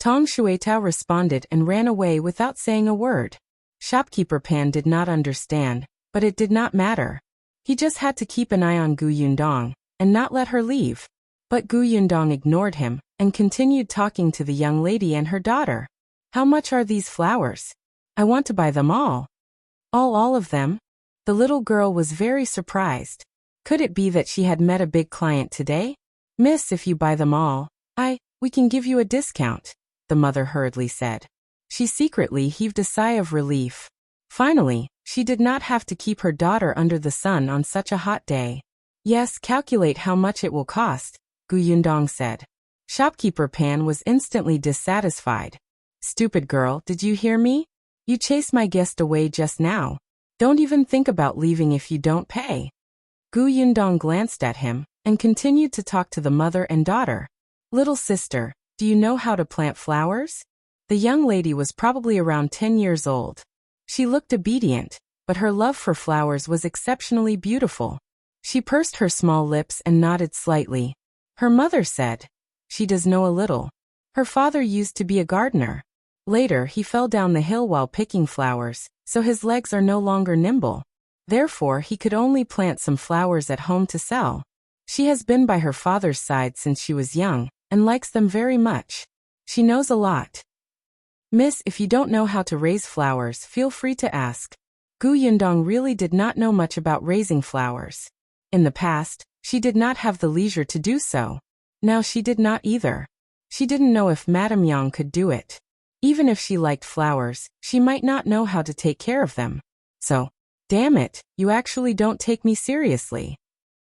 Tong Shuitao responded and ran away without saying a word. Shopkeeper Pan did not understand, but it did not matter. He just had to keep an eye on Gu Yundong and not let her leave. But Gu Yundong ignored him and continued talking to the young lady and her daughter. "How much are these flowers? I want to buy them all." All of them?" The little girl was very surprised. Could it be that she had met a big client today? "Miss, if you buy them all, we can give you a discount," the mother hurriedly said. She secretly heaved a sigh of relief. Finally, she did not have to keep her daughter under the sun on such a hot day. "Yes, calculate how much it will cost," Gu Yundong said. Shopkeeper Pan was instantly dissatisfied. "Stupid girl, did you hear me? You chased my guest away just now. Don't even think about leaving if you don't pay." Gu Yundong glanced at him and continued to talk to the mother and daughter. "Little sister, do you know how to plant flowers?" The young lady was probably around 10 years old. She looked obedient, but her love for flowers was exceptionally beautiful. She pursed her small lips and nodded slightly. Her mother said, "She does know a little. Her father used to be a gardener. Later he fell down the hill while picking flowers, so his legs are no longer nimble. Therefore he could only plant some flowers at home to sell. She has been by her father's side since she was young, and likes them very much. She knows a lot." "Miss, if you don't know how to raise flowers, feel free to ask." Gu Yundong really did not know much about raising flowers. In the past, she did not have the leisure to do so. Now she did not either. She didn't know if Madame Yang could do it. Even if she liked flowers, she might not know how to take care of them. So, damn it, you actually don't take me seriously.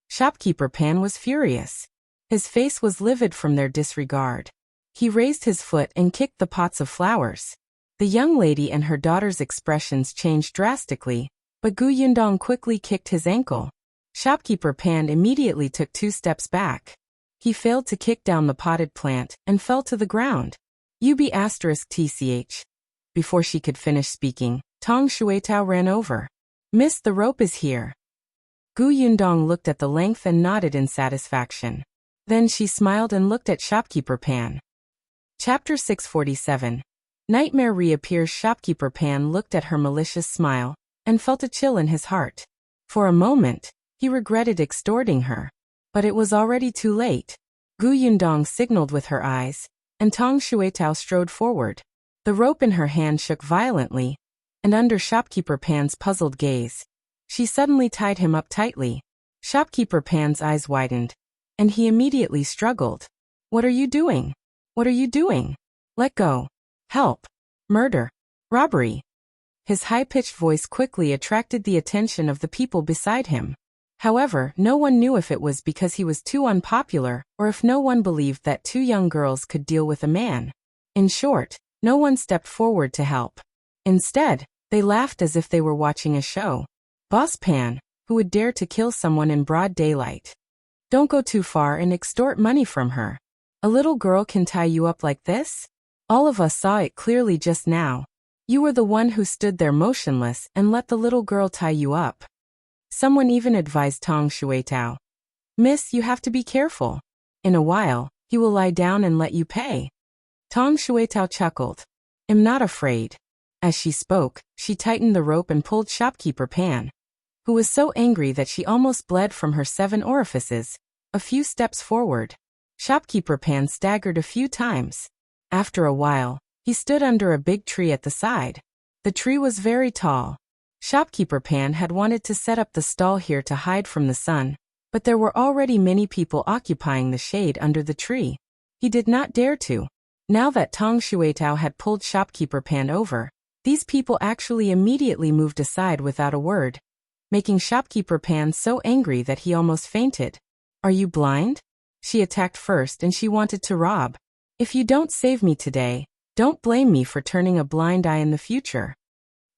Shopkeeper Pan was furious. His face was livid from their disregard. He raised his foot and kicked the pots of flowers. The young lady and her daughter's expressions changed drastically, but Gu Yundong quickly kicked his ankle. Shopkeeper Pan immediately took 2 steps back. He failed to kick down the potted plant and fell to the ground. **TCH. Before she could finish speaking, Tong Shuitao ran over. "Miss, the rope is here." Gu Yundong looked at the length and nodded in satisfaction. Then she smiled and looked at Shopkeeper Pan. Chapter 647. Nightmare Reappears. Shopkeeper Pan looked at her malicious smile and felt a chill in his heart. For a moment, he regretted extorting her. But it was already too late. Gu Yundong signaled with her eyes, and Tong Shuitao strode forward. The rope in her hand shook violently, and under Shopkeeper Pan's puzzled gaze, she suddenly tied him up tightly. Shopkeeper Pan's eyes widened, and he immediately struggled. "What are you doing? What are you doing? Let go. Help. Murder. Robbery." His high-pitched voice quickly attracted the attention of the people beside him. However, no one knew if it was because he was too unpopular or if no one believed that 2 young girls could deal with a man. In short, no one stepped forward to help. Instead, they laughed as if they were watching a show. Boss Pan, who would dare to kill someone in broad daylight? Don't go too far and extort money from her. A little girl can tie you up like this? All of us saw it clearly just now. You were the one who stood there motionless and let the little girl tie you up. Someone even advised Tong Shuitao. "Miss, you have to be careful. In a while, he will lie down and let you pay." Tong Shuitao chuckled. "I'm not afraid." As she spoke, she tightened the rope and pulled Shopkeeper Pan, who was so angry that she almost bled from her 7 orifices, a few steps forward. Shopkeeper Pan staggered a few times. After a while, he stood under a big tree at the side. The tree was very tall. Shopkeeper Pan had wanted to set up the stall here to hide from the sun, but there were already many people occupying the shade under the tree. He did not dare to. Now that Tong Shuitao had pulled Shopkeeper Pan over, these people actually immediately moved aside without a word, making Shopkeeper Pan so angry that he almost fainted. Are you blind? She attacked first and she wanted to rob. If you don't save me today, don't blame me for turning a blind eye in the future.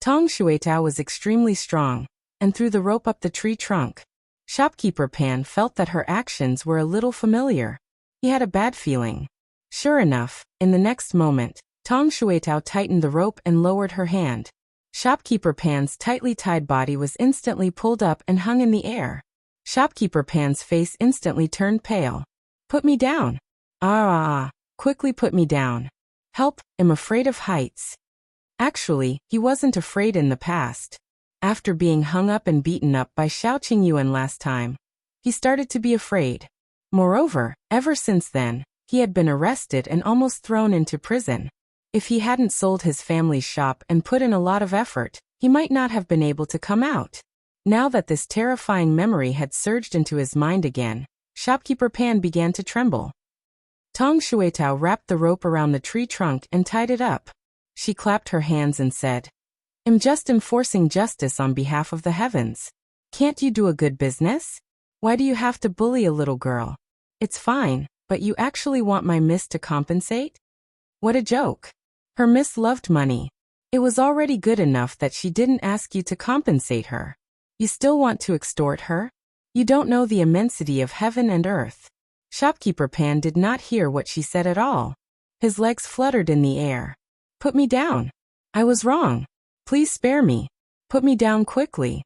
Tong Shuitao was extremely strong, and threw the rope up the tree trunk. Shopkeeper Pan felt that her actions were a little familiar. He had a bad feeling. Sure enough, in the next moment, Tong Shuitao tightened the rope and lowered her hand. Shopkeeper Pan's tightly tied body was instantly pulled up and hung in the air. Shopkeeper Pan's face instantly turned pale. Put me down. Quickly put me down. Help, I'm afraid of heights. Actually, he wasn't afraid in the past. After being hung up and beaten up by Xiao Qingyuan last time, he started to be afraid. Moreover, ever since then, he had been arrested and almost thrown into prison. If he hadn't sold his family's shop and put in a lot of effort, he might not have been able to come out. Now that this terrifying memory had surged into his mind again, Shopkeeper Pan began to tremble. Tong Shuitao wrapped the rope around the tree trunk and tied it up. She clapped her hands and said, I'm just enforcing justice on behalf of the heavens. Can't you do a good business? Why do you have to bully a little girl? It's fine, but you actually want my miss to compensate? What a joke. Her miss loved money. It was already good enough that she didn't ask you to compensate her. You still want to extort her? You don't know the immensity of heaven and earth. Shopkeeper Pan did not hear what she said at all. His legs fluttered in the air. Put me down. I was wrong. Please spare me. Put me down quickly.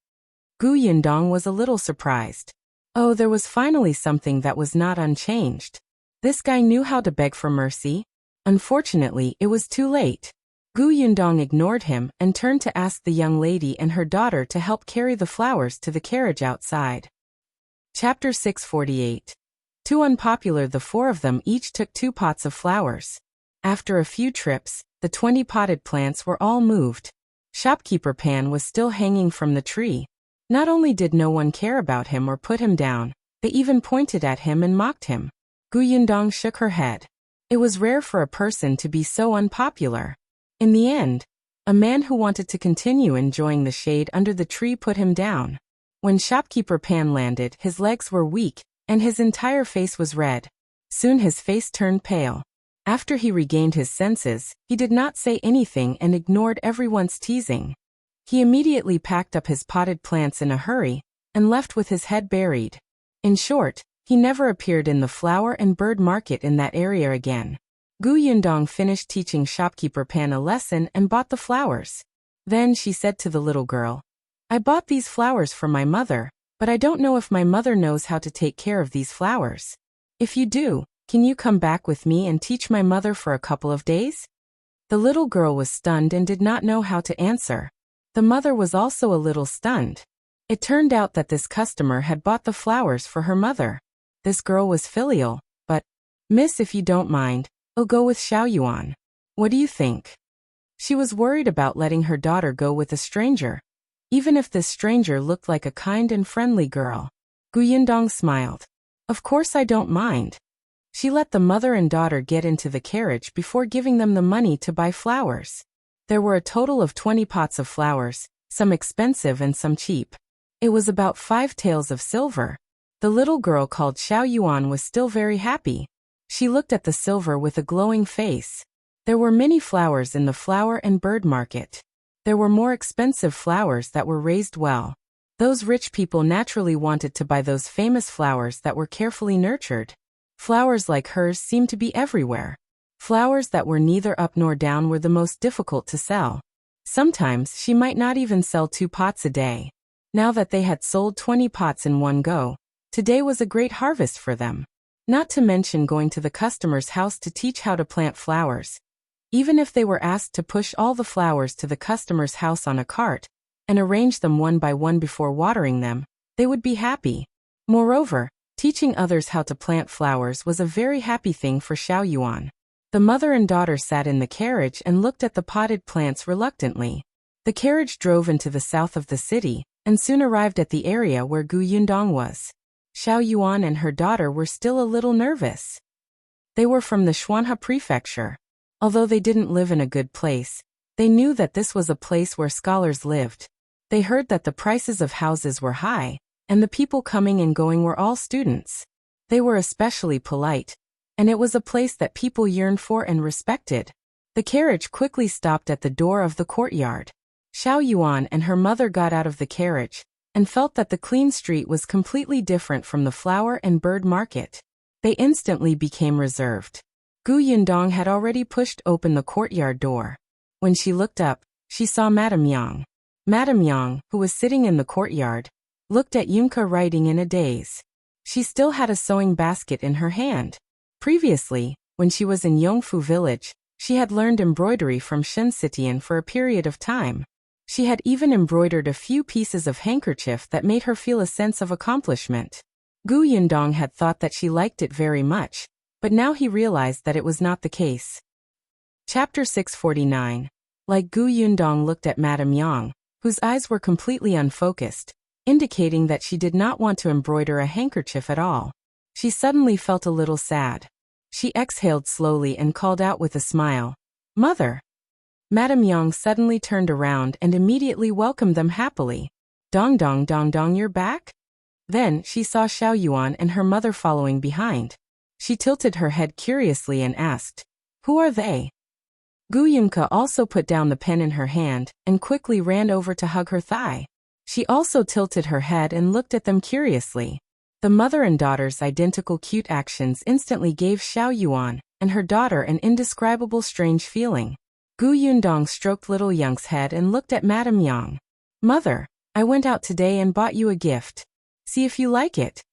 Yundong was a little surprised. Oh, there was finally something that was not unchanged. This guy knew how to beg for mercy. Unfortunately, it was too late. Yundong ignored him and turned to ask the young lady and her daughter to help carry the flowers to the carriage outside. Chapter 648. Too unpopular, the four of them each took 2 pots of flowers. After a few trips, the 20 potted plants were all moved. Shopkeeper Pan was still hanging from the tree. Not only did no one care about him or put him down, they even pointed at him and mocked him. Yundong shook her head. It was rare for a person to be so unpopular. In the end, a man who wanted to continue enjoying the shade under the tree put him down. When Shopkeeper Pan landed, his legs were weak, and his entire face was red. Soon his face turned pale. After he regained his senses, he did not say anything and ignored everyone's teasing. He immediately packed up his potted plants in a hurry, and left with his head buried. In short, he never appeared in the flower and bird market in that area again. Yundong finished teaching Shopkeeper Pan a lesson and bought the flowers. Then she said to the little girl, I bought these flowers for my mother, but I don't know if my mother knows how to take care of these flowers. If you do, can you come back with me and teach my mother for a couple of days? The little girl was stunned and did not know how to answer. The mother was also a little stunned. It turned out that this customer had bought the flowers for her mother. This girl was filial, but, Miss, if you don't mind, I'll go with Xiao Yuan. What do you think? She was worried about letting her daughter go with a stranger, even if this stranger looked like a kind and friendly girl. Yundong smiled. Of course I don't mind. She let the mother and daughter get into the carriage before giving them the money to buy flowers. There were a total of 20 pots of flowers, some expensive and some cheap. It was about 5 taels of silver. The little girl called Xiao Yuan was still very happy. She looked at the silver with a glowing face. There were many flowers in the flower and bird market. There were more expensive flowers that were raised well. Those rich people naturally wanted to buy those famous flowers that were carefully nurtured. Flowers like hers seemed to be everywhere. Flowers that were neither up nor down were the most difficult to sell. Sometimes she might not even sell 2 pots a day. Now that they had sold 20 pots in one go, today was a great harvest for them. Not to mention going to the customer's house to teach how to plant flowers. Even if they were asked to push all the flowers to the customer's house on a cart, and arrange them one by one before watering them, they would be happy. Moreover, teaching others how to plant flowers was a very happy thing for Xiao Yuan. The mother and daughter sat in the carriage and looked at the potted plants reluctantly. The carriage drove into the south of the city, and soon arrived at the area where Gu Yundong was. Xiao Yuan and her daughter were still a little nervous. They were from the Xuanhe Prefecture. Although they didn't live in a good place, they knew that this was a place where scholars lived. They heard that the prices of houses were high, and the people coming and going were all students. They were especially polite, and it was a place that people yearned for and respected. The carriage quickly stopped at the door of the courtyard. Xiao Yuan and her mother got out of the carriage, and felt that the clean street was completely different from the flower and bird market. They instantly became reserved. Gu Yundong had already pushed open the courtyard door. When she looked up, she saw Madame Yang. Madame Yang, who was sitting in the courtyard, looked at Yunke writing in a daze. She still had a sewing basket in her hand. Previously, when she was in Yongfu village, she had learned embroidery from Shinsitian for a period of time. She had even embroidered a few pieces of handkerchief that made her feel a sense of accomplishment. Gu Yundong had thought that she liked it very much, but now he realized that it was not the case. Chapter 649. Like Gu Yundong looked at Madame Yang, whose eyes were completely unfocused, indicating that she did not want to embroider a handkerchief at all. She suddenly felt a little sad. She exhaled slowly and called out with a smile, "Mother!" Madame Yang suddenly turned around and immediately welcomed them happily. "Dong dong dong dong, you're back?" Then she saw Xiao Yuan and her mother following behind. She tilted her head curiously and asked, "Who are they?" Gu Yunke also put down the pen in her hand and quickly ran over to hug her thigh. She also tilted her head and looked at them curiously. The mother and daughter's identical cute actions instantly gave Xiao Yuan and her daughter an indescribable strange feeling. Gu Yundong stroked little Young's head and looked at Madame Yang. "Mother, I went out today and bought you a gift. See if you like it."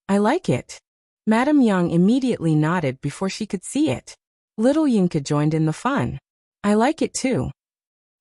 "I like it." Madame Yang immediately nodded before she could see it. Little Yunke joined in the fun. "I like it too."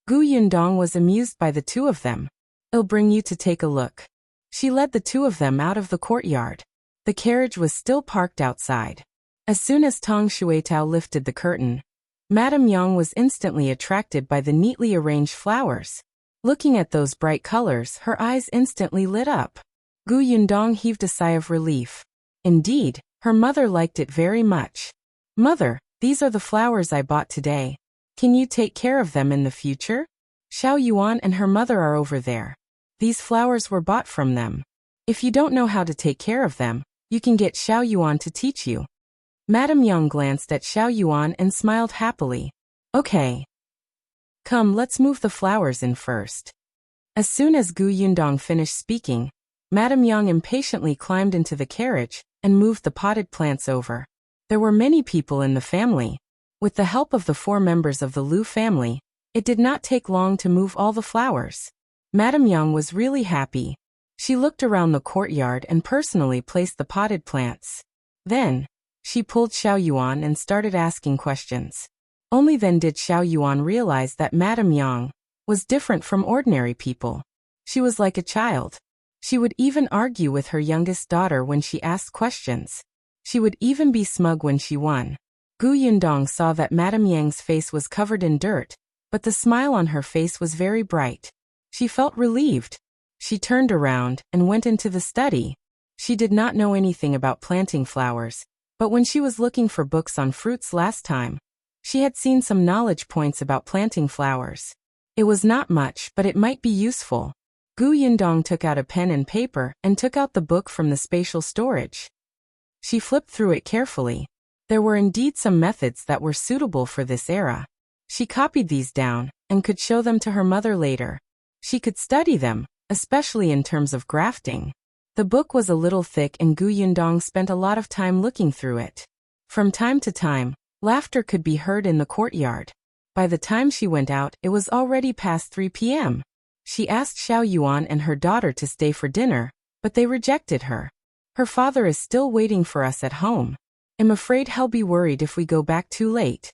Gu Yundong was amused by the two of them. "I'll bring you to take a look." She led the two of them out of the courtyard. The carriage was still parked outside. As soon as Tong Shuetao lifted the curtain, Madame Yang was instantly attracted by the neatly arranged flowers. Looking at those bright colors, her eyes instantly lit up. Gu Yundong heaved a sigh of relief. Indeed, her mother liked it very much. "Mother, these are the flowers I bought today. Can you take care of them in the future? Xiao Yuan and her mother are over there. These flowers were bought from them. If you don't know how to take care of them, you can get Xiao Yuan to teach you." Madame Yang glanced at Xiao Yuan and smiled happily. "Okay. Come, let's move the flowers in first." As soon as Gu Yundong finished speaking, Madame Yang impatiently climbed into the carriage and moved the potted plants over. There were many people in the family. With the help of the 4 members of the Lu family, it did not take long to move all the flowers. Madame Yang was really happy. She looked around the courtyard and personally placed the potted plants. Then, she pulled Xiao Yuan and started asking questions. Only then did Xiao Yuan realize that Madame Yang was different from ordinary people. She was like a child. She would even argue with her youngest daughter when she asked questions. She would even be smug when she won. Gu Yundong saw that Madame Yang's face was covered in dirt, but the smile on her face was very bright. She felt relieved. She turned around and went into the study. She did not know anything about planting flowers, but when she was looking for books on fruits last time, she had seen some knowledge points about planting flowers. It was not much, but it might be useful. Gu Yundong took out a pen and paper and took out the book from the spatial storage. She flipped through it carefully. There were indeed some methods that were suitable for this era. She copied these down and could show them to her mother later. She could study them, especially in terms of grafting. The book was a little thick and Gu Yundong spent a lot of time looking through it. From time to time, laughter could be heard in the courtyard. By the time she went out, it was already past 3 p.m. She asked Xiao Yuan and her daughter to stay for dinner, but they rejected her. "Her father is still waiting for us at home. I'm afraid he'll be worried if we go back too late."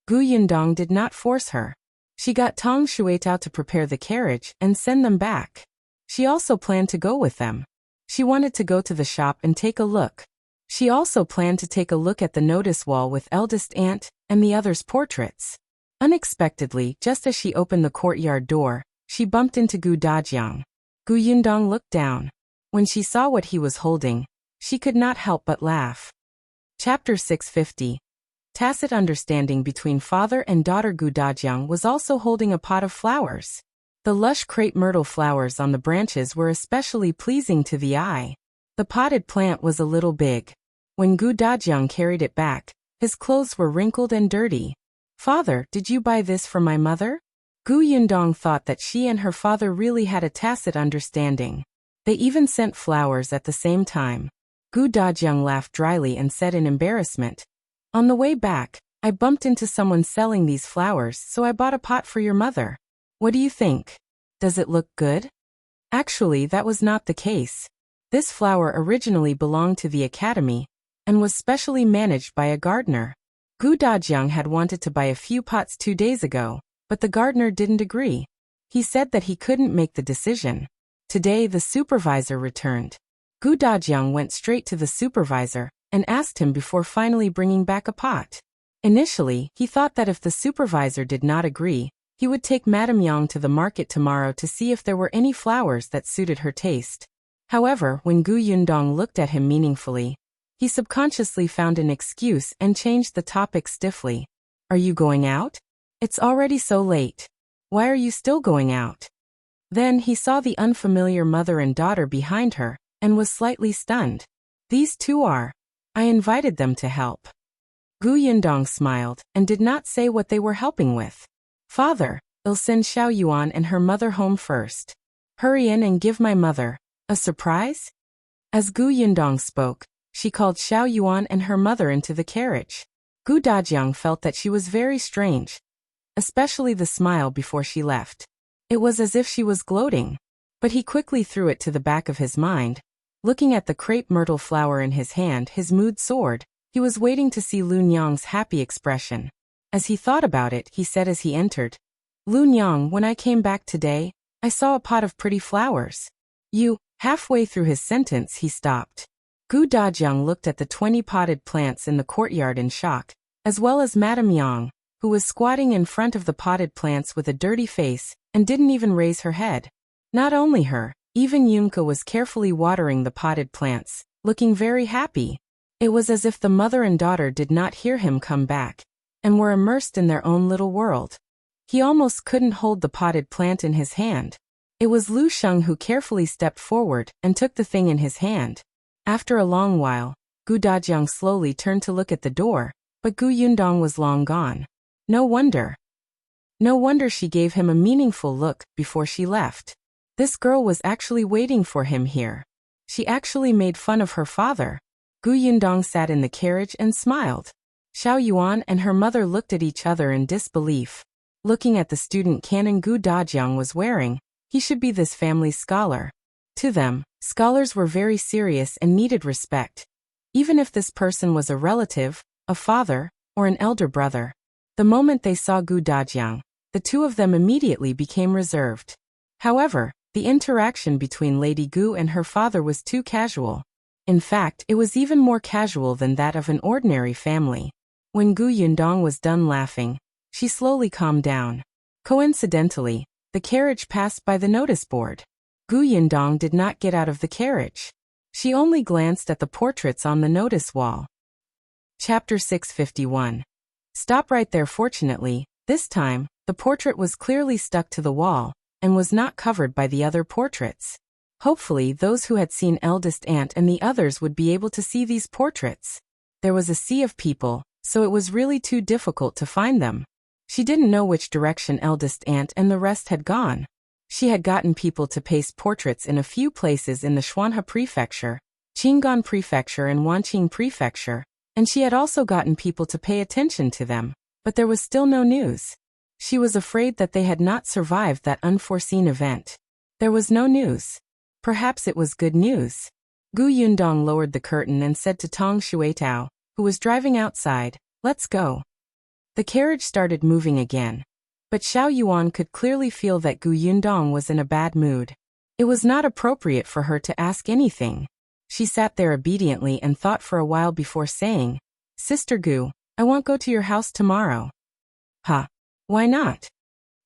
Gu Yundong did not force her. She got Tong Shuetao to prepare the carriage and send them back. She also planned to go with them. She wanted to go to the shop and take a look. She also planned to take a look at the notice wall with eldest aunt and the others' portraits. Unexpectedly, just as she opened the courtyard door, she bumped into Gu Dajiang. Gu Yundong looked down. When she saw what he was holding, she could not help but laugh. Chapter 650. Tacit understanding between father and daughter. Gu Dajiang was also holding a pot of flowers. The lush crepe myrtle flowers on the branches were especially pleasing to the eye. The potted plant was a little big. When Gu Dajiang carried it back, his clothes were wrinkled and dirty. "Father, did you buy this for my mother?" Gu Yundong thought that she and her father really had a tacit understanding. They even sent flowers at the same time. Gu Dajiang laughed dryly and said in embarrassment, "On the way back, I bumped into someone selling these flowers, so I bought a pot for your mother. What do you think? Does it look good?" Actually, that was not the case. This flower originally belonged to the academy and was specially managed by a gardener. Gu Dajiang had wanted to buy a few pots 2 days ago, but the gardener didn't agree. He said that he couldn't make the decision. Today the supervisor returned. Gu Dajiang went straight to the supervisor and asked him before finally bringing back a pot. Initially, he thought that if the supervisor did not agree, he would take Madame Yang to the market tomorrow to see if there were any flowers that suited her taste. However, when Gu Yundong looked at him meaningfully, he subconsciously found an excuse and changed the topic stiffly. "Are you going out? It's already so late. Why are you still going out?" Then he saw the unfamiliar mother and daughter behind her and was slightly stunned. "These two are. I invited them to help." Gu Yundong smiled and did not say what they were helping with. "Father, I'll send Xiao Yuan and her mother home first. Hurry in and give my mother a surprise?" As Gu Yundong spoke, she called Xiao Yuan and her mother into the carriage. Gu Dajiang felt that she was very strange, especially the smile before she left. It was as if she was gloating. But he quickly threw it to the back of his mind. Looking at the crepe myrtle flower in his hand, his mood soared. He was waiting to see Lun Yang's happy expression. As he thought about it, he said as he entered, "Lun Yang, when I came back today, I saw a pot of pretty flowers." "You..." Halfway through his sentence, he stopped. Gu Dajiang looked at the 20 potted plants in the courtyard in shock, as well as Madame Yang, who was squatting in front of the potted plants with a dirty face and didn't even raise her head. Not only her, even Yunke was carefully watering the potted plants, looking very happy. It was as if the mother and daughter did not hear him come back and were immersed in their own little world. He almost couldn't hold the potted plant in his hand. It was Lu Sheng who carefully stepped forward and took the thing in his hand. After a long while, Gu Dajiang slowly turned to look at the door, but Gu Yundong was long gone. No wonder she gave him a meaningful look before she left. This girl was actually waiting for him here. She actually made fun of her father. Gu Yundong sat in the carriage and smiled. Xiao Yuan and her mother looked at each other in disbelief. Looking at the student canon Gu Dajiang was wearing, he should be this family's scholar. To them, scholars were very serious and needed respect. Even if this person was a relative, a father, or an elder brother. The moment they saw Gu Dajiang, the two of them immediately became reserved. However, the interaction between Lady Gu and her father was too casual. In fact, it was even more casual than that of an ordinary family. When Gu Yundong was done laughing, she slowly calmed down. Coincidentally, the carriage passed by the notice board. Gu Yundong did not get out of the carriage. She only glanced at the portraits on the notice wall. Chapter 651. Stop right there. Fortunately, this time, the portrait was clearly stuck to the wall and was not covered by the other portraits. Hopefully, those who had seen eldest aunt and the others would be able to see these portraits. There was a sea of people, so it was really too difficult to find them. She didn't know which direction eldest aunt and the rest had gone. She had gotten people to paste portraits in a few places in the Xuanhe Prefecture, Qinggan Prefecture and Wanqing Prefecture, and she had also gotten people to pay attention to them, but there was still no news. She was afraid that they had not survived that unforeseen event. There was no news. Perhaps it was good news. Gu Yundong lowered the curtain and said to Tong Shuitao, who was driving outside, "Let's go." The carriage started moving again. But Xiao Yuan could clearly feel that Gu Yundong was in a bad mood. It was not appropriate for her to ask anything. She sat there obediently and thought for a while before saying, "Sister Gu, I won't go to your house tomorrow." "Huh? Why not?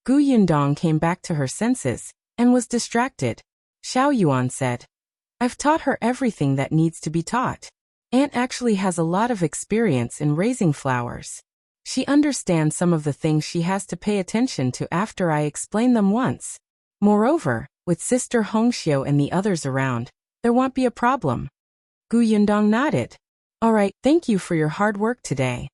Gu Yundong came back to her senses and was distracted. Xiao Yuan said, I've taught her everything that needs to be taught. Aunt actually has a lot of experience in raising flowers. She understands some of the things she has to pay attention to after I explain them once. Moreover, with Sister Hongxiu and the others around, there won't be a problem. Gu Yundong nodded. All right, thank you for your hard work today.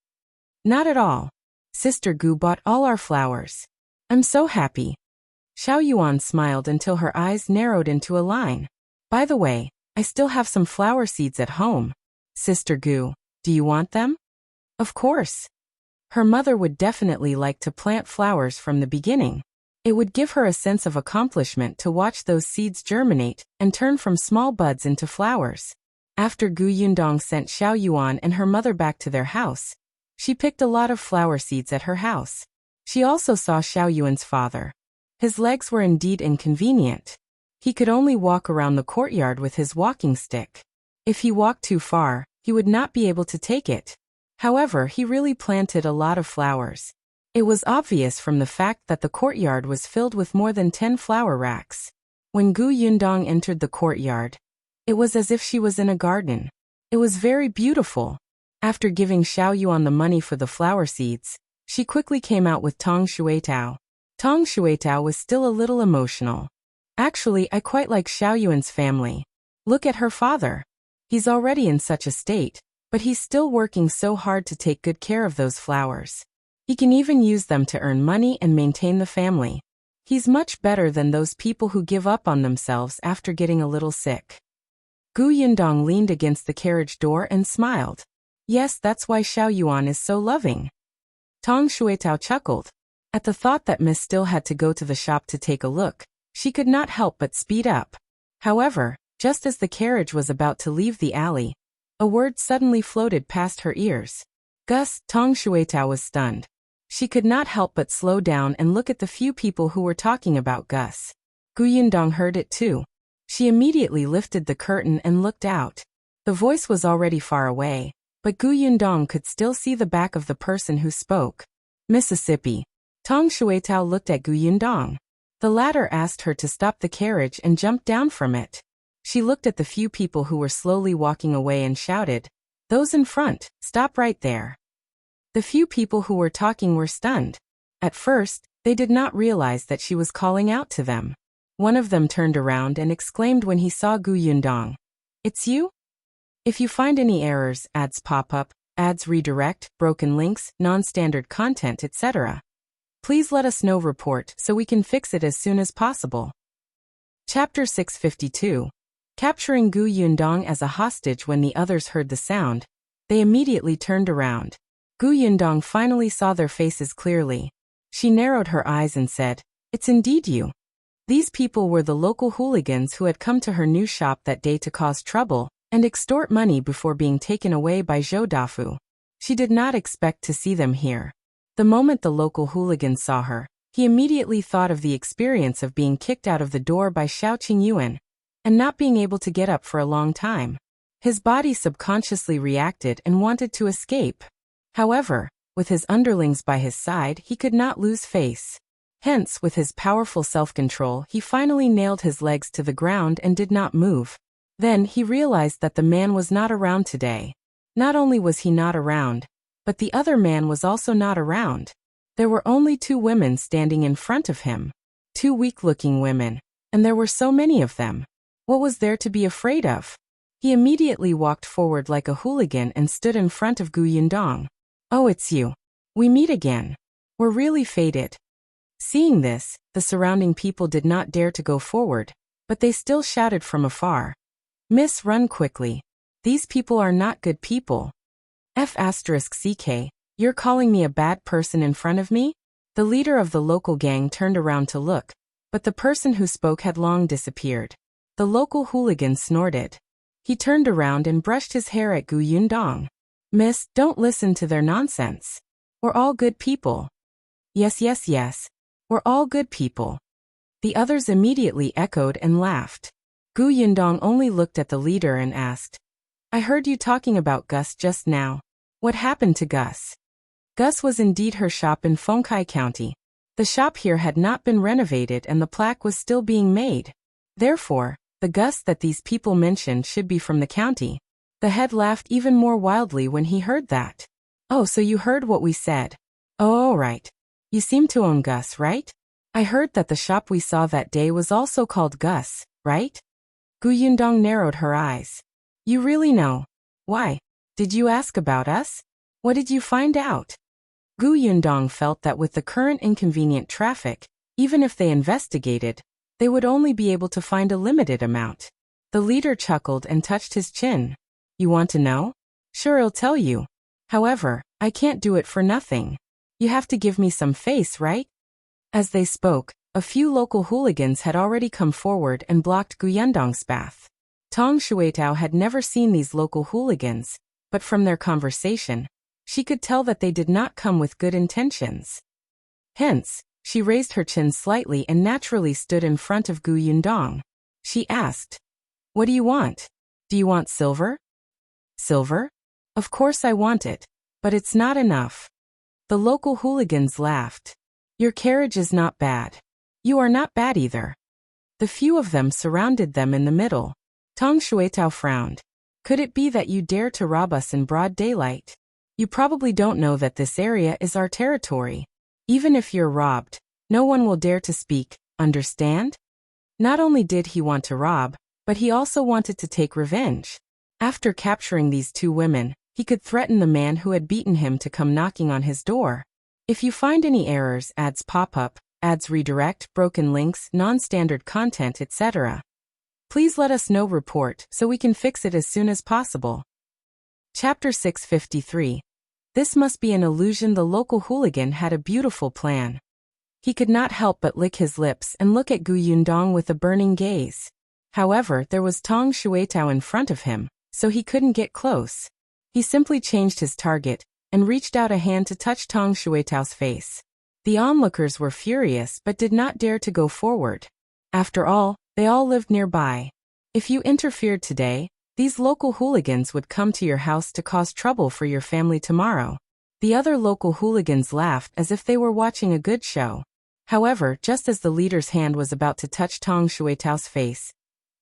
Not at all. Sister Gu bought all our flowers. I'm so happy. Xiao Yuan smiled until her eyes narrowed into a line. By the way, I still have some flower seeds at home. Sister Gu, do you want them? Of course. Her mother would definitely like to plant flowers from the beginning. It would give her a sense of accomplishment to watch those seeds germinate and turn from small buds into flowers. After Gu Yundong sent Xiao Yuan and her mother back to their house, she picked a lot of flower seeds at her house. She also saw Xiao Yuan's father. His legs were indeed inconvenient. He could only walk around the courtyard with his walking stick. If he walked too far, he would not be able to take it. However, he really planted a lot of flowers. It was obvious from the fact that the courtyard was filled with more than 10 flower racks. When Gu Yundong entered the courtyard, it was as if she was in a garden. It was very beautiful. After giving Xiao Yuan the money for the flower seeds, she quickly came out with Tong Shuitao. Tong Shuitao was still a little emotional. Actually, I quite like Xiao Yuan's family. Look at her father. He's already in such a state, but he's still working so hard to take good care of those flowers. He can even use them to earn money and maintain the family. He's much better than those people who give up on themselves after getting a little sick. Gu Yundong leaned against the carriage door and smiled. Yes, that's why Xiao Yuan is so loving. Tong Shuitao chuckled. At the thought that Miss still had to go to the shop to take a look, she could not help but speed up. However, just as the carriage was about to leave the alley, a word suddenly floated past her ears. Gus. Tong Shuitao was stunned. She could not help but slow down and look at the few people who were talking about Gus. Gu Yundong heard it too. She immediately lifted the curtain and looked out. The voice was already far away, but Gu Yundong could still see the back of the person who spoke. Mississippi. Tong Shuitao looked at Gu Yundong. The latter asked her to stop the carriage and jumped down from it. She looked at the few people who were slowly walking away and shouted, "Those in front, stop right there." The few people who were talking were stunned. At first, they did not realize that she was calling out to them. One of them turned around and exclaimed when he saw Gu Yundong, "It's you? If you find any errors, ads pop up, ads redirect, broken links, non-standard content, etc., please let us know report so we can fix it as soon as possible." Chapter 652. Capturing Gu Yundong as a hostage. When the others heard the sound, they immediately turned around. Gu Yundong finally saw their faces clearly. She narrowed her eyes and said, "It's indeed you." These people were the local hooligans who had come to her new shop that day to cause trouble and extort money before being taken away by Zhou Dafu. She did not expect to see them here. The moment the local hooligan saw her, he immediately thought of the experience of being kicked out of the door by Xiao Qingyuan and not being able to get up for a long time. His body subconsciously reacted and wanted to escape. However, with his underlings by his side, he could not lose face. Hence, with his powerful self-control, he finally nailed his legs to the ground and did not move. Then he realized that the man was not around today. Not only was he not around, but the other man was also not around. There were only 2 women standing in front of him. 2 weak-looking women, and there were so many of them. What was there to be afraid of? He immediately walked forward like a hooligan and stood in front of Gu Yundong. "Oh, it's you. We meet again. We're really fated." Seeing this, the surrounding people did not dare to go forward, but they still shouted from afar, "Miss, run quickly. These people are not good people." F***CK, you're calling me a bad person in front of me? The leader of the local gang turned around to look, but the person who spoke had long disappeared. The local hooligan snorted. He turned around and brushed his hair at Gu Yundong. "Miss, don't listen to their nonsense. We're all good people." Yes, we're all good people." The others immediately echoed and laughed. Gu Yundong only looked at the leader and asked, "I heard you talking about Gus just now. What happened to Gus?" Gus was indeed her shop in Fengkai County. The shop here had not been renovated and the plaque was still being made. Therefore, the Gus that these people mentioned should be from the county. The head laughed even more wildly when he heard that. Oh, so you heard what we said. Oh, all right. You seem to own Gus, right? I heard that the shop we saw that day was also called Gus, right? Gu Yundong narrowed her eyes. You really know. Why? Did you ask about us? What did you find out? Gu Yundong felt that with the current inconvenient traffic, even if they investigated, they would only be able to find a limited amount. The leader chuckled and touched his chin. You want to know? Sure, I'll tell you. However, I can't do it for nothing. You have to give me some face, right? As they spoke, a few local hooligans had already come forward and blocked Gu Yundong's path. Tong Shuitao had never seen these local hooligans, but from their conversation, she could tell that they did not come with good intentions. Hence, she raised her chin slightly and naturally stood in front of Gu Yundong. She asked, What do you want? Do you want silver? Silver? Of course I want it, but it's not enough. The local hooligans laughed. Your carriage is not bad. You are not bad either. The few of them surrounded them in the middle. Tong Shuitao frowned. Could it be that you dare to rob us in broad daylight? You probably don't know that this area is our territory. Even if you're robbed, no one will dare to speak, understand? Not only did he want to rob, but he also wanted to take revenge. After capturing these two women, he could threaten the man who had beaten him to come knocking on his door. If you find any errors, ads pop up, ads redirect, broken links, non-standard content, etc., please let us know report so we can fix it as soon as possible. Chapter 653. This must be an illusion. The local hooligan had a beautiful plan. He could not help but lick his lips and look at Gu Yundong with a burning gaze. However, there was Tong Shuitao in front of him, so he couldn't get close. He simply changed his target and reached out a hand to touch Tong Shuitao's face. The onlookers were furious but did not dare to go forward. After all, they all lived nearby. If you interfered today, these local hooligans would come to your house to cause trouble for your family tomorrow. The other local hooligans laughed as if they were watching a good show. However, just as the leader's hand was about to touch Tong Shuitao's face,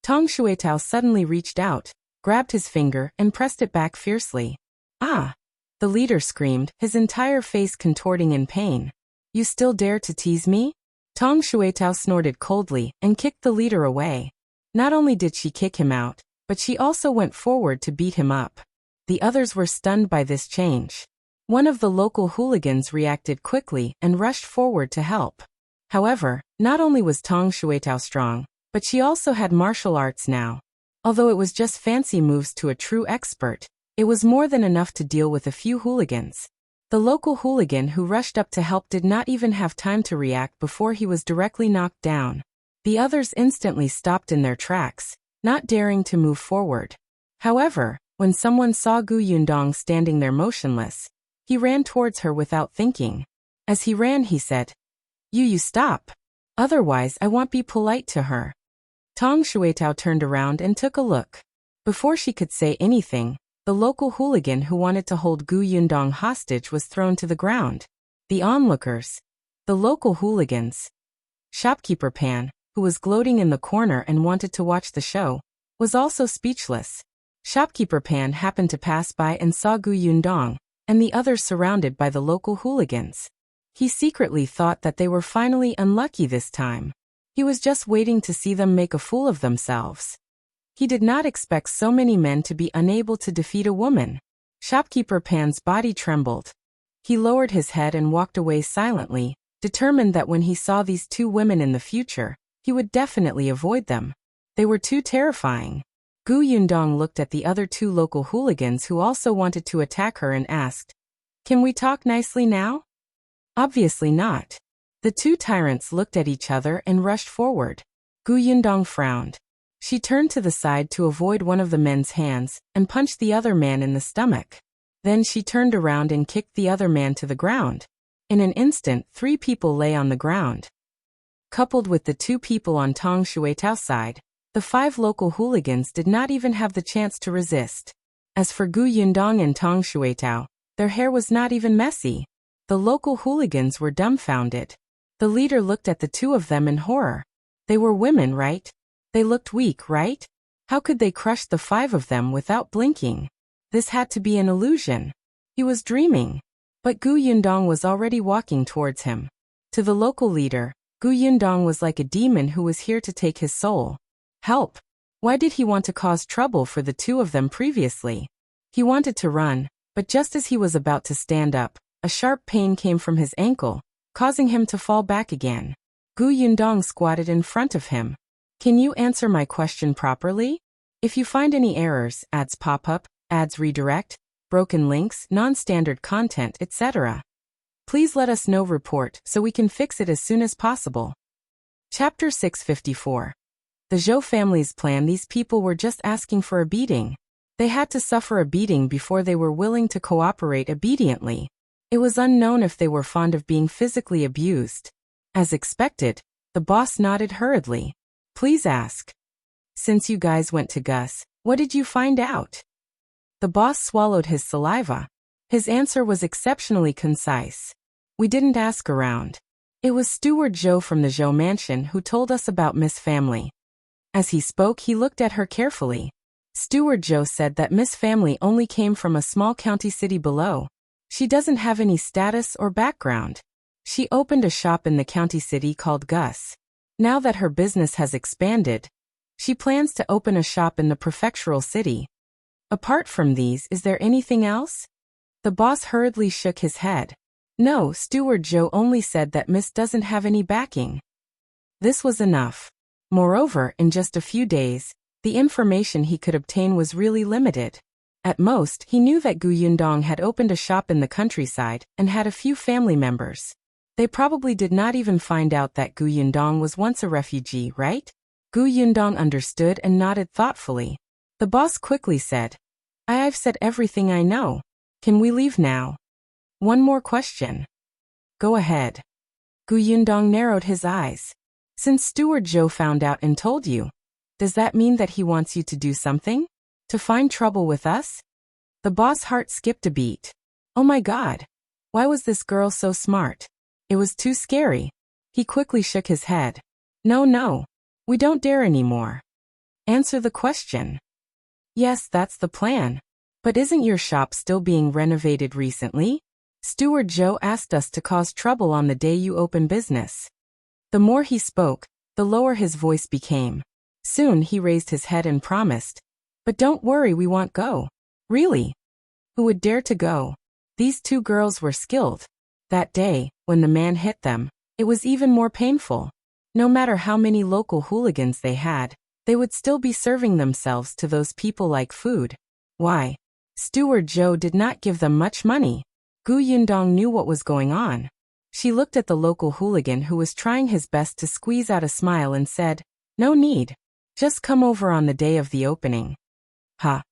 Tong Shuitao suddenly reached out, grabbed his finger, and pressed it back fiercely. Ah! The leader screamed, his entire face contorting in pain. You still dare to tease me? Tong Shuitao snorted coldly and kicked the leader away. Not only did she kick him out, but she also went forward to beat him up. The others were stunned by this change. One of the local hooligans reacted quickly and rushed forward to help. However, not only was Tong Shuitao strong, but she also had martial arts now. Although it was just fancy moves to a true expert, it was more than enough to deal with a few hooligans. The local hooligan who rushed up to help did not even have time to react before he was directly knocked down. The others instantly stopped in their tracks, not daring to move forward. However, when someone saw Gu Yundong standing there motionless, he ran towards her without thinking. As he ran, he said, You stop. Otherwise I won't be polite to her. Tong Shuitao turned around and took a look. Before she could say anything, the local hooligan who wanted to hold Gu Yundong hostage was thrown to the ground. The onlookers, the local hooligans, shopkeeper Pan, who was gloating in the corner and wanted to watch the show, was also speechless. Shopkeeper Pan happened to pass by and saw Gu Yundong and the others surrounded by the local hooligans. He secretly thought that they were finally unlucky this time. He was just waiting to see them make a fool of themselves. He did not expect so many men to be unable to defeat a woman. Shopkeeper Pan's body trembled. He lowered his head and walked away silently, determined that when he saw these two women in the future, he would definitely avoid them. They were too terrifying. Gu Yundong looked at the other two local hooligans who also wanted to attack her and asked, Can we talk nicely now? Obviously not. The two tyrants looked at each other and rushed forward. Gu Yundong frowned. She turned to the side to avoid one of the men's hands and punched the other man in the stomach. Then she turned around and kicked the other man to the ground. In an instant, 3 people lay on the ground. Coupled with the 2 people on Tong Shuitao's side, the 5 local hooligans did not even have the chance to resist. As for Gu Yundong and Tong Shuitao, their hair was not even messy. The local hooligans were dumbfounded. The leader looked at the two of them in horror. They were women, right? They looked weak, right? How could they crush the five of them without blinking? This had to be an illusion. He was dreaming. But Gu Yundong was already walking towards him. To the local leader, Gu Yundong was like a demon who was here to take his soul. Help! Why did he want to cause trouble for the two of them previously? He wanted to run, but just as he was about to stand up, a sharp pain came from his ankle, causing him to fall back again. Gu Yundong squatted in front of him. Can you answer my question properly? If you find any errors, ads pop up, ads redirect, broken links, non-standard content, etc., please let us know report so we can fix it as soon as possible. Chapter 654. The Zhou family's plan. These people were just asking for a beating. They had to suffer a beating before they were willing to cooperate obediently. It was unknown if they were fond of being physically abused. As expected, the boss nodded hurriedly. Please ask. Since you guys went to Gus, what did you find out? The boss swallowed his saliva. His answer was exceptionally concise. We didn't ask around. It was Steward Zhou from the Zhou mansion who told us about Miss Family. As he spoke, he looked at her carefully. Steward Zhou said that Miss Family only came from a small county city below. She doesn't have any status or background. She opened a shop in the county city called Gus. Now that her business has expanded, she plans to open a shop in the Prefectural city. Apart from these, is there anything else? The boss hurriedly shook his head. No, Steward Zhou only said that Miss doesn't have any backing. This was enough. Moreover, in just a few days, the information he could obtain was really limited. At most, he knew that Gu Yundong had opened a shop in the countryside and had a few family members. They probably did not even find out that Gu Yundong was once a refugee, right? Gu Yundong understood and nodded thoughtfully. The boss quickly said, I've said everything I know. Can we leave now? One more question. Go ahead. Gu Yundong narrowed his eyes. Since Steward Zhou found out and told you, does that mean that he wants you to do something? To find trouble with us? The boss' heart skipped a beat. Oh my God. Why was this girl so smart? It was too scary. He quickly shook his head. No. We don't dare anymore. Answer the question. Yes, that's the plan. But isn't your shop still being renovated recently? Steward Zhou asked us to cause trouble on the day you open business. The more he spoke, the lower his voice became. Soon he raised his head and promised. But don't worry, we won't go. Really? Who would dare to go? These two girls were skilled. That day, when the man hit them, it was even more painful. No matter how many local hooligans they had, they would still be serving themselves to those people like food. Why? Steward Zhou did not give them much money. Gu Yundong knew what was going on. She looked at the local hooligan who was trying his best to squeeze out a smile and said, No need. Just come over on the day of the opening. Huh?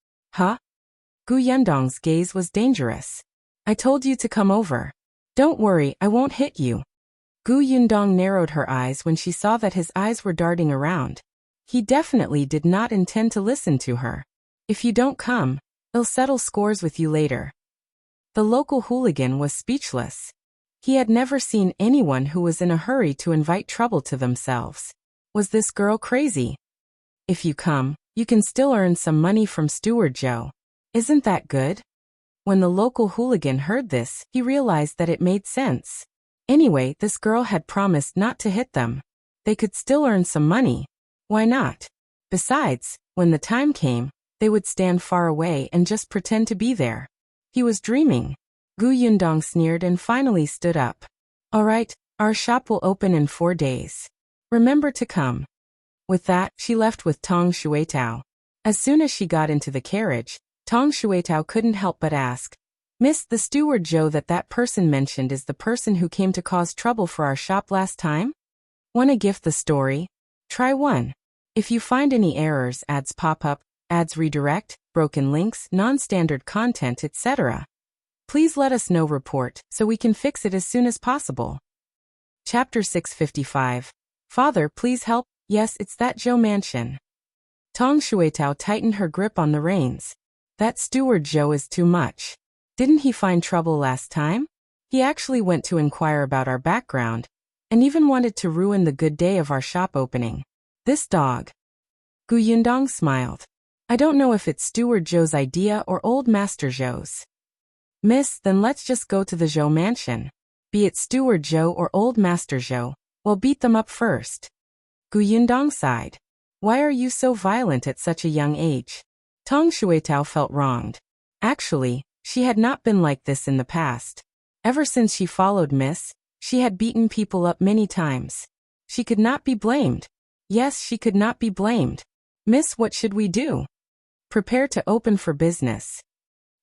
Gu Yundong's gaze was dangerous. I told you to come over. Don't worry, I won't hit you. Gu Yundong narrowed her eyes when she saw that his eyes were darting around. He definitely did not intend to listen to her. If you don't come, I'll settle scores with you later. The local hooligan was speechless. He had never seen anyone who was in a hurry to invite trouble to themselves. Was this girl crazy? If you come, you can still earn some money from Steward Zhou. Isn't that good? When the local hooligan heard this, he realized that it made sense. Anyway, this girl had promised not to hit them. They could still earn some money. Why not? Besides, when the time came, they would stand far away and just pretend to be there. He was dreaming. Gu Yundong sneered and finally stood up. All right, our shop will open in 4 days. Remember to come. With that, she left with Tong Shuitao. As soon as she got into the carriage, Tong Shuitao couldn't help but ask, Miss, the Steward Zhou that person mentioned is the person who came to cause trouble for our shop last time? Wanna gift the story? Try 1. If you find any errors, ads pop up, ads redirect, broken links, non-standard content, etc., please let us know report so we can fix it as soon as possible. Chapter 655. Father, please help. Yes, it's that Zhou mansion. Tong Shuitao tightened her grip on the reins. That Steward Zhou is too much. Didn't he find trouble last time? He actually went to inquire about our background, and even wanted to ruin the good day of our shop opening. This dog. Gu Yundong smiled. I don't know if it's Steward Zhou's idea or Old Master Zhou's. Miss, then let's just go to the Zhou mansion. Be it Steward Zhou or Old Master Zhou, we'll beat them up first. Gu Yundong sighed. Why are you so violent at such a young age? Tong Shuitao felt wronged. Actually, she had not been like this in the past. Ever since she followed Miss, she had beaten people up many times. She could not be blamed. Yes, she could not be blamed. Miss, what should we do? Prepare to open for business.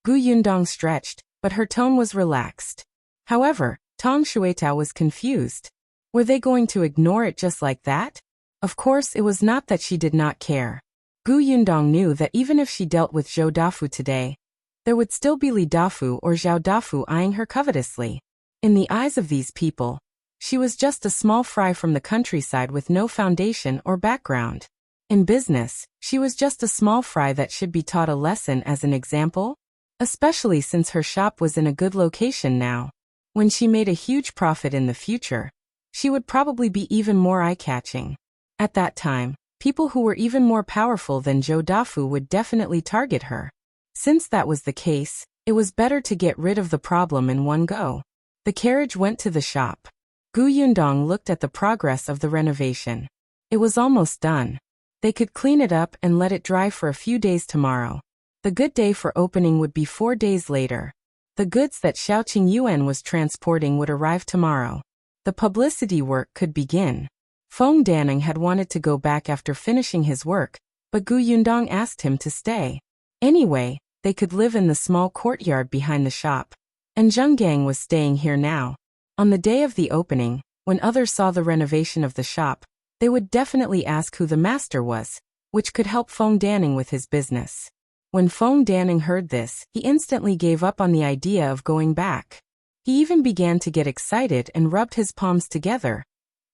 Gu Yundong stretched, but her tone was relaxed. However, Tong Shuitao was confused. Were they going to ignore it just like that? Of course, it was not that she did not care. Gu Yundong knew that even if she dealt with Zhou Dafu today, there would still be Li Dafu or Zhao Dafu eyeing her covetously. In the eyes of these people, she was just a small fry from the countryside with no foundation or background. In business, she was just a small fry that should be taught a lesson as an example, especially since her shop was in a good location now. When she made a huge profit in the future, she would probably be even more eye-catching. At that time, people who were even more powerful than Zhou Dafu would definitely target her. Since that was the case, it was better to get rid of the problem in one go. The carriage went to the shop. Gu Yundong looked at the progress of the renovation. It was almost done. They could clean it up and let it dry for a few days tomorrow. The good day for opening would be 4 days later. The goods that Xiaoqing Yuan was transporting would arrive tomorrow. The publicity work could begin. Feng Danning had wanted to go back after finishing his work, but Gu Yundong asked him to stay. Anyway, they could live in the small courtyard behind the shop. And Zheng Gang was staying here now. On the day of the opening, when others saw the renovation of the shop, they would definitely ask who the master was, which could help Feng Danning with his business. When Feng Danning heard this, he instantly gave up on the idea of going back. He even began to get excited and rubbed his palms together,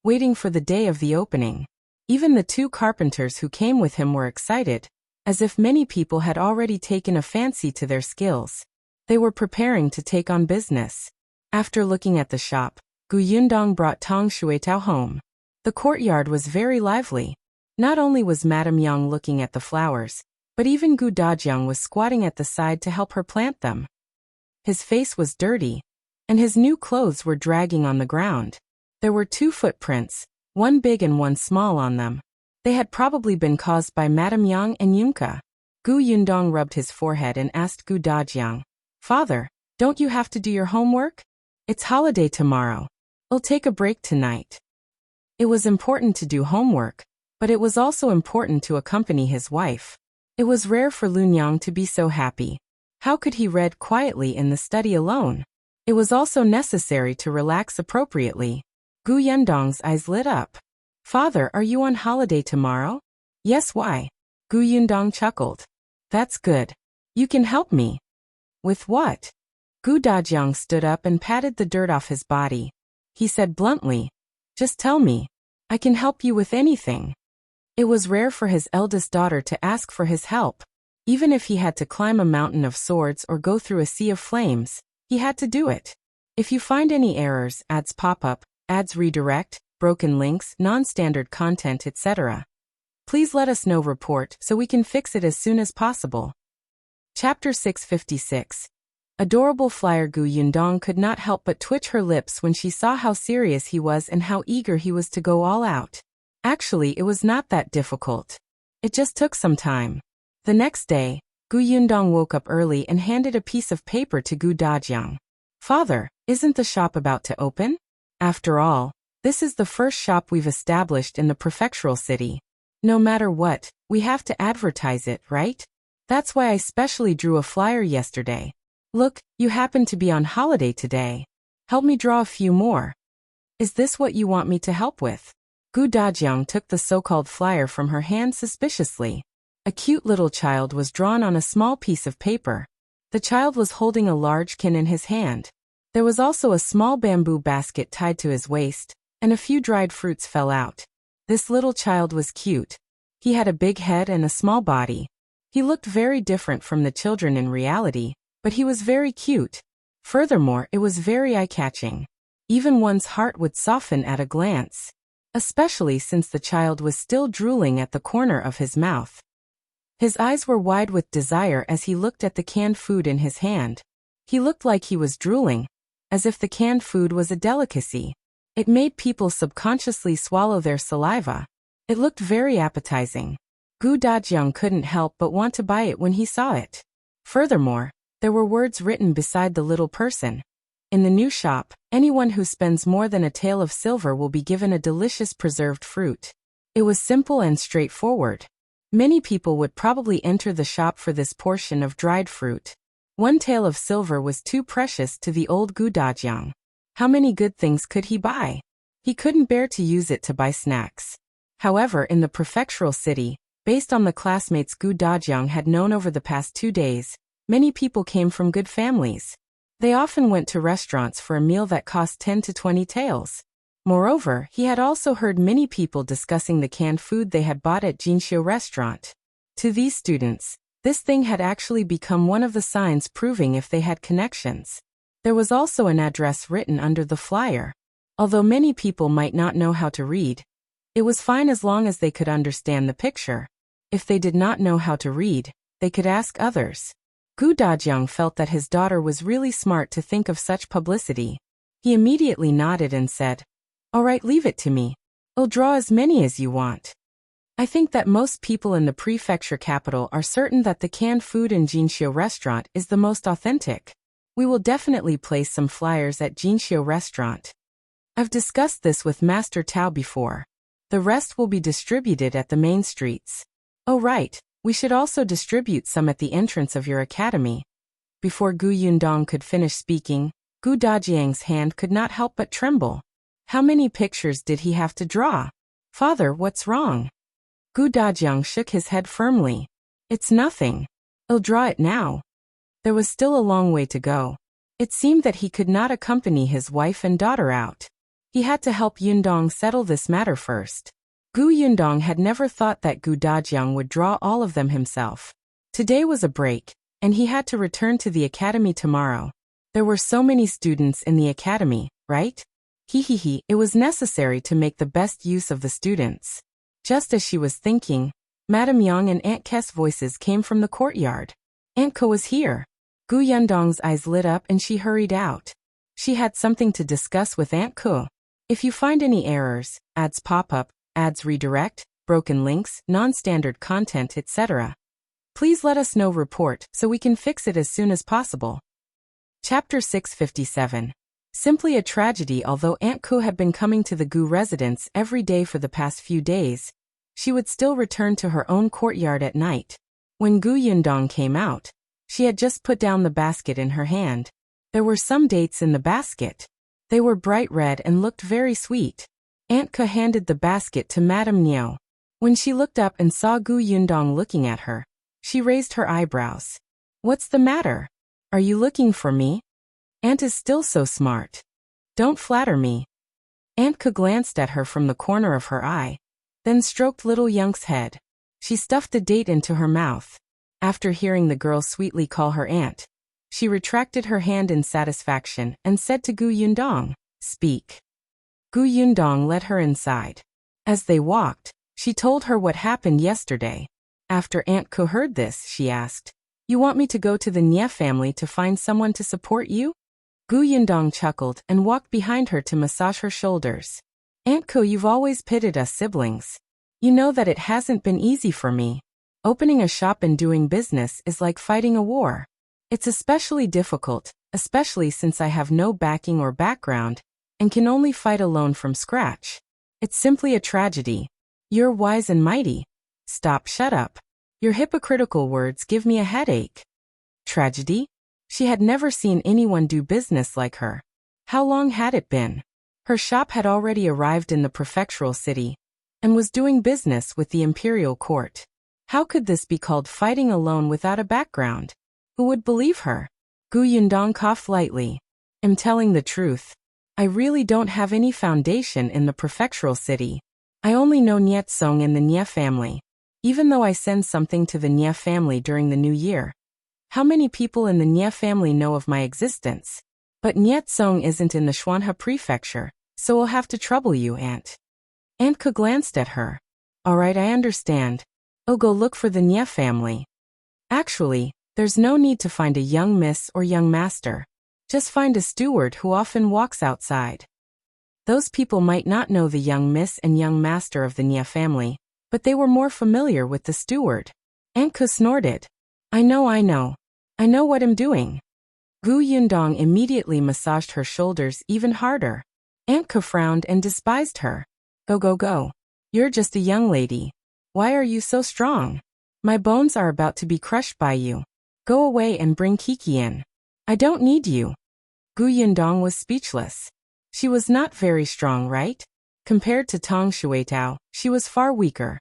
waiting for the day of the opening. Even the 2 carpenters who came with him were excited, as if many people had already taken a fancy to their skills. They were preparing to take on business. After looking at the shop, Gu Yundong brought Tong Shuitao home. The courtyard was very lively. Not only was Madame Yang looking at the flowers, but even Gu Dajiang was squatting at the side to help her plant them. His face was dirty, and his new clothes were dragging on the ground. There were 2 footprints, one big and one small on them. They had probably been caused by Madame Yang and Yunka. Gu Yundong rubbed his forehead and asked Gu Dajiang, Father, don't you have to do your homework? It's holiday tomorrow. We'll take a break tonight. It was important to do homework, but it was also important to accompany his wife. It was rare for Lunyang to be so happy. How could he read quietly in the study alone? It was also necessary to relax appropriately. Gu Yundong's eyes lit up. Father, are you on holiday tomorrow? Yes, why? Gu Yundong chuckled. That's good. You can help me. With what? Gu Dajiang stood up and patted the dirt off his body. He said bluntly, just tell me. I can help you with anything. It was rare for his eldest daughter to ask for his help. Even if he had to climb a mountain of swords or go through a sea of flames, he had to do it. If you find any errors, ads pop up, ads redirect, broken links, non-standard content, etc., please let us know report so we can fix it as soon as possible. Chapter 656. Adorable Flier. Gu Yundong could not help but twitch her lips when she saw how serious he was and how eager he was to go all out. Actually, it was not that difficult. It just took some time. The next day, Gu Yundong woke up early and handed a piece of paper to Gu Dajiang. Father, isn't the shop about to open? After all, this is the first shop we've established in the prefectural city. No matter what, we have to advertise it, right? That's why I specially drew a flyer yesterday. Look, you happen to be on holiday today. Help me draw a few more. Is this what you want me to help with? Gu Dajiang took the so-called flyer from her hand suspiciously. A cute little child was drawn on a small piece of paper. The child was holding a large can in his hand. There was also a small bamboo basket tied to his waist, and a few dried fruits fell out. This little child was cute. He had a big head and a small body. He looked very different from the children in reality, but he was very cute. Furthermore, it was very eye-catching. Even one's heart would soften at a glance, especially since the child was still drooling at the corner of his mouth. His eyes were wide with desire as he looked at the canned food in his hand. He looked like he was drooling, as if the canned food was a delicacy. It made people subconsciously swallow their saliva. It looked very appetizing. Gu Dajiang couldn't help but want to buy it when he saw it. Furthermore, there were words written beside the little person. In the new shop, anyone who spends more than a tael of silver will be given a delicious preserved fruit. It was simple and straightforward. Many people would probably enter the shop for this portion of dried fruit. 1 tael of silver was too precious to the old Gu Dajiang. How many good things could he buy? He couldn't bear to use it to buy snacks. However, in the prefectural city, based on the classmates Gu Dajiang had known over the past 2 days, many people came from good families. They often went to restaurants for a meal that cost 10 to 20 taels. Moreover, he had also heard many people discussing the canned food they had bought at Jinxiu restaurant. To these students, this thing had actually become one of the signs proving if they had connections. There was also an address written under the flyer. Although many people might not know how to read, it was fine as long as they could understand the picture. If they did not know how to read, they could ask others. Gu Dajiang felt that his daughter was really smart to think of such publicity. He immediately nodded and said, "All right, leave it to me. I'll draw as many as you want." I think that most people in the prefecture capital are certain that the canned food in Jinxiu restaurant is the most authentic. We will definitely place some flyers at Jinxiu restaurant. I've discussed this with Master Tao before. The rest will be distributed at the main streets. Oh right, we should also distribute some at the entrance of your academy. Before Gu Yundong could finish speaking, Gu Dajiang's hand could not help but tremble. How many pictures did he have to draw? Father, what's wrong? Gu Dajiang shook his head firmly. It's nothing. I'll draw it now. There was still a long way to go. It seemed that he could not accompany his wife and daughter out. He had to help Yundong settle this matter first. Gu Yundong had never thought that Gu Dajiang would draw all of them himself. Today was a break, and he had to return to the academy tomorrow. There were so many students in the academy, right? It was necessary to make the best use of the students. Just as she was thinking, Madame Yang and Aunt Ke's voices came from the courtyard. Aunt Ke was here. Gu Yundong's eyes lit up and she hurried out. She had something to discuss with Aunt Ke. If you find any errors, ads pop up, ads redirect, broken links, non-standard content, etc., please let us know. Report so we can fix it as soon as possible. Chapter 657. Simply a tragedy. Although Aunt Ke had been coming to the Gu residence every day for the past few days, she would still return to her own courtyard at night. When Gu Yundong came out, she had just put down the basket in her hand. There were some dates in the basket. They were bright red and looked very sweet. Aunt Ke handed the basket to Madame Niao. When she looked up and saw Gu Yundong looking at her, she raised her eyebrows. What's the matter? Are you looking for me? Aunt is still so smart. Don't flatter me. Aunt Ke glanced at her from the corner of her eye, then stroked little Young's head. She stuffed a date into her mouth. After hearing the girl sweetly call her aunt, she retracted her hand in satisfaction and said to Gu Yundong, "Speak." Gu Yundong led her inside. As they walked, she told her what happened yesterday. After Aunt Ke heard this, she asked, "You want me to go to the Nie family to find someone to support you?" Gu Yundong chuckled and walked behind her to massage her shoulders. "Aunt Ke, you've always pitted us siblings. You know that it hasn't been easy for me. Opening a shop and doing business is like fighting a war. It's especially difficult, especially since I have no backing or background, and can only fight alone from scratch. It's simply a tragedy. You're wise and mighty. Stop, shut up. Your hypocritical words give me a headache." Tragedy? She had never seen anyone do business like her. How long had it been? Her shop had already arrived in the prefectural city, and was doing business with the imperial court. How could this be called fighting alone without a background? Who would believe her? Gu Yundong coughed lightly. "I'm telling the truth. I really don't have any foundation in the prefectural city. I only know Niet Song and the Nie family. Even though I send something to the Nie family during the new year, how many people in the Nie family know of my existence? But Nyetsong isn't in the Xuanhe Prefecture, so we'll have to trouble you, Aunt. Aunt Ke glanced at her. All right, I understand. I'll go look for the Nye family. Actually, there's no need to find a young miss or young master. Just find a steward who often walks outside. Those people might not know the young miss and young master of the Nye family, but they were more familiar with the steward. Aunt Ke snorted. I know. I know what I'm doing. Gu Yundong immediately massaged her shoulders even harder. Aunt Ke frowned and despised her. Go. You're just a young lady. Why are you so strong? My bones are about to be crushed by you. Go away and bring Kiki in. I don't need you. Gu Yundong was speechless. She was not very strong, right? Compared to Tong Shuitao, she was far weaker.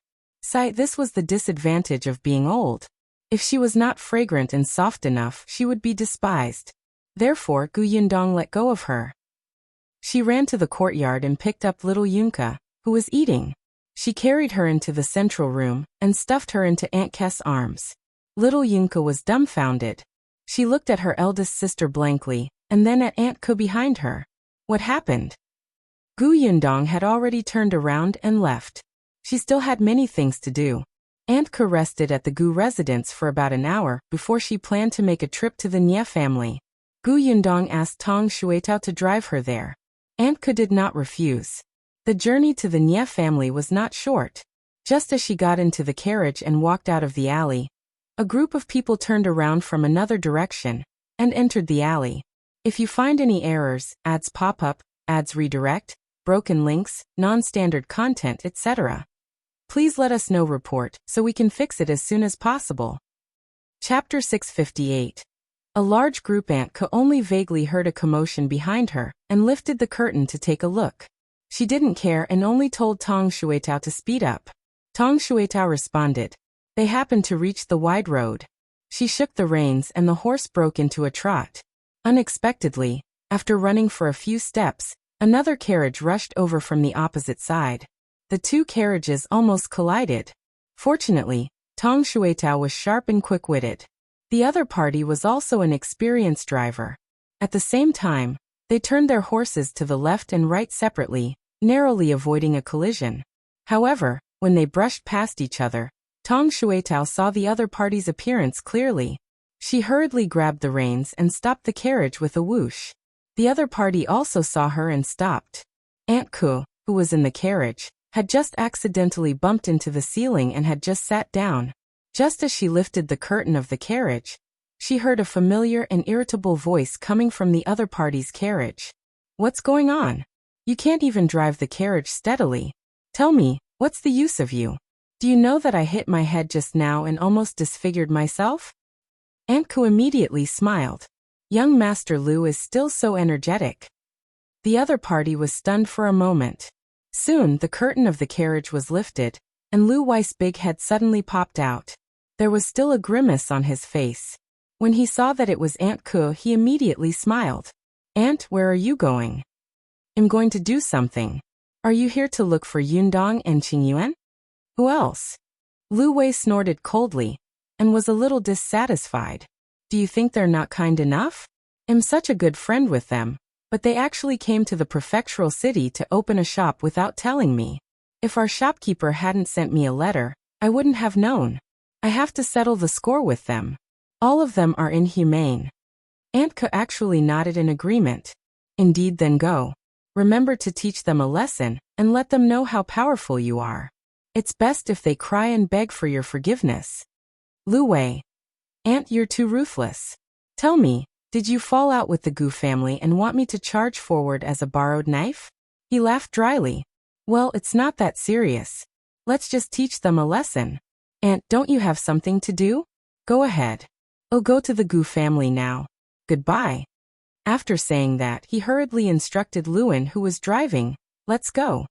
This was the disadvantage of being old. If she was not fragrant and soft enough, she would be despised. Therefore, Gu Yundong let go of her. She ran to the courtyard and picked up little Yunka, who was eating. She carried her into the central room and stuffed her into Aunt Ke's arms. Little Yunka was dumbfounded. She looked at her eldest sister blankly, and then at Aunt Ke behind her. What happened? Gu Yundong had already turned around and left. She still had many things to do. Aunt Ke rested at the Gu residence for about an hour before she planned to make a trip to the Nye family. Gu Yundong asked Tong Shuitao to drive her there. Aunt Ke did not refuse. The journey to the Nye family was not short. Just as she got into the carriage and walked out of the alley, a group of people turned around from another direction and entered the alley. If you find any errors, ads pop up, ads redirect, broken links, non-standard content, etc., please let us know report so we can fix it as soon as possible. Chapter 658. A large group. Aunt Ke only vaguely heard a commotion behind her and lifted the curtain to take a look. She didn't care and only told Tong Shuitao to speed up. Tong Shuitao responded. They happened to reach the wide road. She shook the reins and the horse broke into a trot. Unexpectedly, after running for a few steps, another carriage rushed over from the opposite side. The two carriages almost collided. Fortunately, Tong Shuitao was sharp and quick-witted. The other party was also an experienced driver. At the same time, they turned their horses to the left and right separately, narrowly avoiding a collision. However, when they brushed past each other, Tong Shuitao saw the other party's appearance clearly. She hurriedly grabbed the reins and stopped the carriage with a whoosh. The other party also saw her and stopped. Aunt Ke, who was in the carriage, had just accidentally bumped into the ceiling and had just sat down. Just as she lifted the curtain of the carriage, she heard a familiar and irritable voice coming from the other party's carriage. What's going on? You can't even drive the carriage steadily. Tell me, what's the use of you? Do you know that I hit my head just now and almost disfigured myself? Aunt Ke immediately smiled. Young Master Lu is still so energetic. The other party was stunned for a moment. Soon the curtain of the carriage was lifted, and Lu Wei's big head suddenly popped out. There was still a grimace on his face. When he saw that it was Aunt Ke, he immediately smiled. Aunt, where are you going? I'm going to do something. Are you here to look for Yundong and Qingyuan? Who else? Lu Wei snorted coldly, and was a little dissatisfied. Do you think they're not kind enough? I'm such a good friend with them, but they actually came to the prefectural city to open a shop without telling me. If our shopkeeper hadn't sent me a letter, I wouldn't have known. I have to settle the score with them. All of them are inhumane. Aunt Ke actually nodded in agreement. Indeed, then go. Remember to teach them a lesson, and let them know how powerful you are. It's best if they cry and beg for your forgiveness. Lu Wei. Aunt, you're too ruthless. Tell me, did you fall out with the Gu family and want me to charge forward as a borrowed knife? He laughed dryly. Well, it's not that serious. Let's just teach them a lesson. Aunt, don't you have something to do? Go ahead. I'll go to the Gu family now. Goodbye. After saying that, he hurriedly instructed Luan, who was driving, let's go.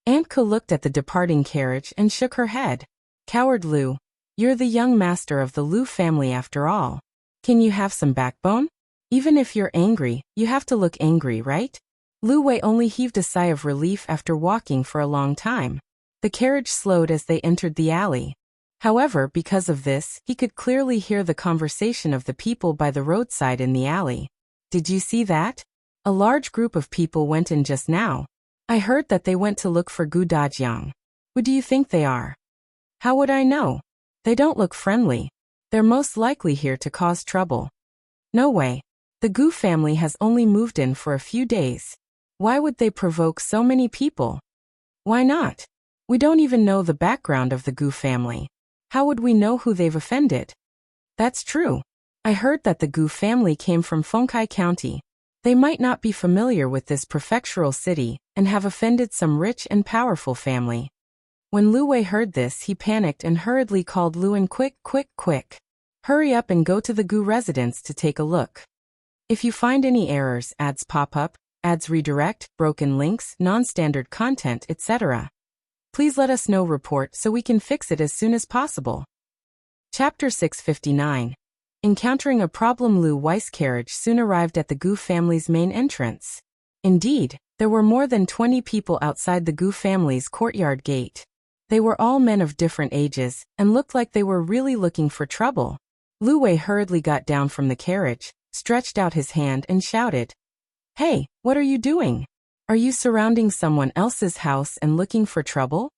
Aunt Ke looked at the departing carriage and shook her head. Coward Lu, you're the young master of the Lu family after all. Can you have some backbone? Even if you're angry, you have to look angry, right? Lu Wei only heaved a sigh of relief after walking for a long time. The carriage slowed as they entered the alley. However, because of this, he could clearly hear the conversation of the people by the roadside in the alley. Did you see that? A large group of people went in just now. I heard that they went to look for Gu Dajiang. Who do you think they are? How would I know? They don't look friendly. They're most likely here to cause trouble. No way. The Gu family has only moved in for a few days. Why would they provoke so many people? Why not? We don't even know the background of the Gu family. How would we know who they've offended? That's true. I heard that the Gu family came from Fengkai County. They might not be familiar with this prefectural city and have offended some rich and powerful family. When Lu Wei heard this, he panicked and hurriedly called Luan, quick, quick, quick. Hurry up and go to the Gu residence to take a look. If you find any errors, ads pop up, ads redirect, broken links, non-standard content, etc., please let us know. Report so we can fix it as soon as possible. Chapter 659. Encountering a problem. Lu Wei's carriage soon arrived at the Gu family's main entrance. Indeed, there were more than 20 people outside the Gu family's courtyard gate. They were all men of different ages, and looked like they were really looking for trouble. Lu Wei hurriedly got down from the carriage, stretched out his hand and shouted, "Hey, what are you doing? Are you surrounding someone else's house and looking for trouble?"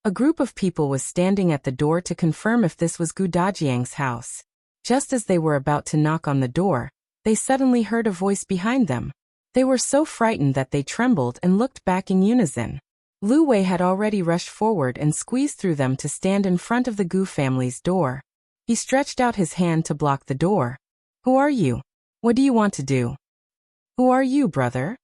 A group of people was standing at the door to confirm if this was Gu Dajiang's house. Just as they were about to knock on the door, they suddenly heard a voice behind them. They were so frightened that they trembled and looked back in unison. Lu Wei had already rushed forward and squeezed through them to stand in front of the Gu family's door. He stretched out his hand to block the door. "Who are you? What do you want to do?" "Who are you, brother?"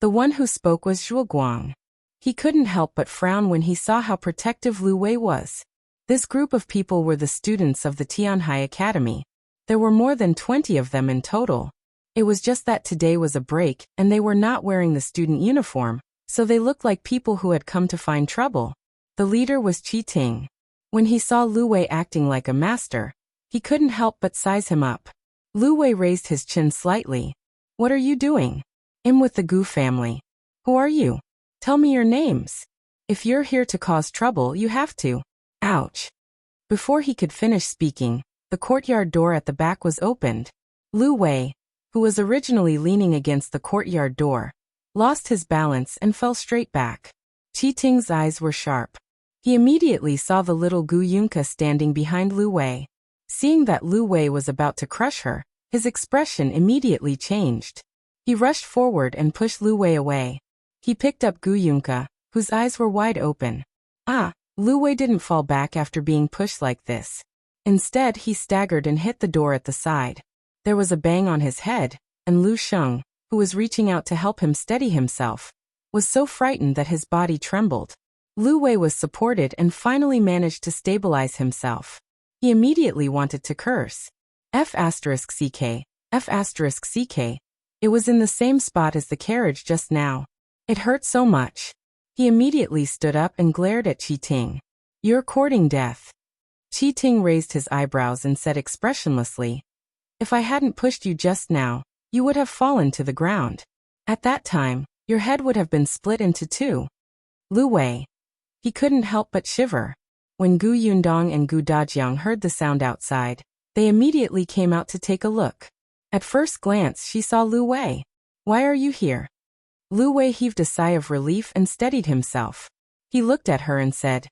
The one who spoke was Zhou Guang. He couldn't help but frown when he saw how protective Lu Wei was. This group of people were the students of the Tianhai Academy. There were more than 20 of them in total. It was just that today was a break and they were not wearing the student uniform, so they looked like people who had come to find trouble. The leader was Qi Ting. When he saw Lu Wei acting like a master, he couldn't help but size him up. Lu Wei raised his chin slightly. "What are you doing?" "I'm with the Gu family." "Who are you? Tell me your names. If you're here to cause trouble, you have to." Ouch. Before he could finish speaking, the courtyard door at the back was opened. Lu Wei, who was originally leaning against the courtyard door, lost his balance and fell straight back. Qi Ting's eyes were sharp. He immediately saw the little Gu Yunka standing behind Lu Wei. Seeing that Lu Wei was about to crush her, his expression immediately changed. He rushed forward and pushed Lu Wei away. He picked up Gu Yunka, whose eyes were wide open. Lu Wei didn't fall back after being pushed like this. Instead, he staggered and hit the door at the side. There was a bang on his head, and Lu Sheng, who was reaching out to help him steady himself, was so frightened that his body trembled. Lu Wei was supported and finally managed to stabilize himself. He immediately wanted to curse. F***ck, F***ck. It was in the same spot as the carriage just now. It hurt so much. He immediately stood up and glared at Qi Ting. "You're courting death." Qi Ting raised his eyebrows and said expressionlessly, "If I hadn't pushed you just now, you would have fallen to the ground. At that time, your head would have been split into two." Lu Wei. He couldn't help but shiver. When Gu Yundong and Gu Dajiang heard the sound outside, they immediately came out to take a look. At first glance, she saw Lu Wei. "Why are you here?" Lu Wei heaved a sigh of relief and steadied himself. He looked at her and said,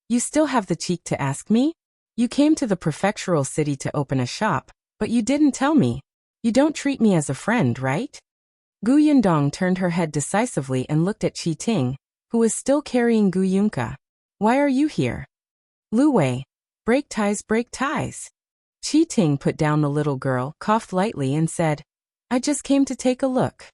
"You still have the cheek to ask me? You came to the prefectural city to open a shop, but you didn't tell me. You don't treat me as a friend, right?" Gu Yundong turned her head decisively and looked at Qi Ting, who was still carrying Gu Yunka. "Why are you here?" Lu Wei. "Break ties, break ties." Qi Ting put down the little girl, coughed lightly and said, "I just came to take a look."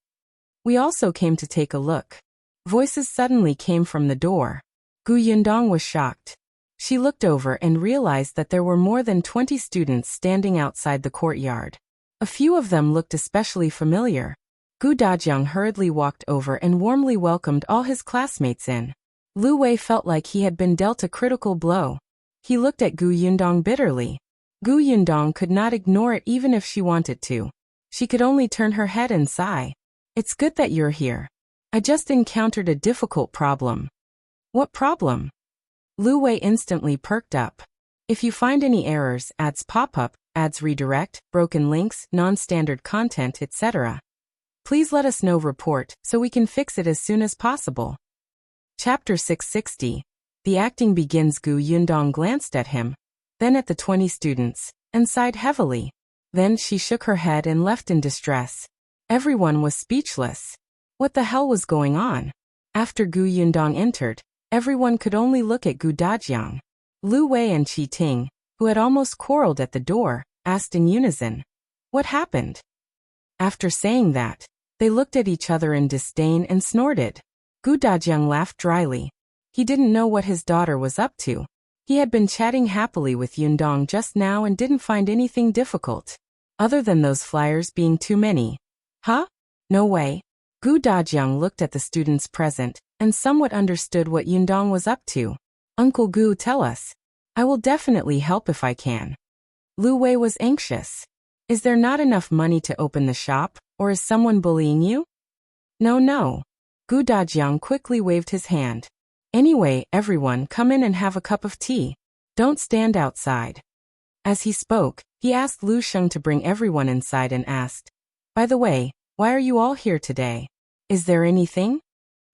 "We also came to take a look." Voices suddenly came from the door. Gu Yundong was shocked. She looked over and realized that there were more than 20 students standing outside the courtyard. A few of them looked especially familiar. Gu Dajiang hurriedly walked over and warmly welcomed all his classmates in. Lu Wei felt like he had been dealt a critical blow. He looked at Gu Yundong bitterly. Gu Yundong could not ignore it even if she wanted to. She could only turn her head and sigh. "It's good that you're here. I just encountered a difficult problem." "What problem?" Lu Wei instantly perked up. "If you find any errors, ads pop up, ads redirect, broken links, non-standard content, etc. Please let us know report so we can fix it as soon as possible. Chapter 660. The acting begins. Yundong glanced at him, then at the 20 students, and sighed heavily. Then she shook her head and left in distress. Everyone was speechless. What the hell was going on? After Yundong entered, everyone could only look at Dajiang. Lu Wei and Qi Ting, who had almost quarreled at the door, asked in unison, "What happened?" After saying that, they looked at each other in disdain and snorted. Dajiang laughed dryly. He didn't know what his daughter was up to. He had been chatting happily with Yundong just now and didn't find anything difficult, other than those flyers being too many. Huh? No way. Dajiang looked at the students present, and somewhat understood what Yundong was up to. Uncle Gu, tell us. I will definitely help if I can. Lu Wei was anxious. Is there not enough money to open the shop, or is someone bullying you? No. Dajiang quickly waved his hand. Anyway, everyone come in and have a cup of tea. Don't stand outside. As he spoke, he asked Lu Sheng to bring everyone inside and asked, "By the way, why are you all here today? Is there anything?"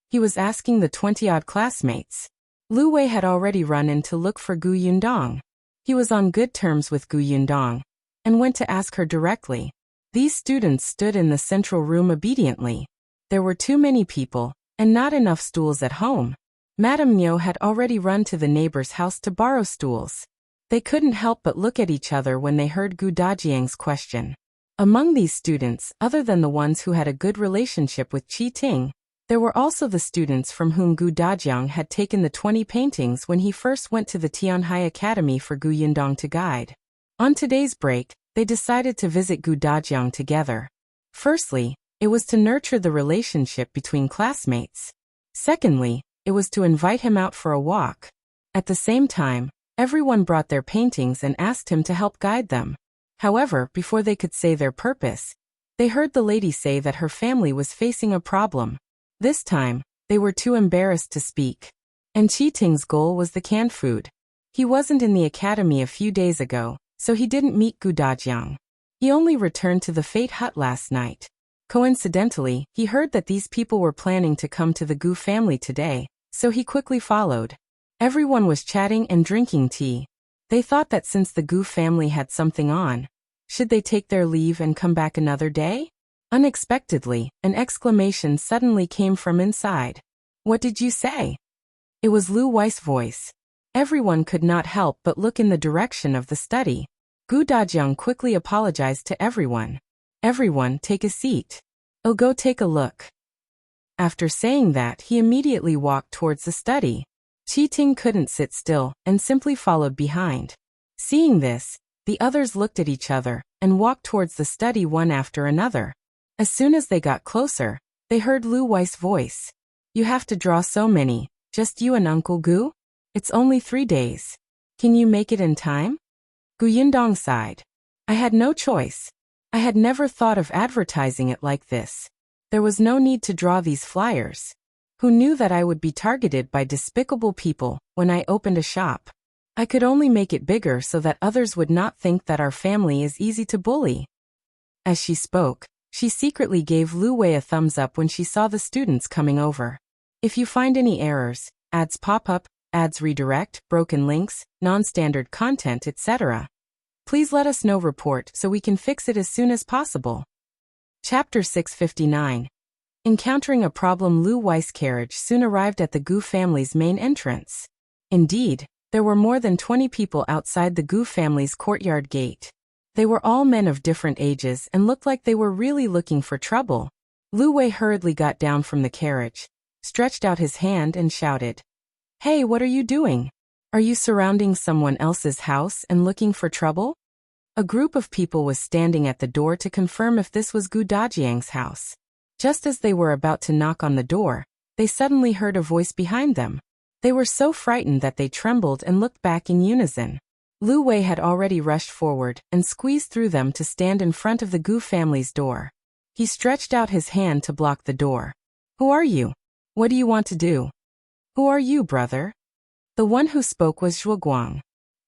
He was asking the 20-odd classmates. Lu Wei had already run in to look for Yundong. He was on good terms with Yundong, and went to ask her directly. These students stood in the central room obediently. There were too many people, and not enough stools at home. Madame Niu had already run to the neighbor's house to borrow stools. They couldn't help but look at each other when they heard Dajiang's question. Among these students, other than the ones who had a good relationship with Qi Ting, there were also the students from whom Dajiang had taken the 20 paintings when he first went to the Tianhai Academy for Yundong to guide. On today's break, they decided to visit Dajiang together. Firstly, it was to nurture the relationship between classmates. Secondly, it was to invite him out for a walk. At the same time, everyone brought their paintings and asked him to help guide them. However, before they could say their purpose, they heard the lady say that her family was facing a problem. This time, they were too embarrassed to speak. And Qi Ting's goal was the canned food. He wasn't in the academy a few days ago, so he didn't meet Dajiang. He only returned to the Fate Hut last night. Coincidentally, he heard that these people were planning to come to the Gu family today, so he quickly followed. Everyone was chatting and drinking tea. They thought that since the Gu family had something on, should they take their leave and come back another day? Unexpectedly, an exclamation suddenly came from inside. "What did you say?" It was Lu Wei's voice. Everyone could not help but look in the direction of the study. Dajiang quickly apologized to everyone. "Everyone, take a seat. I'll go take a look." After saying that, he immediately walked towards the study. Qi Ting couldn't sit still, and simply followed behind. Seeing this, the others looked at each other, and walked towards the study one after another. As soon as they got closer, they heard Lu Wei's voice. "You have to draw so many, just you and Uncle Gu? It's only 3 days. Can you make it in time?" Yundong sighed. "I had no choice. I had never thought of advertising it like this. There was no need to draw these flyers. Who knew that I would be targeted by despicable people when I opened a shop? I could only make it bigger so that others would not think that our family is easy to bully." As she spoke, she secretly gave Lu Wei a thumbs up when she saw the students coming over. "If you find any errors, ads pop up, ads redirect, broken links, non-standard content, etc. Please let us know report so we can fix it as soon as possible." Chapter 659. Encountering a problem. Lu Wei's carriage soon arrived at the Gu family's main entrance. Indeed, there were more than 20 people outside the Gu family's courtyard gate. They were all men of different ages and looked like they were really looking for trouble. Lu Wei hurriedly got down from the carriage, stretched out his hand and shouted, "Hey, what are you doing? Are you surrounding someone else's house and looking for trouble?" A group of people was standing at the door to confirm if this was Dajiang's house. Just as they were about to knock on the door, they suddenly heard a voice behind them. They were so frightened that they trembled and looked back in unison. Lu Wei had already rushed forward and squeezed through them to stand in front of the Gu family's door. He stretched out his hand to block the door. "Who are you? What do you want to do?" "Who are you, brother?" The one who spoke was Zhuguang.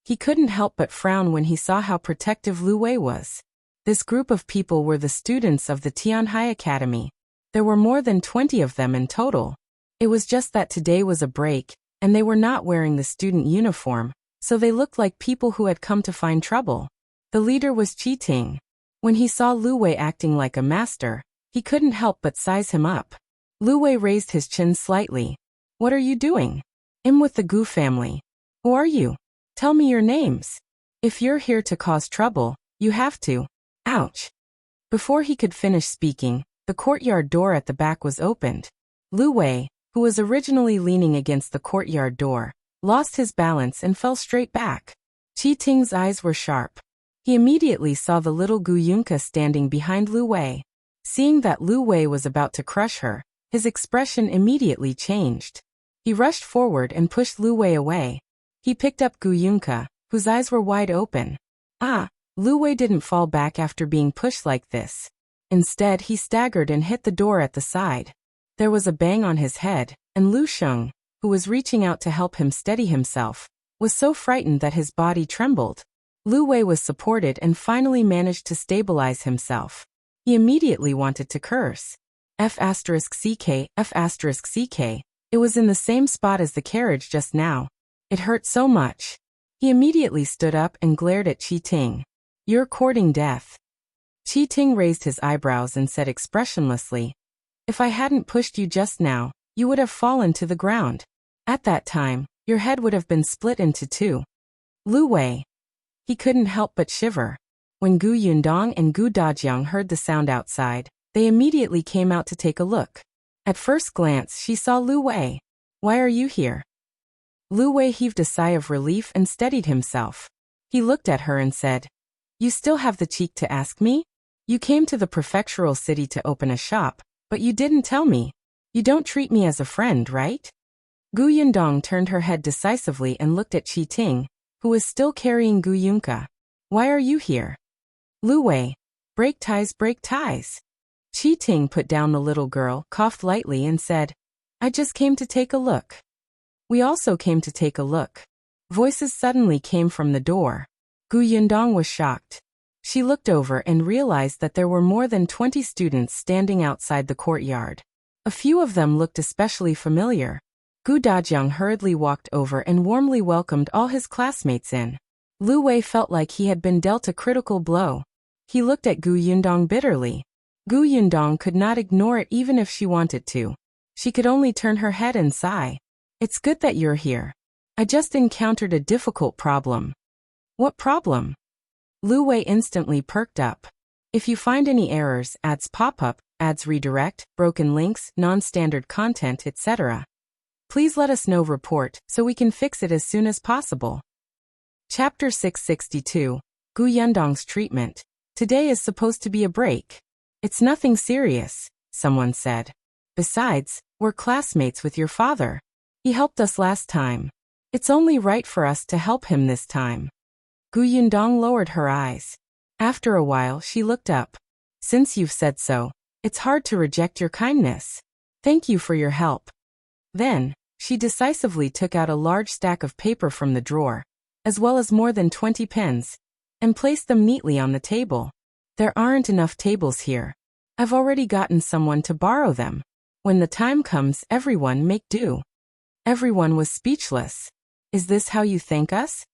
He couldn't help but frown when he saw how protective Lu Wei was. This group of people were the students of the Tianhai Academy. There were more than 20 of them in total. It was just that today was a break, and they were not wearing the student uniform, so they looked like people who had come to find trouble. The leader was Qi. When he saw Lu Wei acting like a master, he couldn't help but size him up. Lu Wei raised his chin slightly. What are you doing? I'm with the Gu family. Who are you? Tell me your names. If you're here to cause trouble, you have to. Ouch. Before he could finish speaking, the courtyard door at the back was opened. Lu Wei, who was originally leaning against the courtyard door, lost his balance and fell straight back. Qi eyes were sharp. He immediately saw the little Gu Yunka standing behind Lu Wei. Seeing that Lu Wei was about to crush her, his expression immediately changed. He rushed forward and pushed Lu Wei away. He picked up Gu Yunka, whose eyes were wide open. Lu Wei didn't fall back after being pushed like this. Instead, he staggered and hit the door at the side. There was a bang on his head, and Lu Sheng, who was reaching out to help him steady himself, was so frightened that his body trembled. Lu Wei was supported and finally managed to stabilize himself. He immediately wanted to curse. F***CK. It was in the same spot as the carriage just now. It hurt so much. He immediately stood up and glared at Qi. You're courting death. Qi raised his eyebrows and said expressionlessly, if I hadn't pushed you just now, you would have fallen to the ground. At that time, your head would have been split into two. Lu Wei. He couldn't help but shiver. When Gu Yundong and Gu Dajiang heard the sound outside, they immediately came out to take a look. At first glance, she saw Lu Wei. Why are you here? Lu Wei heaved a sigh of relief and steadied himself. He looked at her and said, you still have the cheek to ask me? You came to the prefectural city to open a shop, but you didn't tell me. You don't treat me as a friend, right? Gu Yundong turned her head decisively and looked at Qi, who was still carrying Gu Yunka. Why are you here? Lu Wei. Break ties, break ties. Qi put down the little girl, coughed lightly and said, I just came to take a look. We also came to take a look. Voices suddenly came from the door. Gu Yundong was shocked. She looked over and realized that there were more than 20 students standing outside the courtyard. A few of them looked especially familiar. Gu Dajiang hurriedly walked over and warmly welcomed all his classmates in. Lu Wei felt like he had been dealt a critical blow. He looked at Gu Yundong bitterly. Gu Yundong could not ignore it even if she wanted to. She could only turn her head and sigh. It's good that you're here. I just encountered a difficult problem. What problem? Lu Wei instantly perked up. If you find any errors, ads pop up, ads redirect, broken links, non-standard content, etc., please let us know. Report so we can fix it as soon as possible. Chapter 662, Gu Yundong's treatment. Today is supposed to be a break. It's nothing serious, someone said. Besides, we're classmates with your father. He helped us last time. It's only right for us to help him this time. Gu Yundong lowered her eyes. After a while, she looked up. Since you've said so, it's hard to reject your kindness. Thank you for your help. Then, she decisively took out a large stack of paper from the drawer, as well as more than 20 pens, and placed them neatly on the table. There aren't enough tables here. I've already gotten someone to borrow them. When the time comes, everyone make do. Everyone was speechless. Is this how you thank us?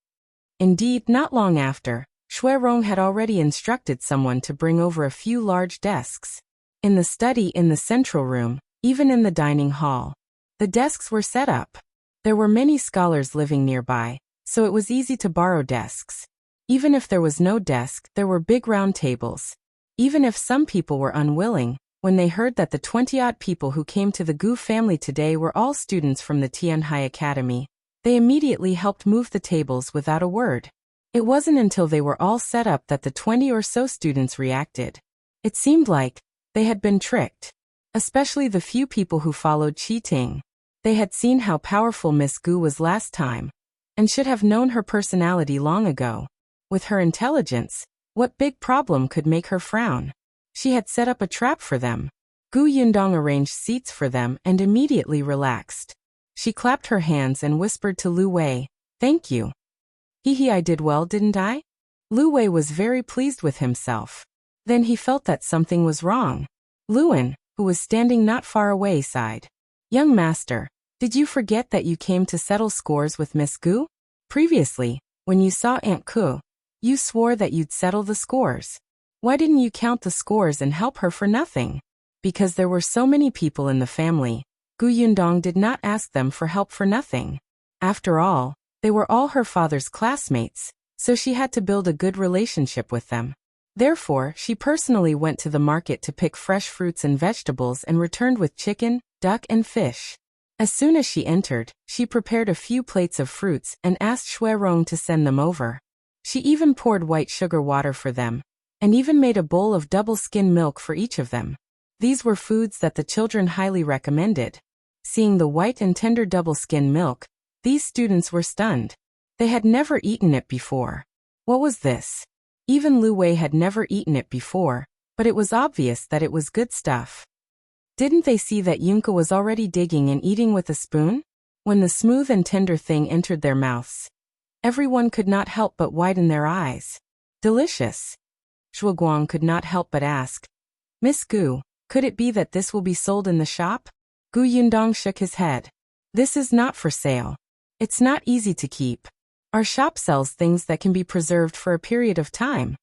Indeed, not long after, Shuirong had already instructed someone to bring over a few large desks. In the study, in the central room, even in the dining hall, the desks were set up. There were many scholars living nearby, so it was easy to borrow desks. Even if there was no desk, there were big round tables. Even if some people were unwilling, when they heard that the 20-odd people who came to the Gu family today were all students from the Tianhai Academy, they immediately helped move the tables without a word. It wasn't until they were all set up that the 20 or so students reacted. It seemed like they had been tricked. Especially the few people who followed Qi. They had seen how powerful Miss Gu was last time, and should have known her personality long ago. With her intelligence, what big problem could make her frown? She had set up a trap for them. Gu Yundong arranged seats for them and immediately relaxed. She clapped her hands and whispered to Lu Wei, "Thank you." Hee, I did well, didn't I? Lu Wei was very pleased with himself. Then he felt that something was wrong. Luan, who was standing not far away, sighed. Young master, did you forget that you came to settle scores with Miss Gu? Previously, when you saw Aunt Ku, you swore that you'd settle the scores. Why didn't you count the scores and help her for nothing? Because there were so many people in the family, Gu Yundong did not ask them for help for nothing. After all, they were all her father's classmates, so she had to build a good relationship with them. Therefore, she personally went to the market to pick fresh fruits and vegetables and returned with chicken, duck and fish. As soon as she entered, she prepared a few plates of fruits and asked Shuirong to send them over. She even poured white sugar water for them, and even made a bowl of double-skin milk for each of them. These were foods that the children highly recommended. Seeing the white and tender double-skin milk, these students were stunned. They had never eaten it before. What was this? Even Lu Wei had never eaten it before, but it was obvious that it was good stuff. Didn't they see that Yunka was already digging and eating with a spoon? When the smooth and tender thing entered their mouths, everyone could not help but widen their eyes. Delicious. Zhuguang could not help but ask, Miss Gu, could it be that this will be sold in the shop? Gu Yundong shook his head. This is not for sale. It's not easy to keep. Our shop sells things that can be preserved for a period of time.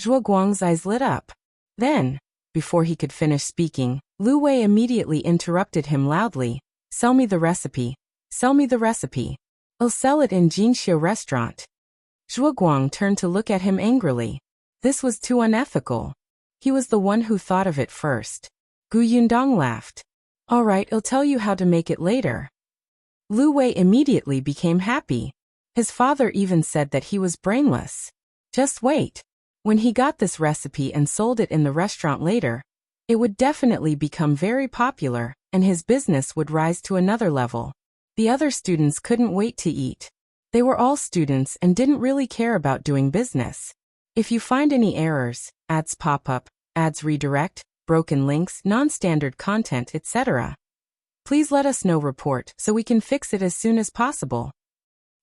Zhuguang's eyes lit up. Then, before he could finish speaking, Lu Wei immediately interrupted him loudly. Sell me the recipe. Sell me the recipe. I'll sell it in Jinxiu restaurant. Zhuguang turned to look at him angrily. This was too unethical. He was the one who thought of it first. Gu Yundong laughed. All right, I'll tell you how to make it later. Lu Wei immediately became happy. His father even said that he was brainless. Just wait. When he got this recipe and sold it in the restaurant later, it would definitely become very popular, and his business would rise to another level. The other students couldn't wait to eat. They were all students and didn't really care about doing business. If you find any errors, ads pop up, ads redirect, broken links, non-standard content, etc., please let us know report so we can fix it as soon as possible.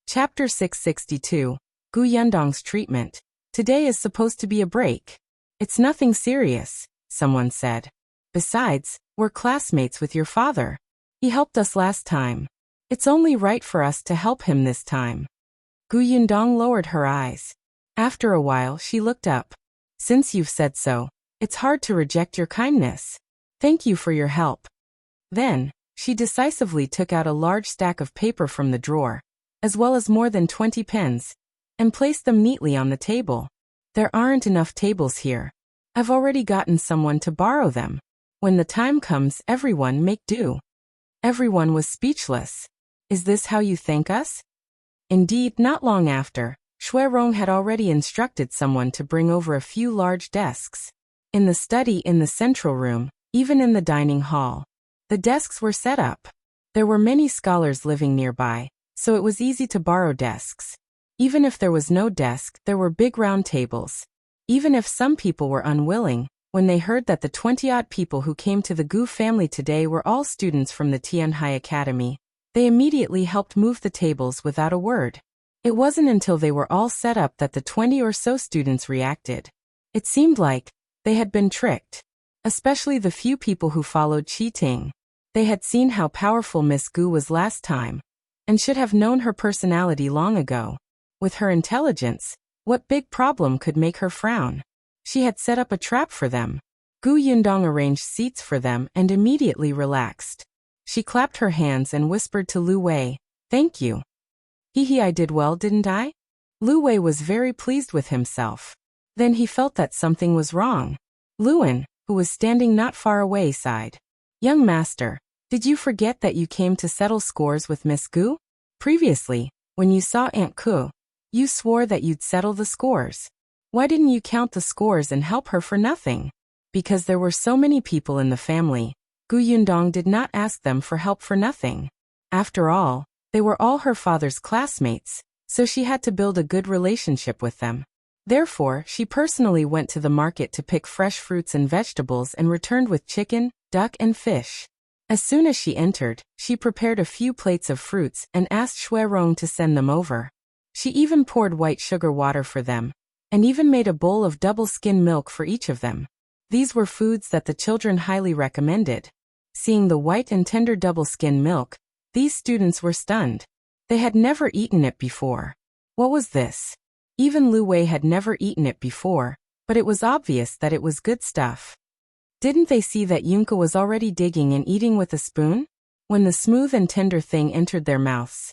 Chapter 662, Gu Yundong's treatment. Today is supposed to be a break. It's nothing serious, someone said. Besides, we're classmates with your father. He helped us last time. It's only right for us to help him this time. Gu Yundong lowered her eyes. After a while she looked up. Since you've said so, it's hard to reject your kindness. Thank you for your help. Then, she decisively took out a large stack of paper from the drawer, as well as more than 20 pens, and placed them neatly on the table. There aren't enough tables here. I've already gotten someone to borrow them. When the time comes, everyone make do. Everyone was speechless. Is this how you thank us? Indeed, not long after, Shuirong had already instructed someone to bring over a few large desks. In the study in the central room, even in the dining hall, the desks were set up. There were many scholars living nearby, so it was easy to borrow desks. Even if there was no desk, there were big round tables. Even if some people were unwilling, when they heard that the 20-odd people who came to the Gu family today were all students from the Tianhai Academy, they immediately helped move the tables without a word. It wasn't until they were all set up that the 20 or so students reacted. It seemed like they had been tricked. Especially the few people who followed Qi. They had seen how powerful Miss Gu was last time, and should have known her personality long ago. With her intelligence, what big problem could make her frown? She had set up a trap for them. Gu Yundong arranged seats for them and immediately relaxed. She clapped her hands and whispered to Lu Wei, "Thank you. Hee, I did well, didn't I?" Lu Wei was very pleased with himself. Then he felt that something was wrong. Luan, who was standing not far away, sighed. Young master, did you forget that you came to settle scores with Miss Gu? Previously, when you saw Aunt Ku, you swore that you'd settle the scores. Why didn't you count the scores and help her for nothing? Because there were so many people in the family, Gu Yundong did not ask them for help for nothing. After all, they were all her father's classmates, so she had to build a good relationship with them. Therefore, she personally went to the market to pick fresh fruits and vegetables and returned with chicken, duck and fish. As soon as she entered, she prepared a few plates of fruits and asked Shuirong to send them over. She even poured white sugar water for them, and even made a bowl of double-skim milk for each of them. These were foods that the children highly recommended. Seeing the white and tender double-skim milk, these students were stunned. They had never eaten it before. What was this? Even Lu Wei had never eaten it before, but it was obvious that it was good stuff. Didn't they see that Yunka was already digging and eating with a spoon? When the smooth and tender thing entered their mouths,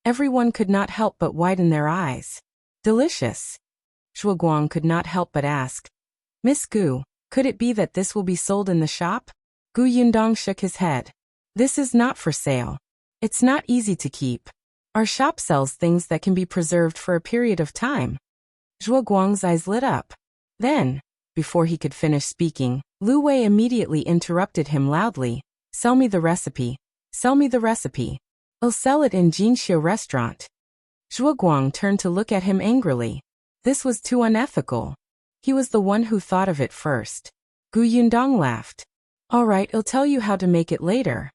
everyone could not help but widen their eyes. Delicious. Zhou Guang could not help but ask, Miss Gu, could it be that this will be sold in the shop? Gu Yundong shook his head. This is not for sale. It's not easy to keep. Our shop sells things that can be preserved for a period of time. Zhou Guang's eyes lit up. Then, before he could finish speaking, Lu Wei immediately interrupted him loudly. Sell me the recipe. Sell me the recipe. I'll sell it in Jinxiu restaurant. Zhou Guang turned to look at him angrily. This was too unethical. He was the one who thought of it first. Gu Yundong laughed. All right, I'll tell you how to make it later.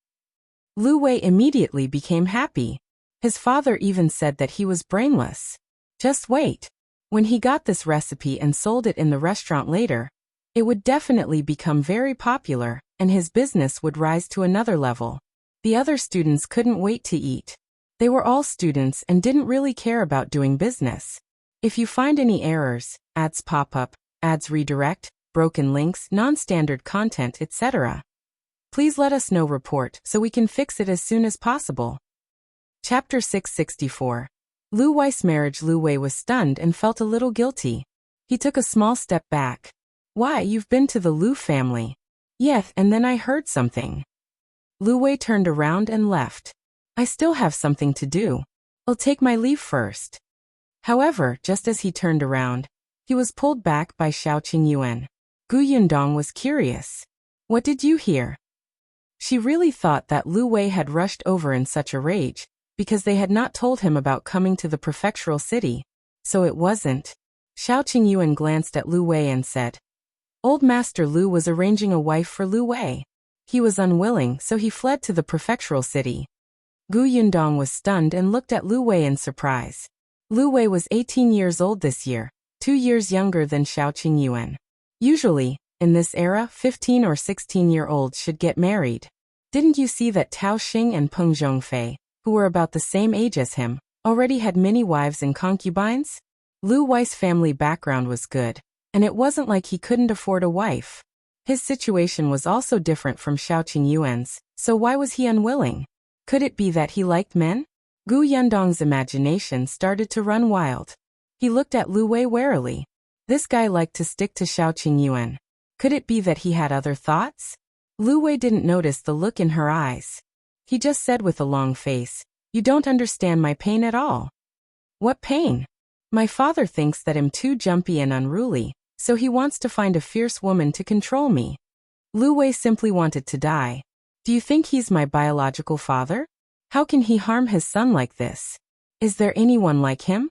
Lu Wei immediately became happy. His father even said that he was brainless. Just wait. When he got this recipe and sold it in the restaurant later, it would definitely become very popular, and his business would rise to another level. The other students couldn't wait to eat. They were all students and didn't really care about doing business. If you find any errors, ads pop up, ads redirect, broken links, non-standard content, etc., please let us know report so we can fix it as soon as possible. Chapter 664. Lu Wei's marriage. Lu Wei was stunned and felt a little guilty. He took a small step back. Why, you've been to the Lu family? Yes, and then I heard something. Lu Wei turned around and left. I still have something to do. I'll take my leave first. However, just as he turned around, he was pulled back by Xiao Qingyuan. Gu Yundong was curious. What did you hear? She really thought that Lu Wei had rushed over in such a rage, because they had not told him about coming to the prefectural city. So it wasn't. Xiao Qingyuan glanced at Lu Wei and said, Old Master Lu was arranging a wife for Lu Wei. He was unwilling, so he fled to the prefectural city. Gu Yundong was stunned and looked at Lu Wei in surprise. Lu Wei was 18 years old this year, 2 years younger than Xiao Qingyuan. Usually, in this era, 15 or 16-year-olds should get married. Didn't you see that Tao Xing and Peng Zhongfei, who were about the same age as him, already had many wives and concubines? Lu Wei's family background was good, and it wasn't like he couldn't afford a wife. His situation was also different from Xiao Qingyuan's, so why was he unwilling? Could it be that he liked men? Gu Yundong's imagination started to run wild. He looked at Lu Wei warily. This guy liked to stick to Xiao Qingyuan. Could it be that he had other thoughts? Lu Wei didn't notice the look in her eyes. He just said with a long face, You don't understand my pain at all. What pain? My father thinks that I'm too jumpy and unruly, so he wants to find a fierce woman to control me. Lu Wei simply wanted to die. Do you think he's my biological father? How can he harm his son like this? Is there anyone like him?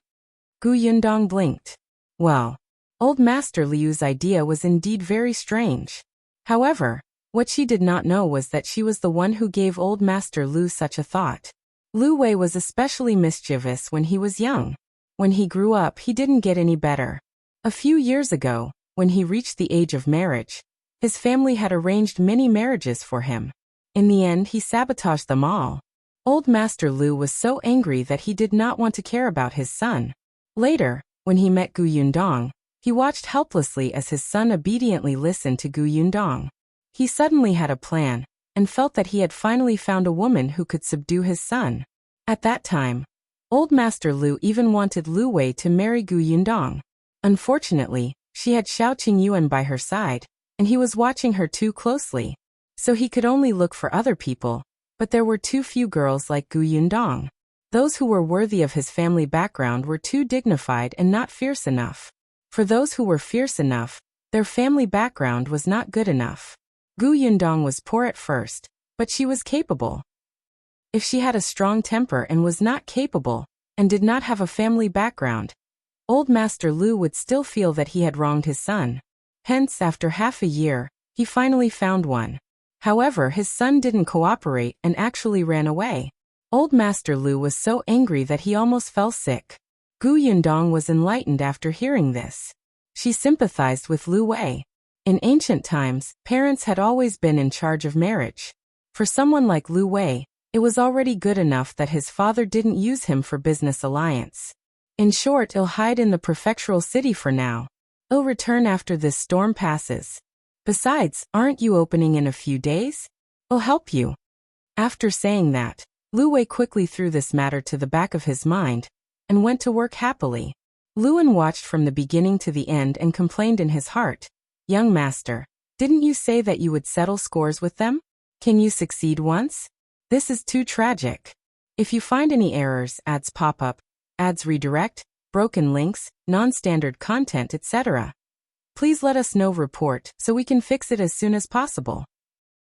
Gu Yundong blinked. Well, old Master Liu's idea was indeed very strange. However, what she did not know was that she was the one who gave old Master Lu such a thought. Lu Wei was especially mischievous when he was young. When he grew up, he didn't get any better. A few years ago, when he reached the age of marriage, his family had arranged many marriages for him. In the end, he sabotaged them all. Old Master Lu was so angry that he did not want to care about his son. Later, when he met Gu Yundong, he watched helplessly as his son obediently listened to Gu Yundong. He suddenly had a plan, and felt that he had finally found a woman who could subdue his son. At that time, old Master Lu even wanted Lu Wei to marry Gu Yundong. Unfortunately, she had Xiao Qingyuan by her side, and he was watching her too closely. So he could only look for other people, but there were too few girls like Gu Yundong. Those who were worthy of his family background were too dignified and not fierce enough. For those who were fierce enough, their family background was not good enough. Gu Yundong was poor at first, but she was capable. If she had a strong temper and was not capable, and did not have a family background, old Master Lu would still feel that he had wronged his son. Hence, after half a year, he finally found one. However, his son didn't cooperate and actually ran away. Old Master Lu was so angry that he almost fell sick. Gu Gu Yundong was enlightened after hearing this. She sympathized with Lu Wei. In ancient times, parents had always been in charge of marriage. For someone like Lu Wei, it was already good enough that his father didn't use him for business alliance. In short, he'll hide in the prefectural city for now. He'll return after this storm passes. Besides, aren't you opening in a few days? He'll help you. After saying that, Lu Wei quickly threw this matter to the back of his mind and went to work happily. Luan watched from the beginning to the end and complained in his heart, "Young master, didn't you say that you would settle scores with them? Can you succeed once? This is too tragic. If you find any errors, ads pop up, ads redirect, broken links, non-standard content, etc. Please let us know report so we can fix it as soon as possible."